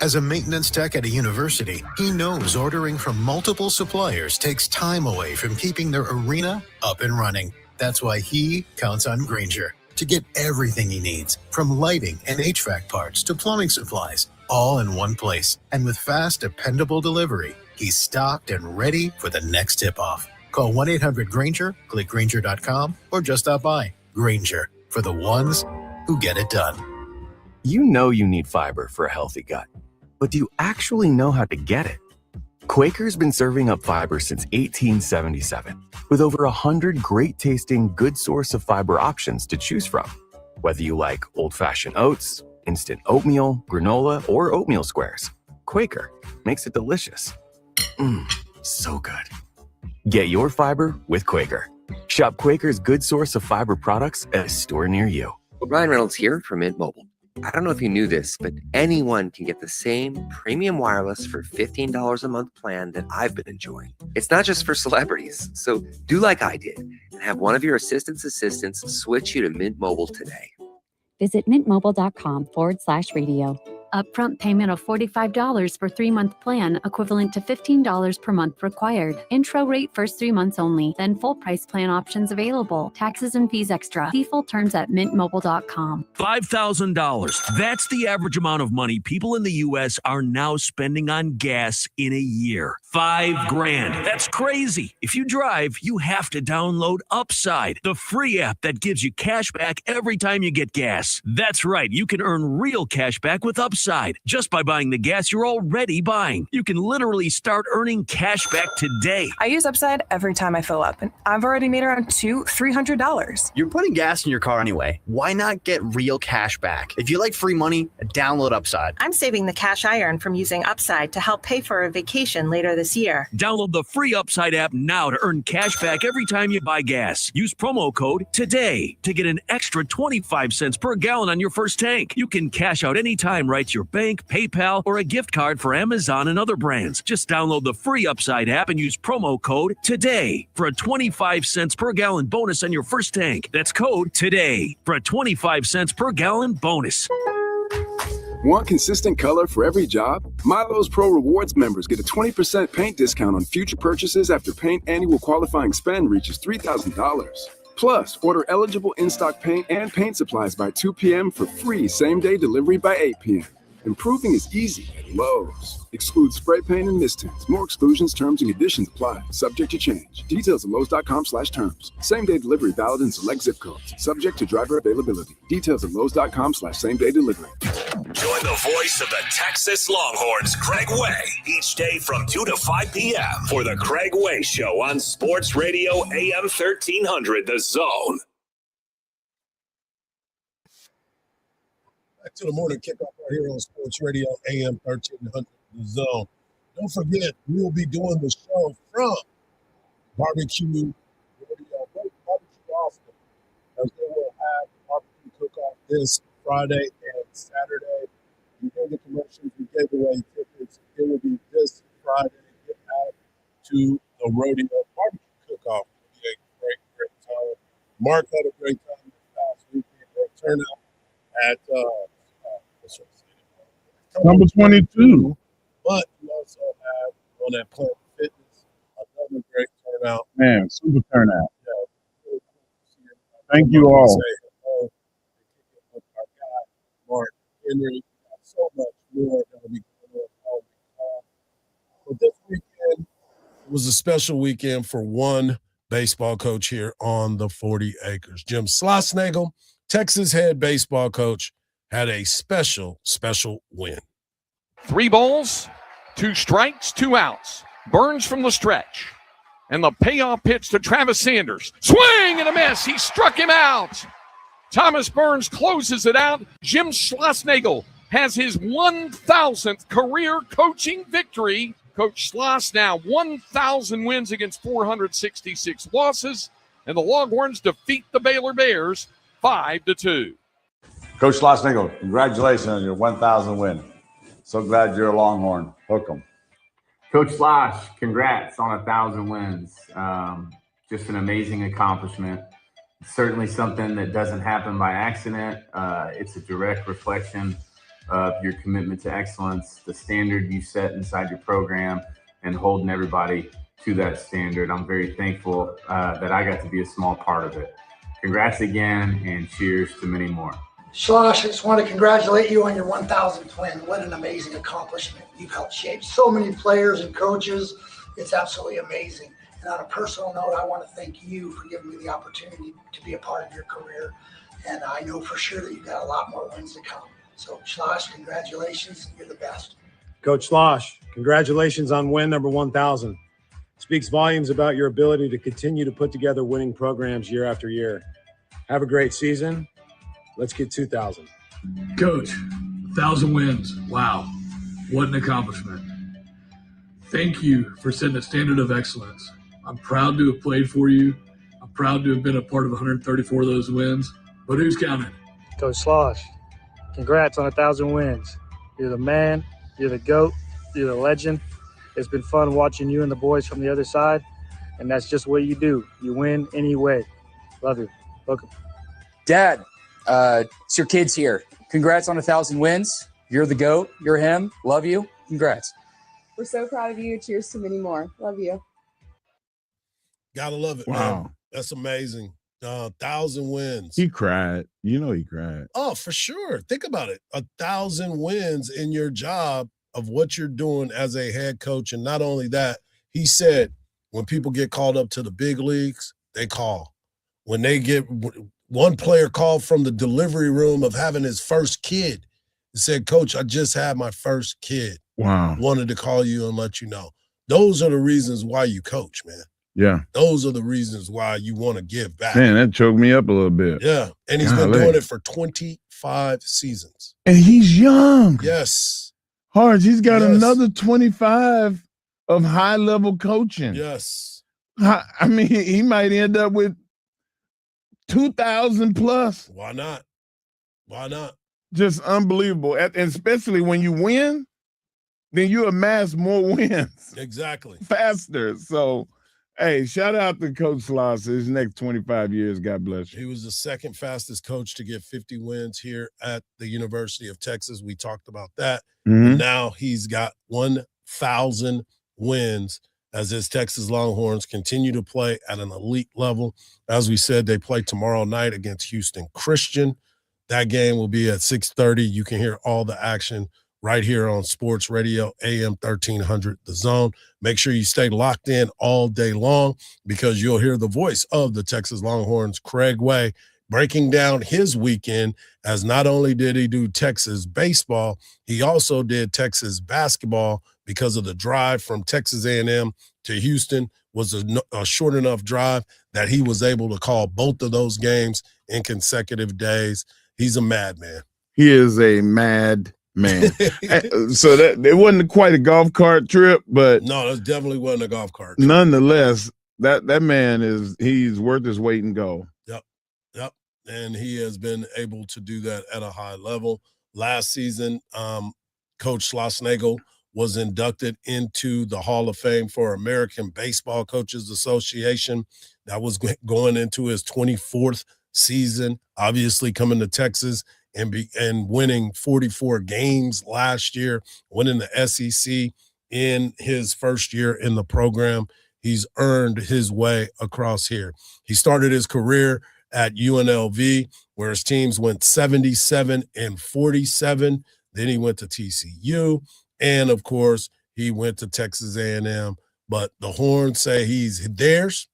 As a maintenance tech at a university, he knows ordering from multiple suppliers takes time away from keeping their arena up and running. That's why he counts on Grainger to get everything he needs, from lighting and HVAC parts to plumbing supplies, all in one place. And with fast, dependable delivery, he's stocked and ready for the next tip-off. Call 1-800-GRAINGER, click Grainger.com, or just stop by. Grainger, for the ones who get it done. You know you need fiber for a healthy gut, but do you actually know how to get it? Quaker's been serving up fiber since 1877, with over 100 great-tasting, good source of fiber options to choose from. Whether you like old-fashioned oats, instant oatmeal, granola, or oatmeal squares, Quaker makes it delicious. So good. Get your fiber with Quaker. Shop Quaker's good source of fiber products at a store near you. Ryan Reynolds here from Mint Mobile. I don't know if you knew this, but anyone can get the same premium wireless for $15 a month plan that I've been enjoying. It's not just for celebrities. So do like I did and have one of your assistants switch you to Mint Mobile today. Visit mintmobile.com/radio. Upfront payment of $45 for 3-month plan, equivalent to $15 per month required. Intro rate first 3 months only, then full price plan options available. Taxes and fees extra. See full terms at mintmobile.com. $5,000. That's the average amount of money people in the U.S. are now spending on gas in a year. $5,000. That's crazy. If you drive, you have to download Upside, the free app that gives you cash back every time you get gas. That's right. You can earn real cash back with Upside just by buying the gas you're already buying. You can literally start earning cash back today. I use Upside every time I fill up, and I've already made around $200-$300. You're putting gas in your car anyway. Why not get real cash back? If you like free money, download Upside. I'm saving the cash I earn from using Upside to help pay for a vacation later this year. Download the free Upside app now to earn cash back every time you buy gas. Use promo code TODAY to get an extra 25 cents per gallon on your first tank. You can cash out anytime right to your bank, PayPal, or a gift card for Amazon and other brands. Just download the free Upside app and use promo code TODAY for a 25 cents per gallon bonus on your first tank. That's code TODAY for a 25 cents per gallon bonus. Want consistent color for every job? Milo's Pro Rewards members get a 20% paint discount on future purchases after paint annual qualifying spend reaches $3,000. Plus, order eligible in-stock paint and paint supplies by 2 p.m. for free same-day delivery by 8 p.m. Improving is easy at Lowe's. Excludes spray paint and mist tints. More exclusions, terms, and conditions apply. Subject to change. Details at Lowe's.com/terms. Same-day delivery valid in select zip codes. Subject to driver availability. Details at Lowe's.com/same-day delivery. Join the voice of the Texas Longhorns, Craig Way, each day from 2 to 5 p.m. for the Craig Way Show on Sports Radio AM 1300, The Zone. Back to the morning kickoff right here on Sports Radio AM 1300 The Zone. Don't forget, we'll be doing the show from Barbecue Rodeo, Barbecue Austin, as they will have barbecue cook-off this Friday and Saturday. You hear the commercials, we gave away tickets. It will be this Friday. Get out to the rodeo barbecue cook-off. It'll be a great, great time. Mark had a great time this past weekend. Great turnout at number 22. But you also have on that Planet Fitness another great turnout. Man, super turnout. Yeah, really cool. Thank you all. Say hello. With our guy, Mark Henry. So much more going to be going on all the time. But this weekend was a special weekend for one baseball coach here on the 40 acres. Jim Schlossnagle, Texas head baseball coach, had a special, special win. 3 balls, 2 strikes, 2 outs. Burns from the stretch. And the payoff pitch to Travis Sanders. Swing and a miss. He struck him out. Thomas Burns closes it out. Jim Schlossnagel has his 1,000th career coaching victory. Coach Schloss now 1,000 wins against 466 losses. And the Longhorns defeat the Baylor Bears 5-2. Coach Schlossnagel, congratulations on your 1,000 win. So glad you're a Longhorn. Hook 'em. Coach Slosh, congrats on 1,000 wins. Just an amazing accomplishment. Certainly something that doesn't happen by accident. It's a direct reflection of your commitment to excellence, the standard you set inside your program, and holding everybody to that standard. I'm very thankful that I got to be a small part of it. Congrats again, and cheers to many more. Slosh, I just want to congratulate you on your 1,000th win. What an amazing accomplishment. You've helped shape so many players and coaches. It's absolutely amazing. And on a personal note, I want to thank you for giving me the opportunity to be a part of your career. And I know for sure that you've got a lot more wins to come. So, Slosh, congratulations. You're the best. Coach Slosh, congratulations on win number 1,000. Speaks volumes about your ability to continue to put together winning programs year after year. Have a great season. Let's get 2,000. Coach, 1,000 wins. Wow. What an accomplishment. Thank you for setting a standard of excellence. I'm proud to have played for you. I'm proud to have been a part of 134 of those wins. But who's counting? Coach Slosh, congrats on 1,000 wins. You're the man. You're the GOAT. You're the legend. It's been fun watching you and the boys from the other side. And that's just what you do. You win anyway. Love you. Welcome. Dad, it's your kids here. Congrats on 1,000 wins. You're the GOAT. You're him. Love you. Congrats. We're so proud of you. Cheers to many more. Love you. Gotta love it, Wow. man. That's amazing. 1,000 wins. He cried. You know he cried. Oh, for sure. Think about it. 1,000 wins in your job of what you're doing as a head coach. And not only that, he said when people get called up to the big leagues, they call. When they get one player called from the delivery room of having his first kid and said, Coach, I just had my first kid. Wow. Wanted to call you and let you know. Those are the reasons why you coach, man. Yeah. Those are the reasons why you want to give back. Man, that choked me up a little bit. Yeah. And he's been doing it for 25 seasons. And he's young. Yes. Hardge, he's got another 25 of high-level coaching. Yes. I mean, he might end up with 2,000 plus. Why not? Why not? Just unbelievable. And especially when you win, then you amass more wins. Exactly. Faster. So, hey, shout out to Coach Sloss. His next 25 years, God bless you. He was the second fastest coach to get 50 wins here at the University of Texas. We talked about that. Mhm. Now he's got 1,000 wins as his Texas Longhorns continue to play at an elite level. As we said, they play tomorrow night against Houston Christian. That game will be at 6:30. You can hear all the action right here on Sports Radio, AM 1300, The Zone. Make sure you stay locked in all day long because you'll hear the voice of the Texas Longhorns, Craig Way, breaking down his weekend, as not only did he do Texas baseball, he also did Texas basketball because of the drive from Texas A&M to Houston was a short enough drive that he was able to call both of those games in consecutive days. He's a madman. He is a mad man. So that it wasn't quite a golf cart trip, but No, that definitely wasn't a golf cart. nonetheless, that man he's worth his weight in gold. Yep. And he has been able to do that at a high level. Last season, Coach Schlossnagel was inducted into the Hall of Fame for American Baseball Coaches Association. That was going into his 24th season, obviously coming to Texas and winning 44 games last year, winning the SEC in his first year in the program. He's earned his way across here. He started his career at UNLV, where his teams went 77-47. Then he went to TCU. And, of course, he went to Texas A&M. But the Horns say he's theirs,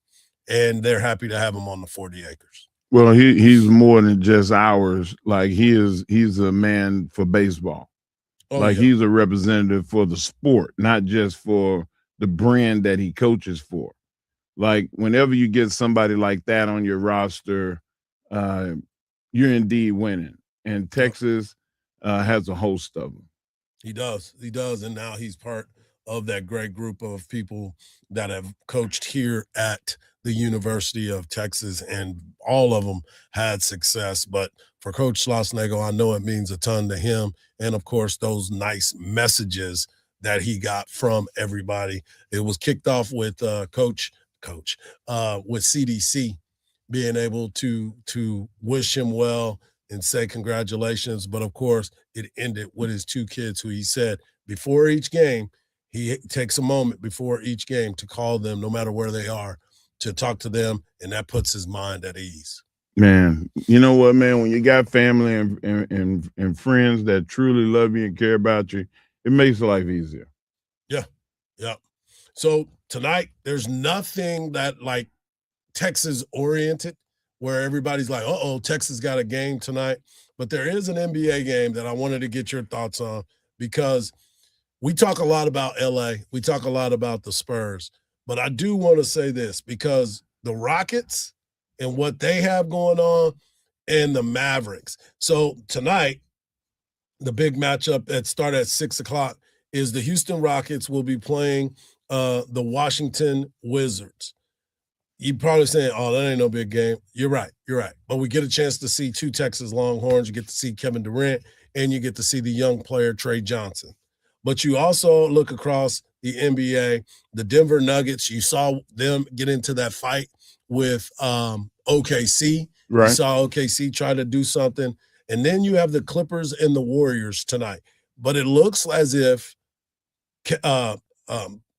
and they're happy to have him on the 40 acres. Well, he's more than just ours. Like he's a man for baseball. Oh, like yeah. he's a representative for the sport, not just for the brand that he coaches for. Like whenever you get somebody like that on your roster, you're indeed winning. And Texas has a host of them. He does. And now he's part of that great group of people that have coached here at the University of Texas, and all of them had success. But for Coach Schlossnagle, I know it means a ton to him. And of course, those nice messages that he got from everybody. It was kicked off with Coach with CDC being able to wish him well and say congratulations. But of course, it ended with his two kids, who he said before each game, he takes a moment before each game to call them, no matter where they are, to talk to them, and that puts his mind at ease. Man, you know what, man? When you got family and friends that truly love you and care about you, it makes life easier. Yeah. So tonight, there's nothing that like Texas oriented where everybody's like, Texas got a game tonight. But there is an NBA game that I wanted to get your thoughts on, because we talk a lot about LA. We talk a lot about the Spurs. But I do want to say this, because the Rockets and what they have going on, and the Mavericks. So tonight, the big matchup that starts at 6 o'clock is the Houston Rockets will be playing the Washington Wizards. You're probably saying, that ain't no big game. You're right. But we get a chance to see two Texas Longhorns. You get to see Kevin Durant, and you get to see the young player Trey Johnson. But you also look across the NBA, the Denver Nuggets. You saw them get into that fight with OKC. Right. You saw OKC try to do something. And then you have the Clippers and the Warriors tonight. But it looks as if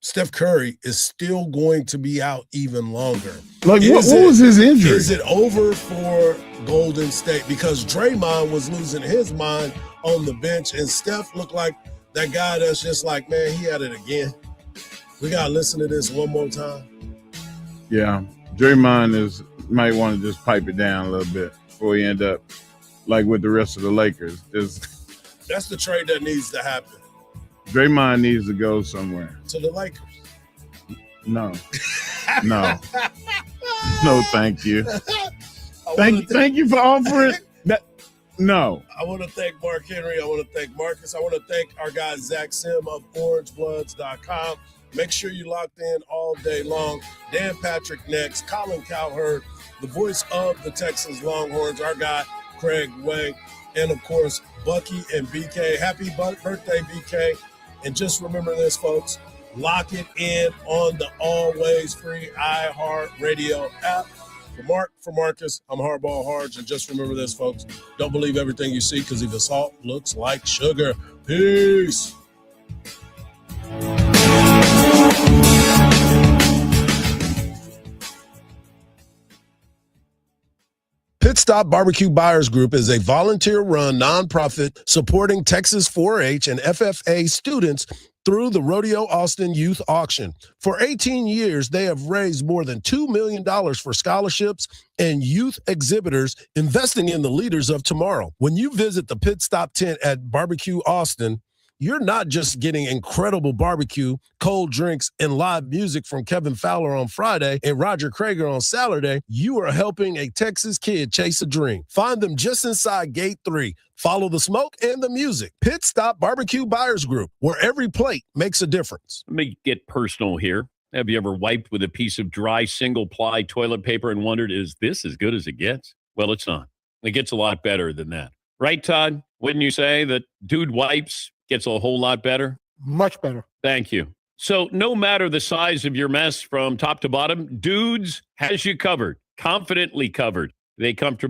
Steph Curry is still going to be out even longer. Like, what was his injury? Is it over for Golden State? Because Draymond was losing his mind on the bench, and Steph looked like that guy that's just like, man, he had it again. We got to listen to this one more time. Yeah. Draymond might want to just pipe it down a little bit before he end up like with the rest of the Lakers. That's the trade that needs to happen. Draymond needs to go somewhere. To the Lakers. No, thank you. Thank you for offering that. No. I want to thank Mark Henry. I want to thank Marcus. I want to thank our guy Zach Sim of OrangeBloods.com. Make sure you locked in all day long. Dan Patrick next. Colin Cowherd, the voice of the Texas Longhorns. Our guy Craig Way, and of course Bucky and BK. Happy birthday, BK! And just remember this, folks. Lock it in on the always free iHeartRadio app. For Mark, for Marcus, I'm Hardball Hardge. And just remember this, folks. Don't believe everything you see, because even salt looks like sugar. Peace. Pit Stop Barbecue Buyers Group is a volunteer-run nonprofit supporting Texas 4-H and FFA students through the Rodeo Austin Youth Auction. For 18 years, they have raised more than $2 million for scholarships and youth exhibitors, investing in the leaders of tomorrow. When you visit the Pit Stop tent at Barbecue Austin, you're not just getting incredible barbecue, cold drinks, and live music from Kevin Fowler on Friday and Roger Krager on Saturday. You are helping a Texas kid chase a dream. Find them just inside Gate 3. Follow the smoke and the music. Pit Stop Barbecue Buyers Group, where every plate makes a difference. Let me get personal here. Have you ever wiped with a piece of dry single-ply toilet paper and wondered, is this as good as it gets? Well, it's not. It gets a lot better than that. Right, Todd? Wouldn't you say that Dude Wipes gets a whole lot better? Much better. Thank you. So no matter the size of your mess from top to bottom, Dudes has you covered, confidently covered. They comfortably